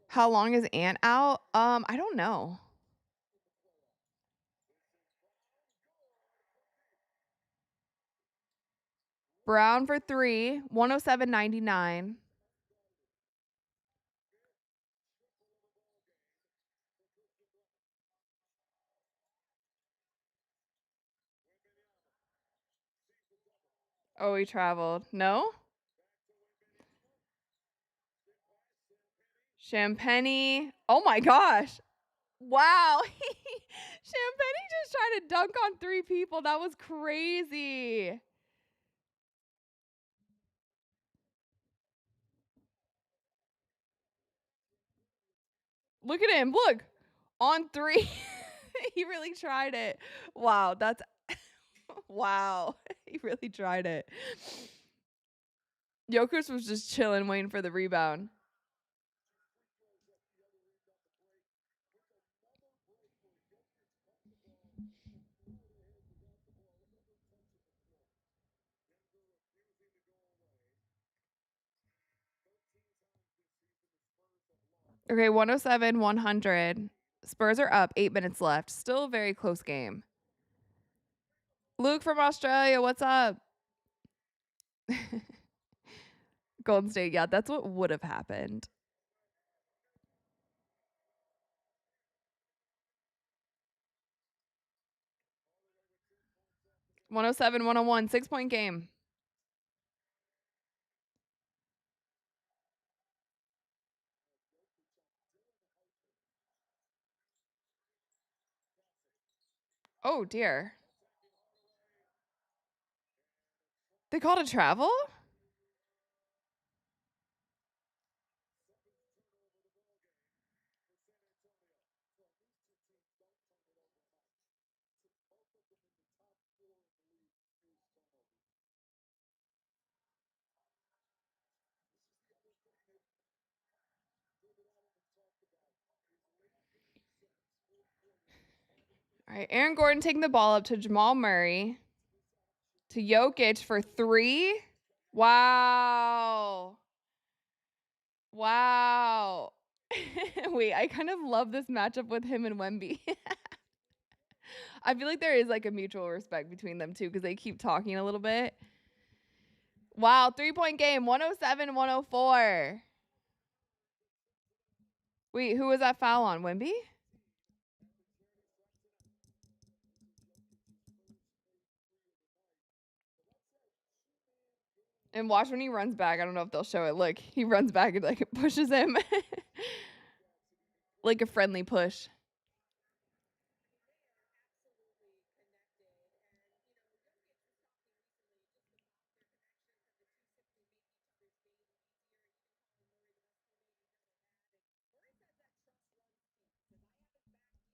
How long is Ant out? I don't know. Brown for 3, 107.99. Oh, he traveled. No? Champagne. Oh my gosh. Wow. Champagne just tried to dunk on 3 people. That was crazy. Look at him. Look. On 3. He really tried it. Wow. That's wow. He really tried it. Jokic was just chilling, waiting for the rebound. Okay, 107, 100. Spurs are up. 8 minutes left. Still a very close game. Luke from Australia, what's up? Golden State, yeah, that's what would have happened. 107, 101, 6-point game. Oh, dear. They called a travel? All right, Aaron Gordon taking the ball up to Jamal Murray. To Jokic for 3. Wow. Wow. Wait, I kind of love this matchup with him and Wemby. I feel like there is like a mutual respect between them two because they keep talking a little bit. Wow, 3-point game, 107, 104. Wait, who was that foul on? Wemby? And watch when he runs back. I don't know if they'll show it. Look, he runs back and like it pushes him. Like a friendly push.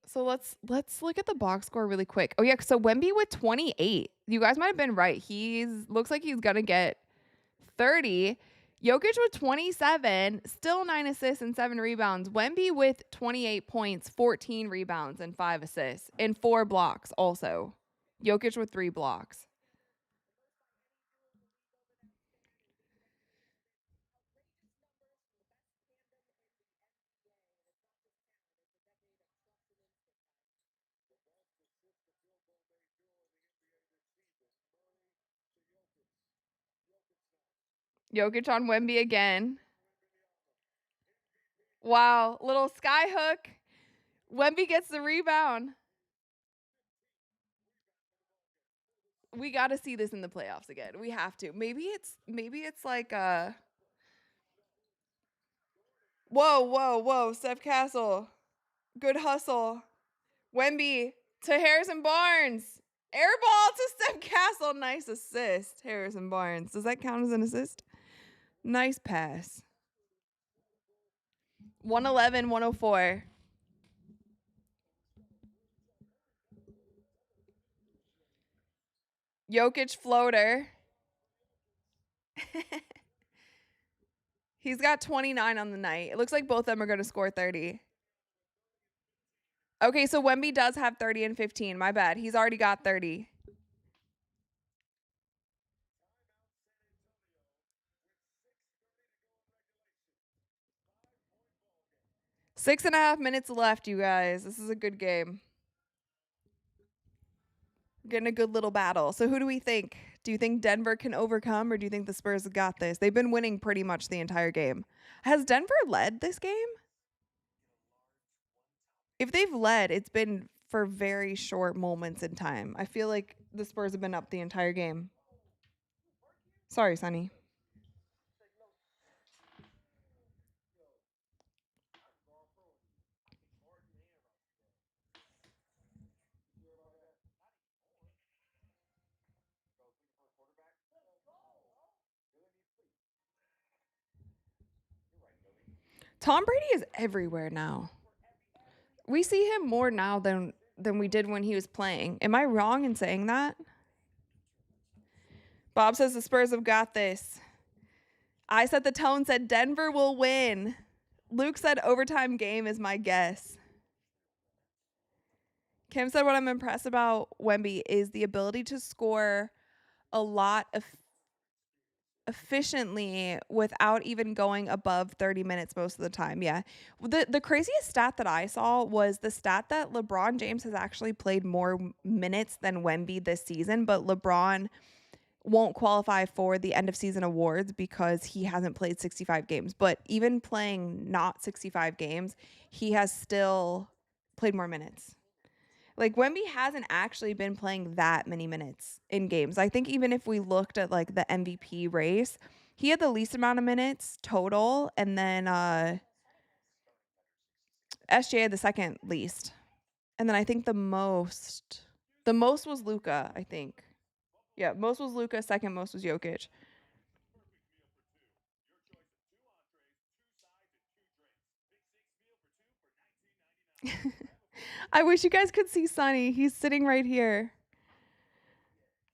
So let's look at the box score really quick. Oh yeah, so Wemby with 28. You guys might have been right. He's looks like he's gonna get 30. Jokic with 27, still 9 assists and 7 rebounds. Wemby with 28 points, 14 rebounds and 5 assists and 4 blocks also. Jokic with 3 blocks. Jokic on Wemby again. Wow, little sky hook. Wemby gets the rebound. We got to see this in the playoffs again. We have to. Maybe it's like whoa. Steph Castle. Good hustle. Wemby to Harrison Barnes. Air ball to Steph Castle. Nice assist. Harrison Barnes. Does that count as an assist? Nice pass. 111, 104. Jokic floater. He's got 29 on the night. It looks like both of them are going to score 30. Okay, so Wemby does have 30 and 15. My bad. He's already got 30. Six and a half minutes left, you guys. This is a good game. Getting a good little battle. So who do we think? Do you think Denver can overcome, or do you think the Spurs got this? They've been winning pretty much the entire game. Has Denver led this game? If they've led, it's been for very short moments in time. I feel like the Spurs have been up the entire game. Sorry, Sonny. Tom Brady is everywhere now. We see him more now than we did when he was playing. Am I wrong in saying that? Bob says the Spurs have got this. I set the tone, said Denver will win. Luke said overtime game is my guess. Kim said what I'm impressed about Wemby is the ability to score a lot of efficiently without even going above 30 minutes most of the time. Yeah. The craziest stat that I saw was the stat that LeBron James has actually played more minutes than Wemby this season, but LeBron won't qualify for the end of season awards because he hasn't played 65 games. But even playing not 65 games, he has still played more minutes. Like Wemby hasn't actually been playing that many minutes in games. I think even if we looked at like the MVP race, he had the least amount of minutes total, and then SJ had the second least. And then I think the most was Luka, I think. Yeah, most was Luka, second most was Jokic. I wish you guys could see Sonny. He's sitting right here.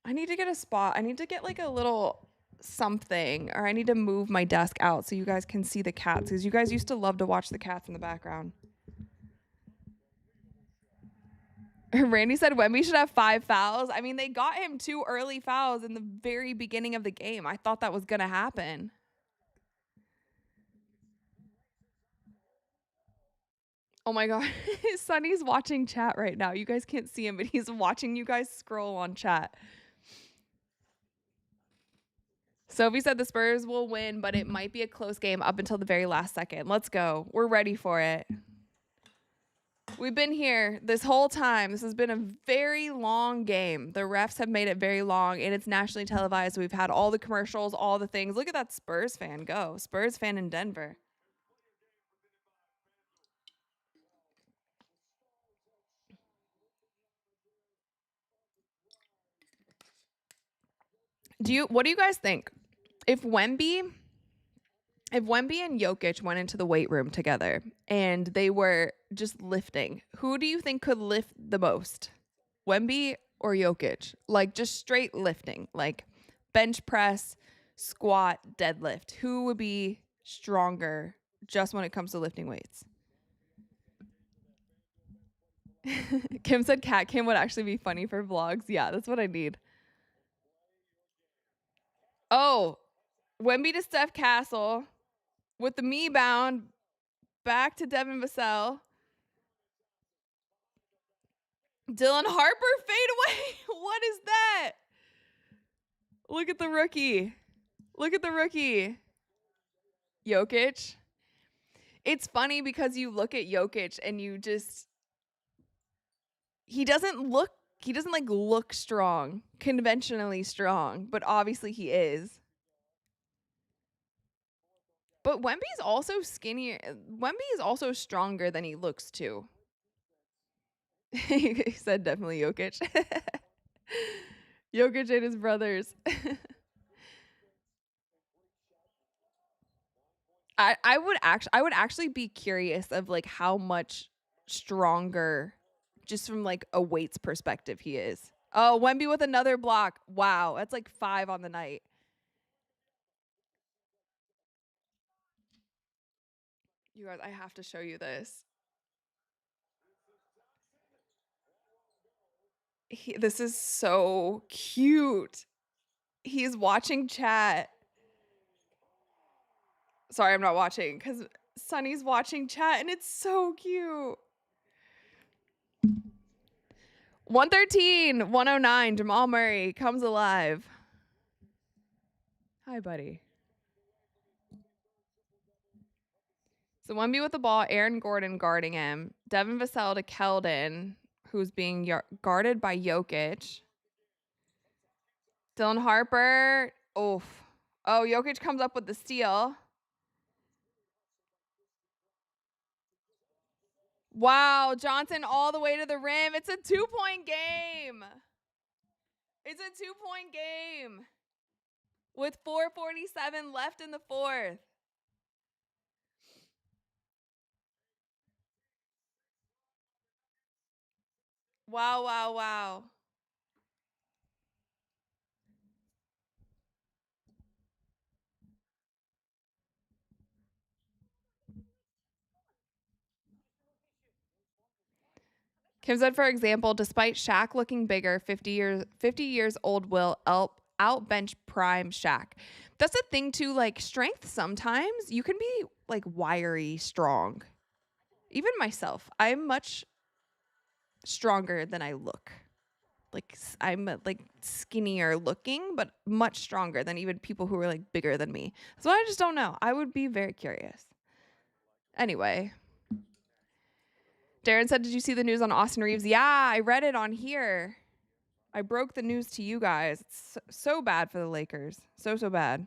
I need to get a spot. I need to get like a little something, or I need to move my desk out so you guys can see the cats, because you guys used to love to watch the cats in the background. Randy said Wemby should have 5 fouls. I mean, they got him 2 early fouls in the very beginning of the game. I thought that was going to happen. Oh my God. Sonny's watching chat right now. You guys can't see him, but he's watching you guys scroll on chat. Sophie said the Spurs will win, but it might be a close game up until the very last second. Let's go. We're ready for it. We've been here this whole time. This has been a very long game. The refs have made it very long, and it's nationally televised. We've had all the commercials, all the things. Look at that Spurs fan go. Spurs fan in Denver. What do you guys think? If Wemby and Jokic went into the weight room together and they were just lifting, who do you think could lift the most? Wemby or Jokic? Like just straight lifting, like bench press, squat, deadlift. Who would be stronger just when it comes to lifting weights? Kim said Cat Kim would actually be funny for vlogs. Yeah, that's what I need. Oh, Wemby to Steph Castle with the me bound back to Devin Vassell. Dylan Harper fade away. What is that? Look at the rookie. Look at the rookie. Jokic. It's funny because you look at Jokic and you just he doesn't like look strong, conventionally strong, but obviously he is. But Wemby's also skinnier. Wemby is also stronger than he looks too. He said definitely Jokic. Jokic and his brothers. I would actually be curious of like how much stronger just from like a weights perspective he is. Oh, Wemby with another block. Wow, that's like 5 on the night. You guys, I have to show you this. This is so cute. He's watching chat. Sorry, I'm not watching because Sunny's watching chat and it's so cute. 113, 109, Jamal Murray comes alive. Hi, buddy. So Wemby with the ball, Aaron Gordon guarding him. Devin Vassell to Keldon, who's being guarded by Jokic. Dylan Harper. Oof. Oh, Jokic comes up with the steal. Wow, Johnson all the way to the rim. It's a 2-point game. It's a 2-point game with 4:47 left in the fourth. Wow, wow, wow. Kim said, for example, despite Shaq looking bigger, 50 years old will outbench prime Shaq. That's the thing too, like strength sometimes you can be like wiry strong. Even myself, I'm much stronger than I look. Like I'm like skinnier looking, but much stronger than even people who are like bigger than me. So I just don't know. I would be very curious. Anyway. Darren said, did you see the news on Austin Reeves? Yeah, I read it on here. I broke the news to you guys. It's so bad for the Lakers. So bad.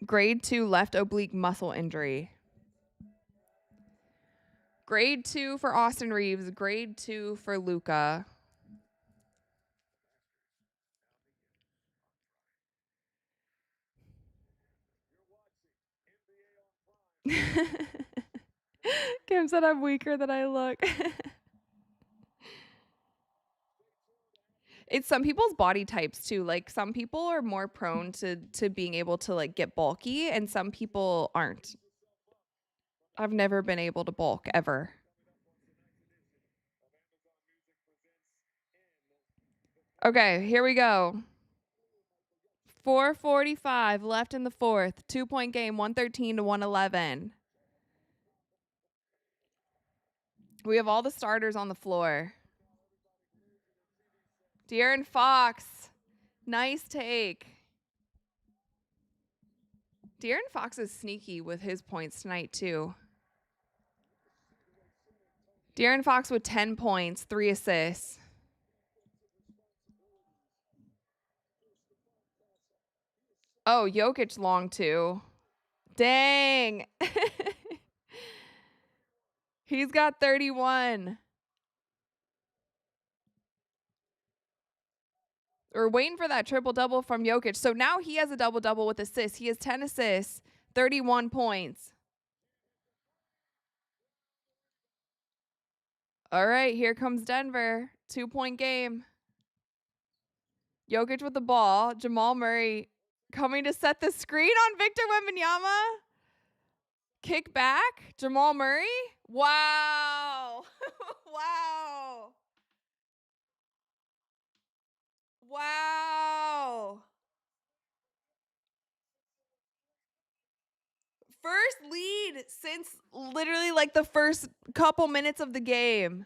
Grade 2 left oblique muscle injury. Grade 2 for Austin Reeves. Grade 2 for Luka. Kim said I'm weaker than I look. It's some people's body types too. Like some people are more prone to being able to like get bulky and some people aren't. I've never been able to bulk ever. Okay, here we go. 4:45 left in the fourth. 2-point game, 113 to 111. We have all the starters on the floor. De'Aaron Fox. Nice take. De'Aaron Fox is sneaky with his points tonight, too. De'Aaron Fox with 10 points, 3 assists. Oh, Jokic long, too. Dang. He's got 31. We're waiting for that triple-double from Jokic. So now he has a double-double with assists. He has 10 assists, 31 points. All right, here comes Denver. 2-point game. Jokic with the ball. Jamal Murray coming to set the screen on Victor Wembanyama. Kick back. Jamal Murray. Wow. Wow. Wow. First lead since literally like the first couple minutes of the game.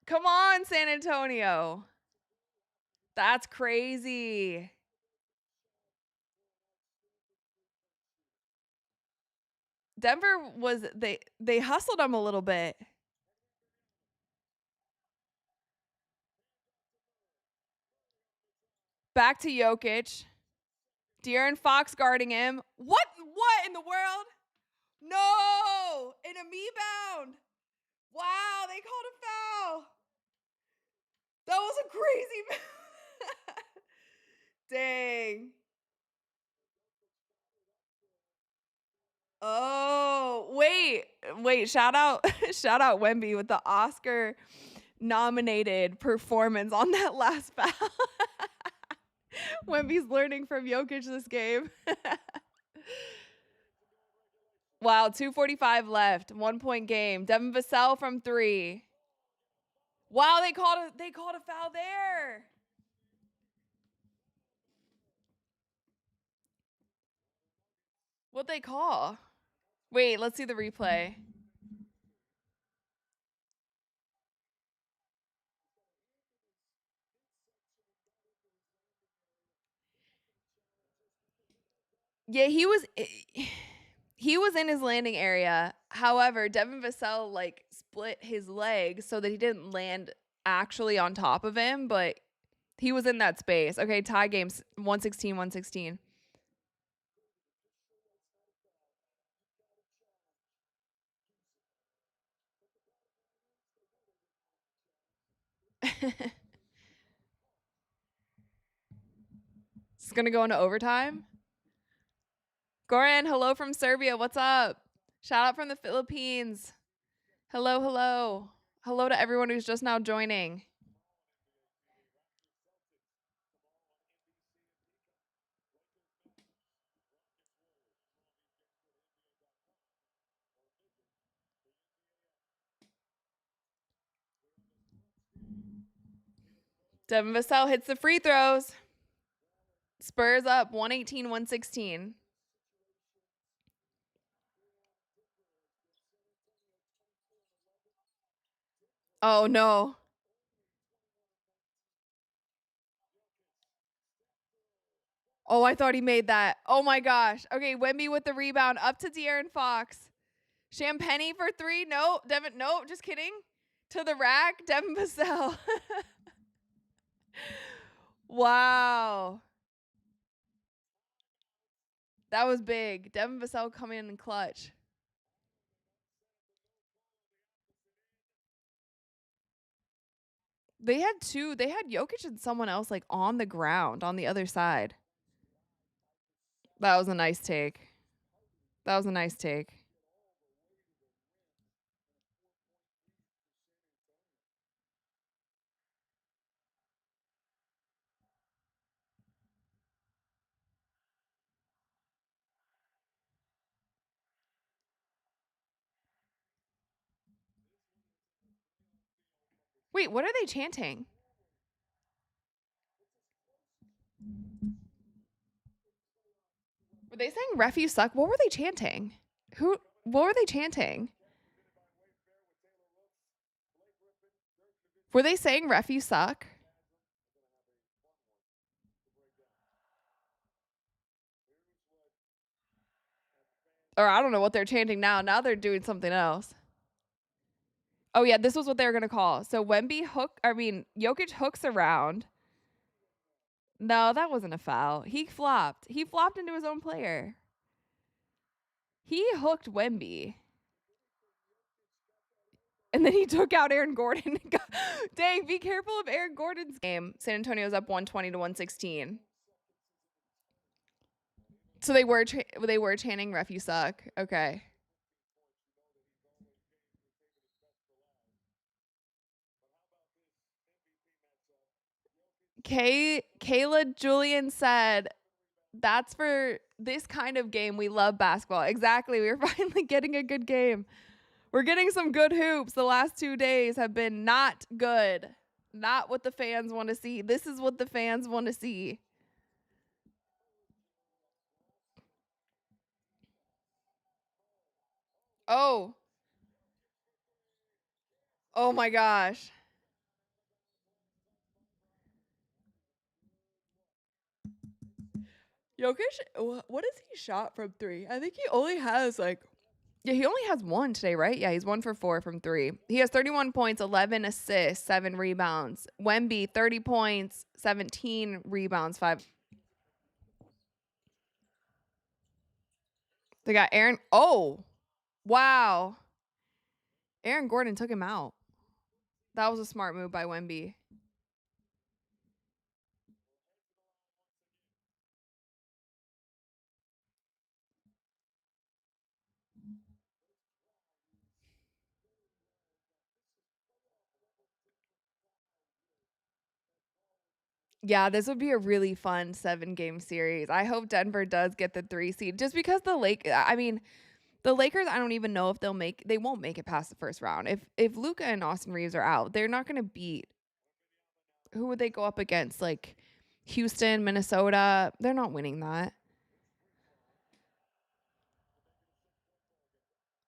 Come on, San Antonio. That's crazy. Denver was they hustled him a little bit. Back to Jokic. De'Aaron Fox guarding him. What in the world? No! In a me bound. Wow, they called a foul. That was a crazy Dang. Oh, wait, shout out shout out Wemby with the Oscar nominated performance on that last foul. Wemby's learning from Jokic this game. Wow, 2:45 left. 1-point game. Devin Vassell from 3. Wow, they called a foul there. What'd they call? Wait, let's see the replay. Yeah, he was in his landing area. However, Devin Vassell like split his leg so that he didn't land actually on top of him, but he was in that space. Okay, tie games 116-116. It's going to go into overtime. Goran, hello from Serbia. What's up? Shout out from the Philippines. Hello, hello. Hello to everyone who's just now joining. Devin Vassell hits the free throws. Spurs up 118-116. Oh, no. Oh, I thought he made that. Oh, my gosh. Okay, Wemby with the rebound. Up to De'Aaron Fox. Champagny for 3. No, Devin. No, just kidding. To the rack. Devin Vassell. Wow. That was big. Devin Vassell coming in clutch. They had two. They had Jokic and someone else like on the ground on the other side. That was a nice take. That was a nice take. Wait, what are they chanting? Were they saying "ref you suck"? What were they chanting? What were they chanting? Were they saying "ref you suck"? Or I don't know what they're chanting now. Now they're doing something else. Oh yeah, this was what they were gonna call. So Jokic hooks around. No, that wasn't a foul. He flopped. He flopped into his own player. He hooked Wemby. And then he took out Aaron Gordon. Dang, be careful of Aaron Gordon's game. San Antonio's up 120-116. So they were chanting "ref you suck." Okay. Kayla Julian said, "That's for this kind of game. We love basketball." Exactly. We're finally getting a good game. We're getting some good hoops. The last 2 days have been not good. Not what the fans want to see. This is what the fans want to see. Oh. Oh my gosh. Jokic, what has he shot from 3? I think he only has he only has 1 today, right? Yeah, he's 1 for 4 from 3. He has 31 points, 11 assists, 7 rebounds. Wemby, 30 points, 17 rebounds, 5. They got Aaron. Oh, wow. Aaron Gordon took him out. That was a smart move by Wemby. Yeah, this would be a really fun 7-game series. I hope Denver does get the 3 seed just because the Lakers, I don't even know if they won't make it past the first round. If Luka and Austin Reeves are out, they're not going to beat. Who would they go up against? Like Houston, Minnesota. They're not winning that.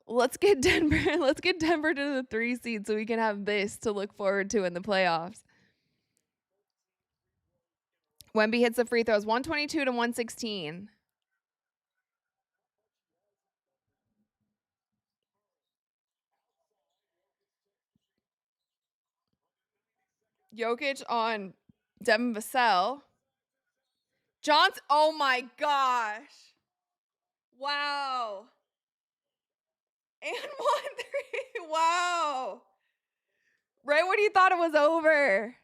Let's get Denver to the 3 seed so we can have this to look forward to in the playoffs. Wemby hits the free throws 122 to 116. Jokic on Devin Vassell. Johnson. Oh my gosh. Wow. And 1-3. Wow. Right when you thought it was over.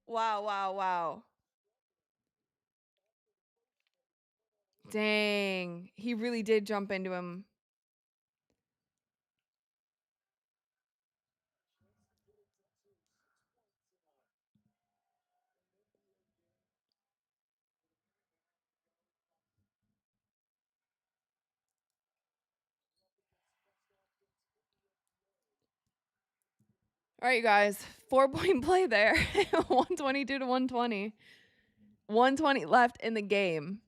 Wow, wow, wow. Dang. He really did jump into him. All right, you guys. 4-point play there. 122 to 120. 120 left in the game.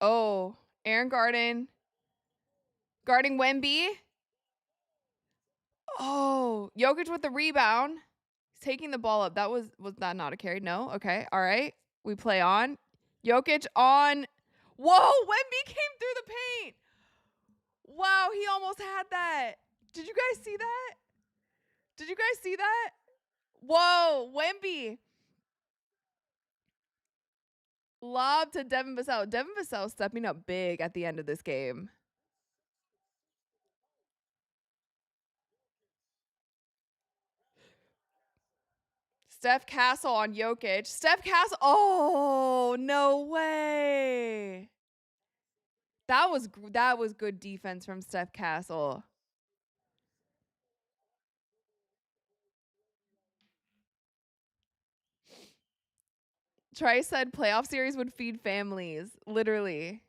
Oh, Aaron Garden guarding Wemby. Oh, Jokic with the rebound. He's taking the ball up. Was that not a carry? No. Okay. All right. We play on. Jokic on. Whoa, Wemby came through the paint. Wow, he almost had that. Did you guys see that? Did you guys see that? Whoa, Wemby. Lob to Devin Vassell. Devin Vassell stepping up big at the end of this game. Steph Castle on Jokic. Steph Castle. Oh, no way. That was good defense from Steph Castle. Trice said playoff series would feed families. Literally.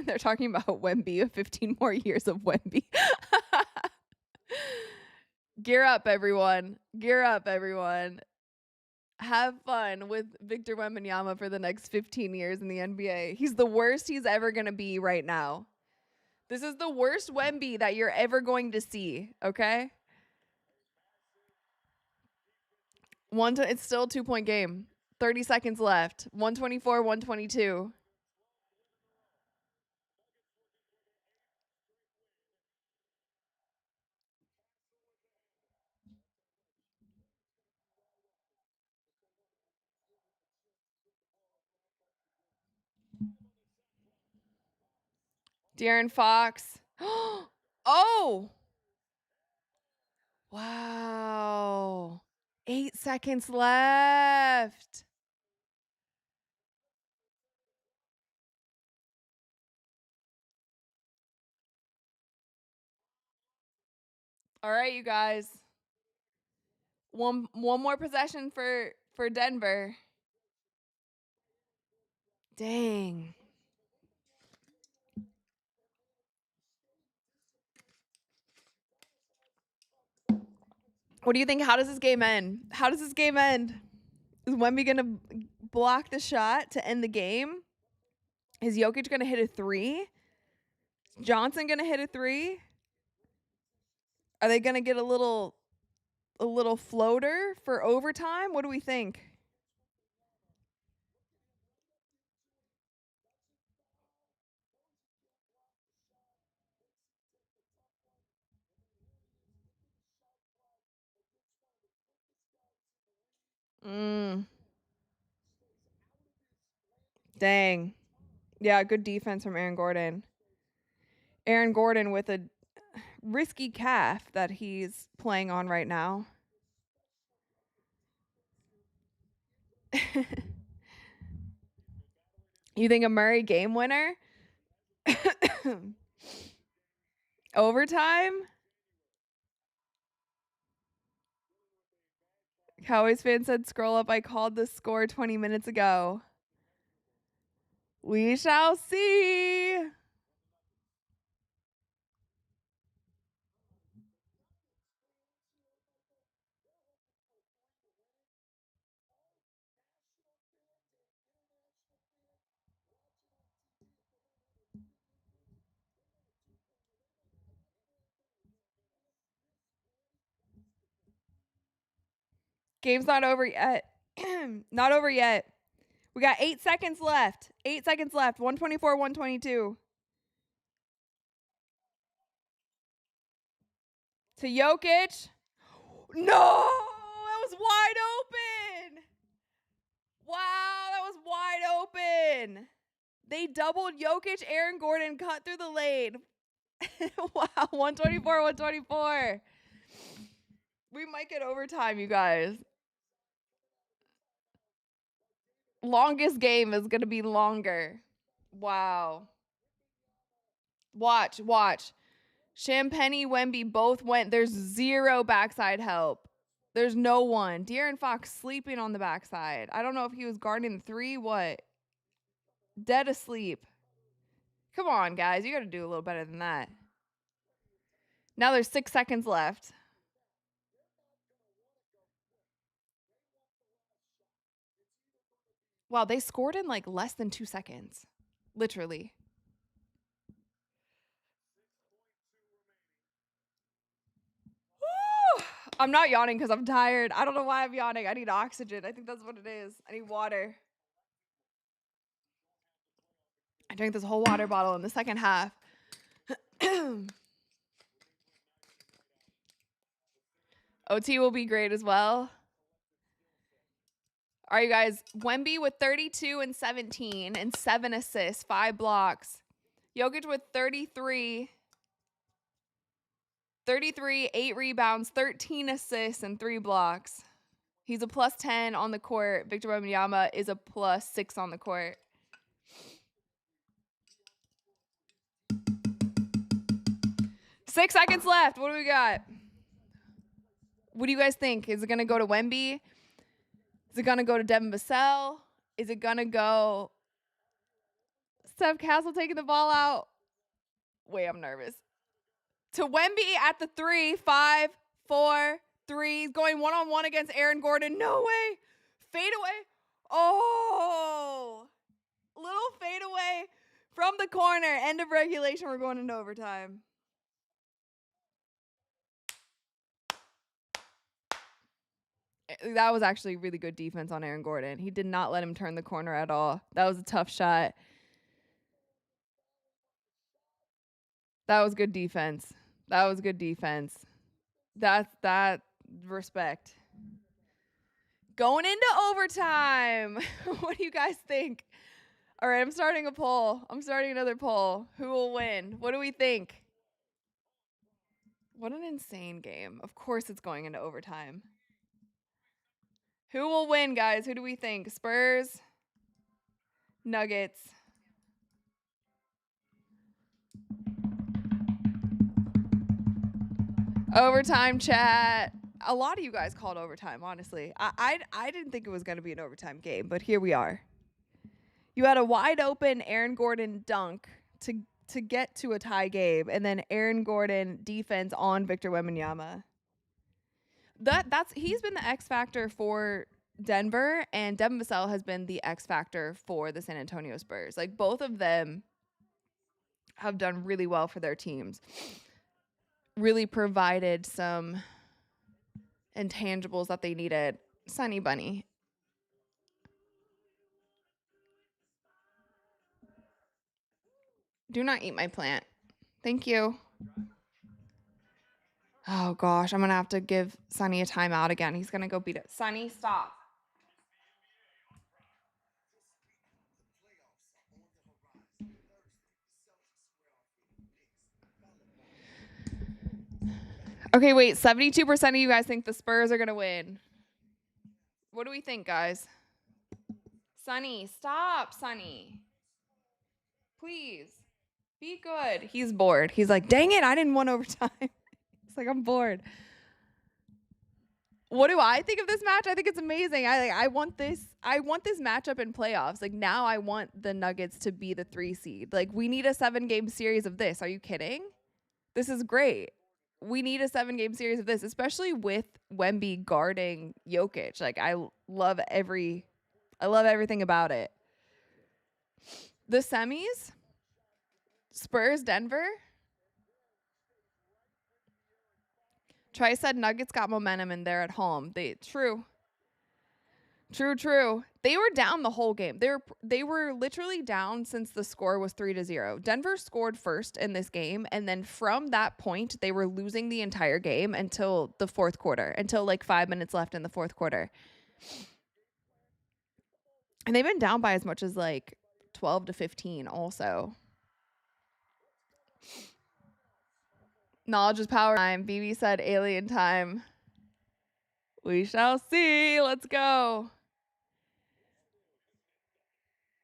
They're talking about Wemby, 15 more years of Wemby. Gear up, everyone. Gear up, everyone. Have fun with Victor Wembanyama for the next 15 years in the NBA. He's the worst he's ever going to be right now. This is the worst Wemby that you're ever going to see, okay? It's still a 2-point game. 30 seconds left. 124, 122. De'Aaron Fox. Oh! Wow. 8 seconds left. All right, you guys. One more possession for Denver. Dang. What do you think? How does this game end? How does this game end? Is Wemby going to block the shot to end the game? Is Jokic going to hit a 3? Is Johnson going to hit a 3? Are they going to get a little floater for overtime? What do we think? Dang. Yeah, good defense from Aaron Gordon. Aaron Gordon with a risky calf that he's playing on right now. You think a Murray game winner? Overtime? Cowboys fan said, scroll up. I called the score 20 minutes ago. We shall see. Game's not over yet. Not over yet. We got 8 seconds left. 8 seconds left. 124, 122. To Jokic. No! That was wide open. Wow, that was wide open. They doubled Jokic. Aaron Gordon cut through the lane. Wow, 124, 124. We might get overtime, you guys. Longest game is going to be longer. Wow. Watch. Champagny, Wemby both went. There's zero backside help. There's no one. De'Aaron Fox sleeping on the backside. I don't know if he was guarding the 3. What? Dead asleep. Come on, guys. You got to do a little better than that. Now there's 6 seconds left. Wow, they scored in like less than 2 seconds. Literally. Woo! I'm not yawning because I'm tired. I don't know why I'm yawning. I need oxygen. I think that's what it is. I need water. I drank this whole water bottle in the second half. OT will be great as well. All right, you guys. Wemby with 32 and 17 and 7 assists, 5 blocks. Jokic with 33, 8 rebounds, 13 assists, and 3 blocks. He's a plus 10 on the court. Victor Wembanyama is a plus 6 on the court. Six seconds left. What do we got? What do you guys think? Is it going to go to Wemby? Is it going to go to Devin Vassell? Is it going to go Steph Castle taking the ball out? Wait, I'm nervous. To Wemby at the 3, 5, 4, 3. He's going one-on-one against Aaron Gordon. No way. Fade away. Oh. Little fade away from the corner. End of regulation. We're going into overtime. That was actually really good defense on Aaron Gordon. He did not let him turn the corner at all. That was a tough shot. That was good defense. That respect. Going into overtime. What do you guys think? All right, I'm starting a poll. I'm starting another poll. Who will win? What do we think? What an insane game. Of course it's going into overtime. Who will win, guys? Who do we think? Spurs? Nuggets? Overtime chat. A lot of you guys called overtime, honestly. I didn't think it was going to be an overtime game, but here we are. You had a wide open Aaron Gordon dunk to get to a tie game, and then Aaron Gordon defense on Victor Wembanyama. He's been the X factor for Denver, and Devin Vassell has been the X factor for the San Antonio Spurs. Like, both of them have done really well for their teams. Really provided some intangibles that they needed. Sunny Bunny. Do not eat my plant. Thank you. Oh gosh, I'm gonna have to give Sunny a timeout again. He's gonna go beat it. Sunny, stop. Okay, wait. 72% of you guys think the Spurs are gonna win. What do we think, guys? Sunny, stop, Sunny. Please. Be good. He's bored. He's like, dang it, I didn't want overtime. It's like, I'm bored. What do I think of this match? I think it's amazing. I want this matchup in playoffs. Like, now I want the Nuggets to be the 3 seed. Like, we need a 7-game series of this. Are you kidding? This is great. We need a 7-game series of this, especially with Wemby guarding Jokic. Like, I love everything about it. The semis, Spurs, Denver. Trey said Nuggets got momentum and they're at home. True. They were down the whole game. They were literally down since the score was 3-0. Denver scored first in this game, and then from that point, they were losing the entire game until the fourth quarter, until like 5 minutes left in the fourth quarter. And they've been down by as much as like 12-15 also. Knowledge is power time. BB said alien time. We shall see. Let's go.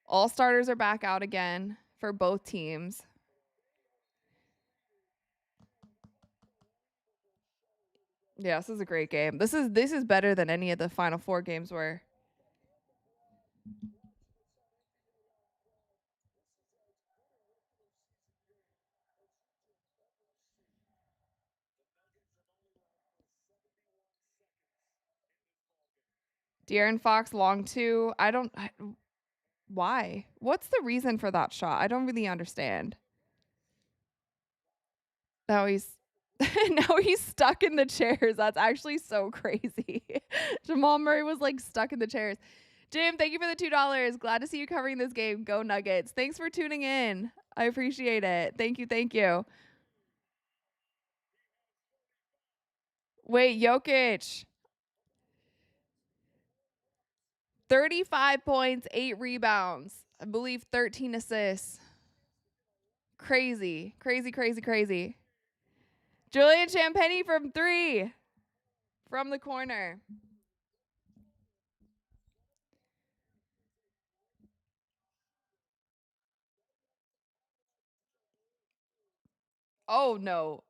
All starters are back out again for both teams. Yeah, this is a great game. This is better than any of the Final Four games were. De'Aaron Fox long 2. Why? What's the reason for that shot? I don't really understand. Now he's now he's stuck in the chairs. That's actually so crazy. Jamal Murray was like stuck in the chairs. Jim, thank you for the $2. Glad to see you covering this game. Go Nuggets. Thanks for tuning in. I appreciate it. Thank you. Wait, Jokic. 35 points, 8 rebounds. I believe 13 assists. Crazy. Julian Champagny from 3. From the corner. Oh, no.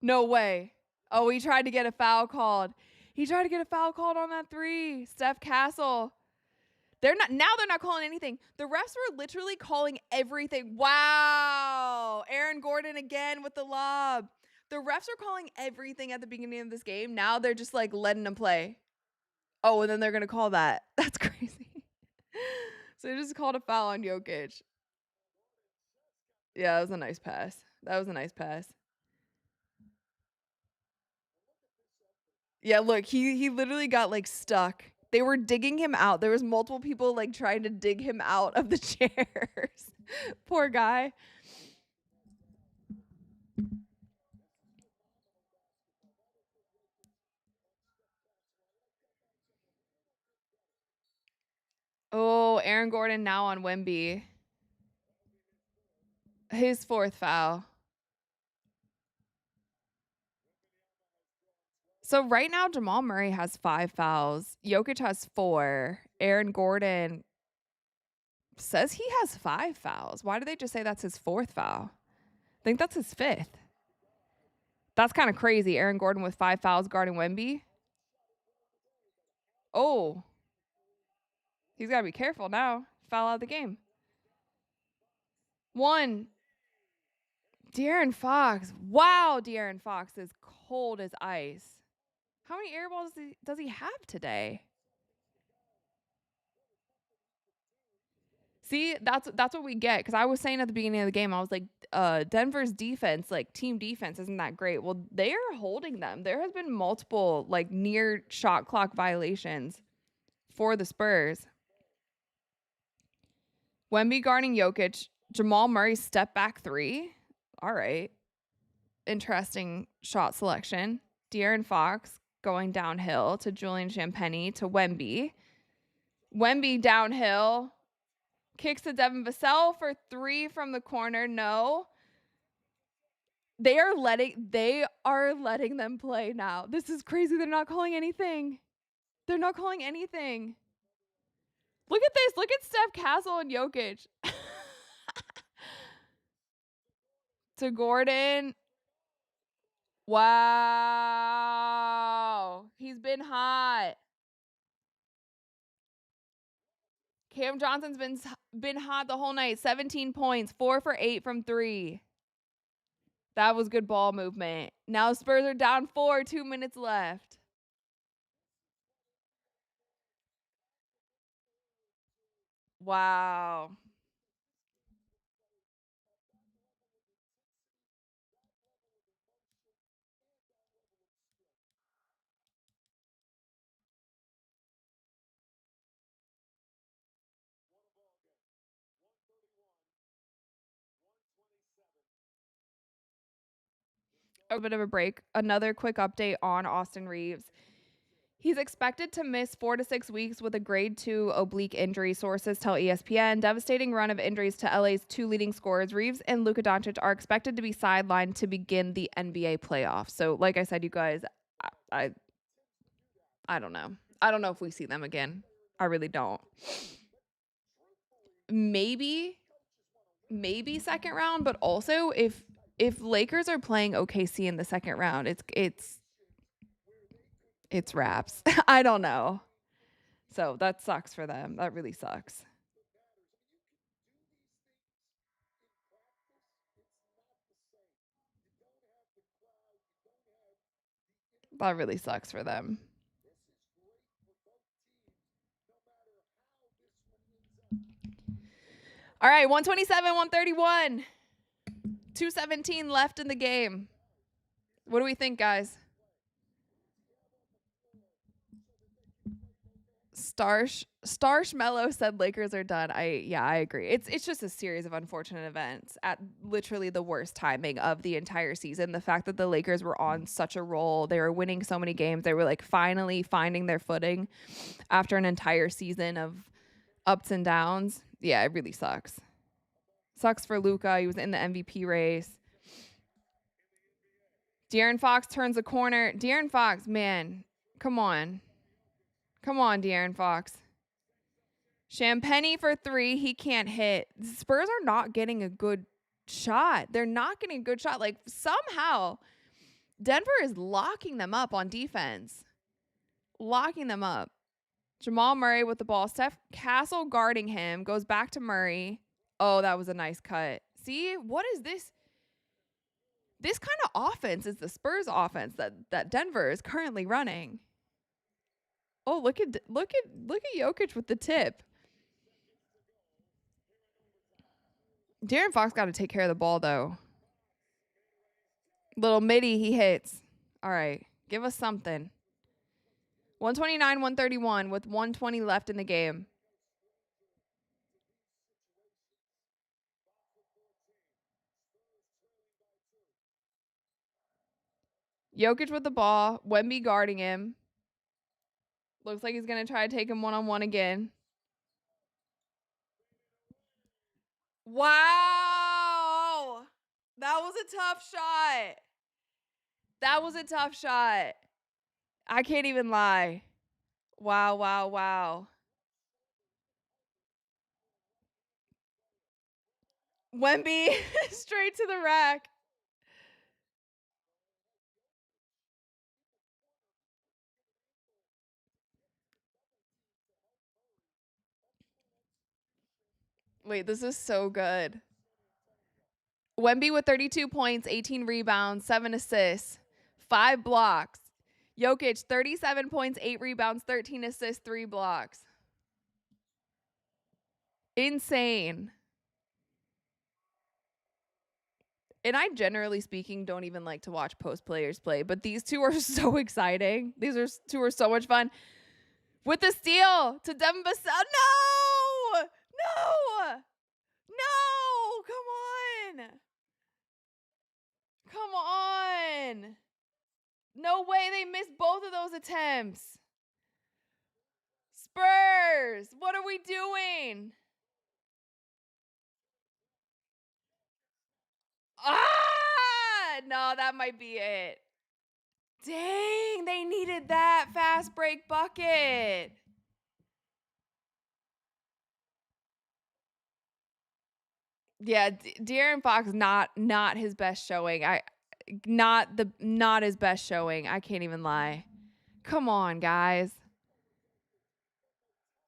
No way. Oh, he tried to get a foul called. On that 3. Steph Castle. They're not calling anything. The refs were literally calling everything. Wow. Aaron Gordon again with the lob. The refs are calling everything at the beginning of this game. Now they're just like letting them play. Oh, and then they're going to call that. That's crazy. So they just called a foul on Jokic. Yeah, that was a nice pass. Yeah, look, he literally got like stuck. They were digging him out. There was multiple people like trying to dig him out of the chairs. Poor guy. Oh, Aaron Gordon now on Wemby. His 4th foul. So right now, Jamal Murray has 5 fouls. Jokic has 4. Aaron Gordon says he has 5 fouls. Why do they just say that's his 4th foul? I think that's his 5th. That's kind of crazy. Aaron Gordon with 5 fouls guarding Wemby. Oh. He's got to be careful now. Foul out of the game. 1. De'Aaron Fox. Wow, De'Aaron Fox is cold as ice. How many air balls does he have today? See, that's what we get. Because I was saying at the beginning of the game, I was like, Denver's defense, like team defense, isn't that great. Well, they are holding them. There has been multiple like near shot clock violations for the Spurs. Wemby guarding Jokic. Jamal Murray step back three. All right. Interesting shot selection. De'Aaron Fox going downhill to Julian Champagnie to Wemby. Wemby downhill. Kicks to Devin Vassell for three from the corner. No. They are letting them play now. This is crazy. They're not calling anything. They're not calling anything. Look at this. Look at Steph Castle and Jokic. To Gordon. Wow. He's been hot. Cam Johnson's been hot the whole night. 17 points, 4 for 8 from 3. That was good ball movement. Now Spurs are down 4, 2 minutes left. Wow. A bit of a break. Another quick update on Austin Reeves. He's expected to miss 4 to 6 weeks with a grade 2 oblique injury, sources tell ESPN. Devastating run of injuries to LA's 2 leading scorers. Reeves and Luka Doncic are expected to be sidelined to begin the NBA playoffs. So, like I said, you guys, I don't know. I don't know if we see them again. I really don't. Maybe second round, but also if Lakers are playing OKC in the second round, it's wraps. I don't know. So that sucks for them. That really sucks. That really sucks for them. All right, 127, 131. 2:17 left in the game. What do we think, guys? Starsh Mello said Lakers are done. I agree. It's just a series of unfortunate events at literally the worst timing of the entire season. The fact that the Lakers were on such a roll, they were winning so many games, they were like finally finding their footing after an entire season of ups and downs. Yeah, it really sucks. Sucks for Luka. He was in the MVP race. De'Aaron Fox turns a corner. De'Aaron Fox, man, come on. Come on, De'Aaron Fox. Champagnie for 3. He can't hit. The Spurs are not getting a good shot. They're not getting a good shot. Like, somehow, Denver is locking them up on defense. Locking them up. Jamal Murray with the ball. Steph Castle guarding him. Goes back to Murray. Oh, that was a nice cut. See, what is this? This kind of offense is the Spurs offense that Denver is currently running. Oh, look at Jokic with the tip. De'Aaron Fox got to take care of the ball, though. Little midi he hits. All right. Give us something. 129, 131 with 120 left in the game. Jokic with the ball. Wemby guarding him. Looks like he's going to try to take him one-on-one again. Wow. That was a tough shot. That was a tough shot. I can't even lie. Wow, wow, wow. Wemby straight to the rack. Wait, this is so good. Wemby with 32 points, 18 rebounds, 7 assists, 5 blocks. Jokic, 37 points, 8 rebounds, 13 assists, 3 blocks. Insane. And I, generally speaking, don't even like to watch post players play, but these two are so exciting. Two are so much fun. With the steal to Devin Vassell. No! No! No! Come on! Come on! No way they missed both of those attempts. Spurs, what are we doing? Ah! No, that might be it. Dang, they needed that fast break bucket. Yeah, De'Aaron Fox not his best showing. Not his best showing. I can't even lie. Come on, guys.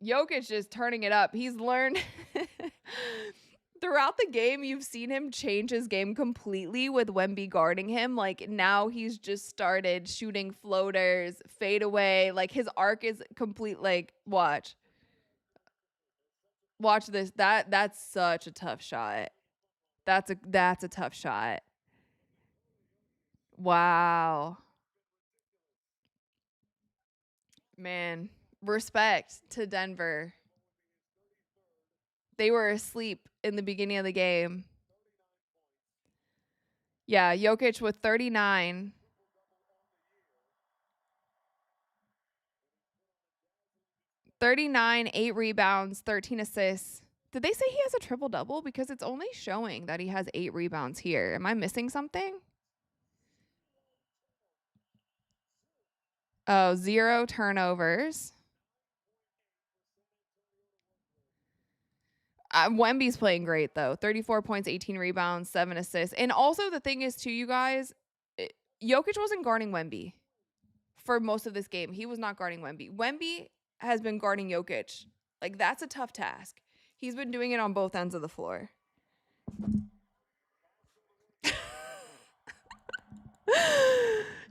Jokic is turning it up. He's learned throughout the game, you've seen him change his game completely with Wemby guarding him. Like, now he's just started shooting floaters, fade away. Like, his arc is complete. Like, watch this. That's such a tough shot. That's a tough shot. Wow. Man, respect to Denver. They were asleep in the beginning of the game. Yeah, Jokic with 39. 39, 8 rebounds, 13 assists. Did they say he has a triple-double? Because it's only showing that he has 8 rebounds here. Am I missing something? Oh, 0 turnovers. Wemby's playing great, though. 34 points, 18 rebounds, 7 assists. And also the thing is, too, you guys, Jokic wasn't guarding Wemby for most of this game. He was not guarding Wemby. Wemby has been guarding Jokic. Like, that's a tough task. He's been doing it on both ends of the floor.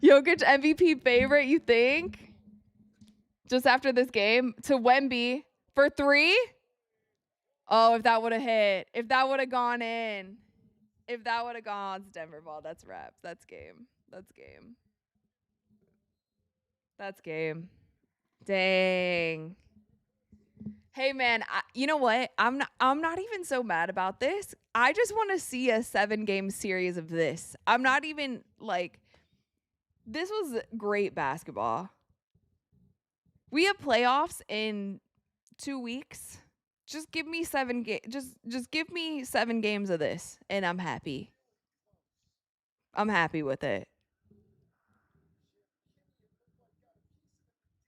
Jokic MVP favorite, you think? Just after this game to Wemby for 3? Oh, if that would have hit. If that would have gone in. If that would have gone, it's Denver ball. That's wraps. That's game. That's game. That's game. Dang. Hey man, you know what? I'm not even so mad about this. I just want to see a 7-game series of this. I'm not even like, this was great basketball. We have playoffs in 2 weeks. Just give me 7 just give me 7 games of this and I'm happy. I'm happy with it.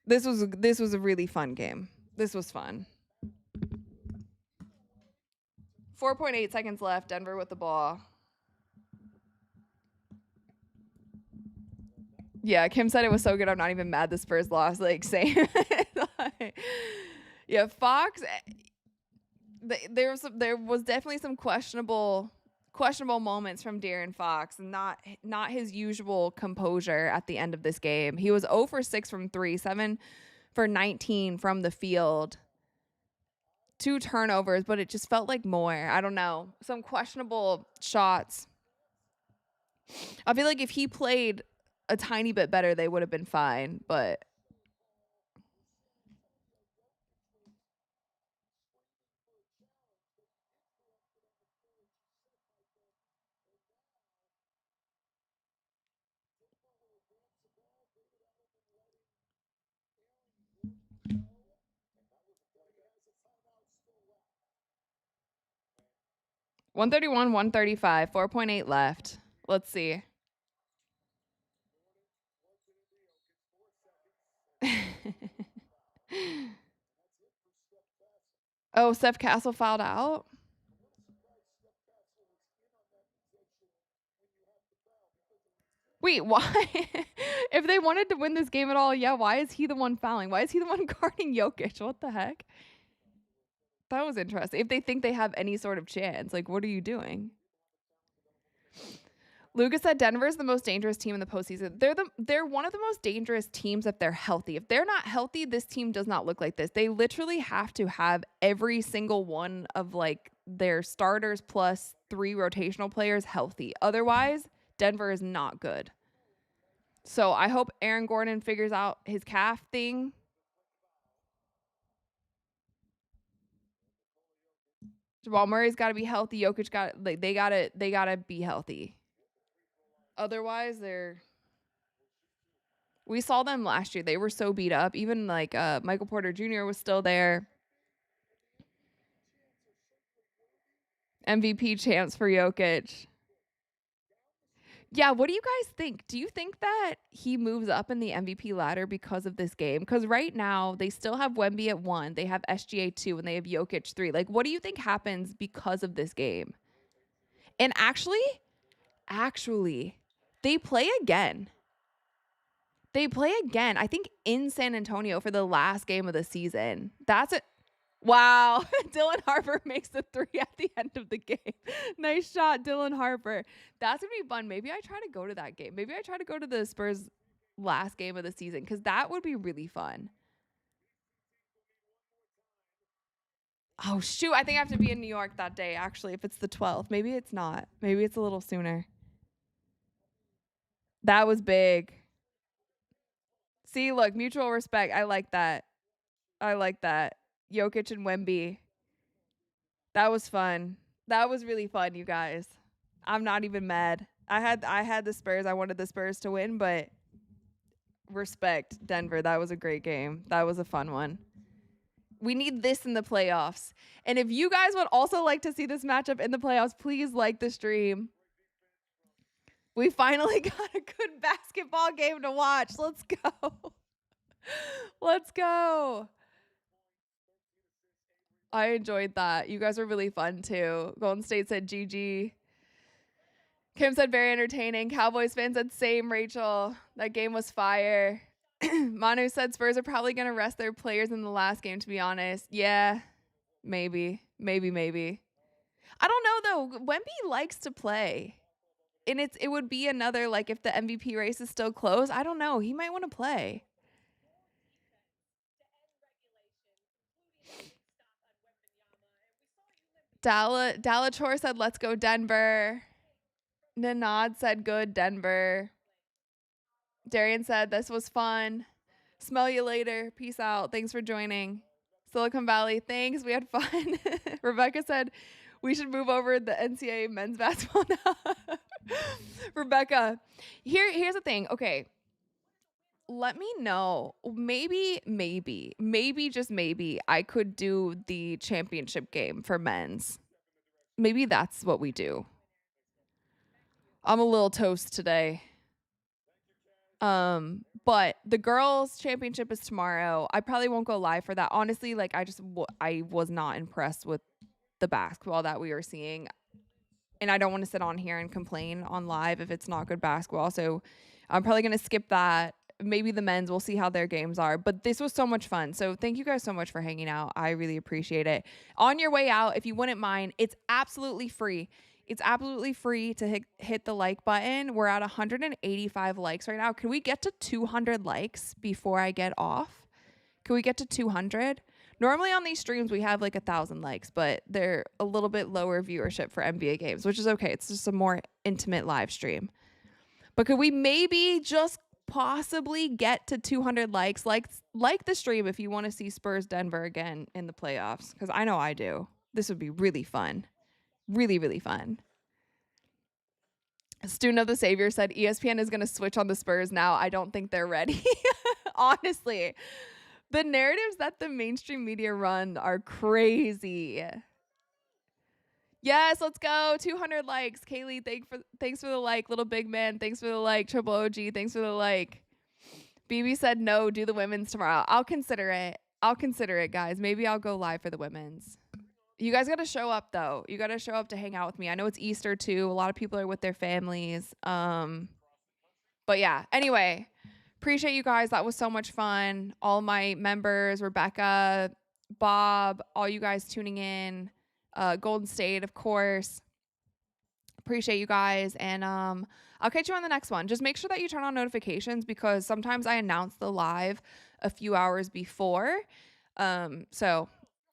This was a really fun game. This was fun. 4.8 seconds left. Denver with the ball. Yeah, Kim said it was so good. I'm not even mad the Spurs lost. Like, same. Yeah, Fox. There was definitely some questionable moments from De'Aaron Fox, and not his usual composure at the end of this game. He was 0 for 6 from 3, 7 for 19 from the field. 2 turnovers, but it just felt like more. I don't know. Some questionable shots. I feel like if he played a tiny bit better, they would have been fine, but $131, $135, 4.8 left. Let's see. Oh, Steph Castle fouled out? Wait, why? If they wanted to win this game at all, yeah, why is he the one fouling? Why is he the one guarding Jokic? What the heck? That was interesting. If they think they have any sort of chance, like, what are you doing? Lucas said Denver's the most dangerous team in the postseason. They're one of the most dangerous teams if they're healthy. If they're not healthy, this team does not look like this. They literally have to have every single one of like their starters plus 3 rotational players healthy. Otherwise, Denver is not good. So I hope Aaron Gordon figures out his calf thing. Jamal Murray's got to be healthy. Jokic they gotta be healthy. Otherwise, we saw them last year. They were so beat up. Even like Michael Porter Jr. was still there. MVP chance for Jokic. Yeah, what do you guys think? Do you think that he moves up in the MVP ladder because of this game? Because right now they still have Wemby at 1, they have SGA 2, and they have Jokic 3. Like, what do you think happens because of this game? And actually, they play again. I think in San Antonio for the last game of the season. That's it. Wow. Dylan Harper makes the 3 at the end of the game. Nice shot, Dylan Harper. That's going to be fun. Maybe I try to go to that game. Maybe I try to go to the Spurs last game of the season because that would be really fun. Oh, shoot. I think I have to be in New York that day, actually, if it's the 12th. Maybe it's not. Maybe it's a little sooner. That was big. See, look, mutual respect. I like that. Jokic and Wemby. That was fun. That was really fun, you guys. I'm not even mad. I had the Spurs. I wanted the Spurs to win, but respect, Denver. That was a great game. That was a fun one. We need this in the playoffs. And if you guys would also like to see this matchup in the playoffs, please like the stream. We finally got a good basketball game to watch. Let's go. Let's go. I enjoyed that. You guys were really fun too. Golden State said GG. Kim said very entertaining. Cowboys fans said same, Rachel. That game was fire. Manu said Spurs are probably going to rest their players in the last game, to be honest. Yeah, maybe. I don't know, though. Wemby likes to play. And it would be another, like, if the MVP race is still close, I don't know. He might want to play. Dalachor said, let's go Denver. Nanad said, good Denver. Darian said, this was fun. Smell you later. Peace out. Thanks for joining. Silicon Valley, thanks. We had fun. Rebecca said, we should move over the NCAA men's basketball now. Rebecca, here's the thing. Okay. Let me know. Maybe, just maybe, I could do the championship game for men's. Maybe that's what we do. I'm a little toast today. But the girls' championship is tomorrow. I probably won't go live for that. Honestly, like I was not impressed with the basketball that we were seeing. And I don't want to sit on here and complain on live if it's not good basketball. So I'm probably going to skip that. Maybe the men's, we'll see how their games are. But this was so much fun. So thank you guys so much for hanging out. I really appreciate it. On your way out, if you wouldn't mind, it's absolutely free. It's absolutely free to hit the like button. We're at 185 likes right now. Can we get to 200 likes before I get off? Can we get to 200? Normally on these streams, we have like 1,000 likes, but they're a little bit lower viewership for NBA games, which is okay. It's just a more intimate live stream. But could we maybe just possibly get to 200 likes? Like the stream if you want to see Spurs Denver again in the playoffs, because I know I do. This would be really fun. Really, really fun. Student of the Savior said ESPN is going to switch on the Spurs now. I don't think they're ready. Honestly, the narratives that the mainstream media run are crazy. Yes, let's go. 200 likes. Kaylee, thanks for the like. Little Big Man, thanks for the like. Triple OG, thanks for the like. BB said no, do the women's tomorrow. I'll consider it, guys. Maybe I'll go live for the women's. You guys got to show up, though. You got to show up to hang out with me. I know it's Easter, too. A lot of people are with their families. But, yeah. Anyway, appreciate you guys. That was so much fun. All my members, Rebecca, Bob, all you guys tuning in. Golden State, of course. Appreciate you guys, and I'll catch you on the next one. Just make sure that you turn on notifications because sometimes I announce the live a few hours before. So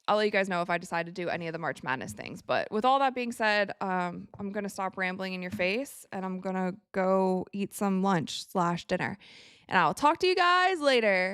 I'll let you guys know if I decide to do any of the March Madness things. But with all that being said, I'm gonna stop rambling in your face and I'm gonna go eat some lunch/dinner. And I'll talk to you guys later.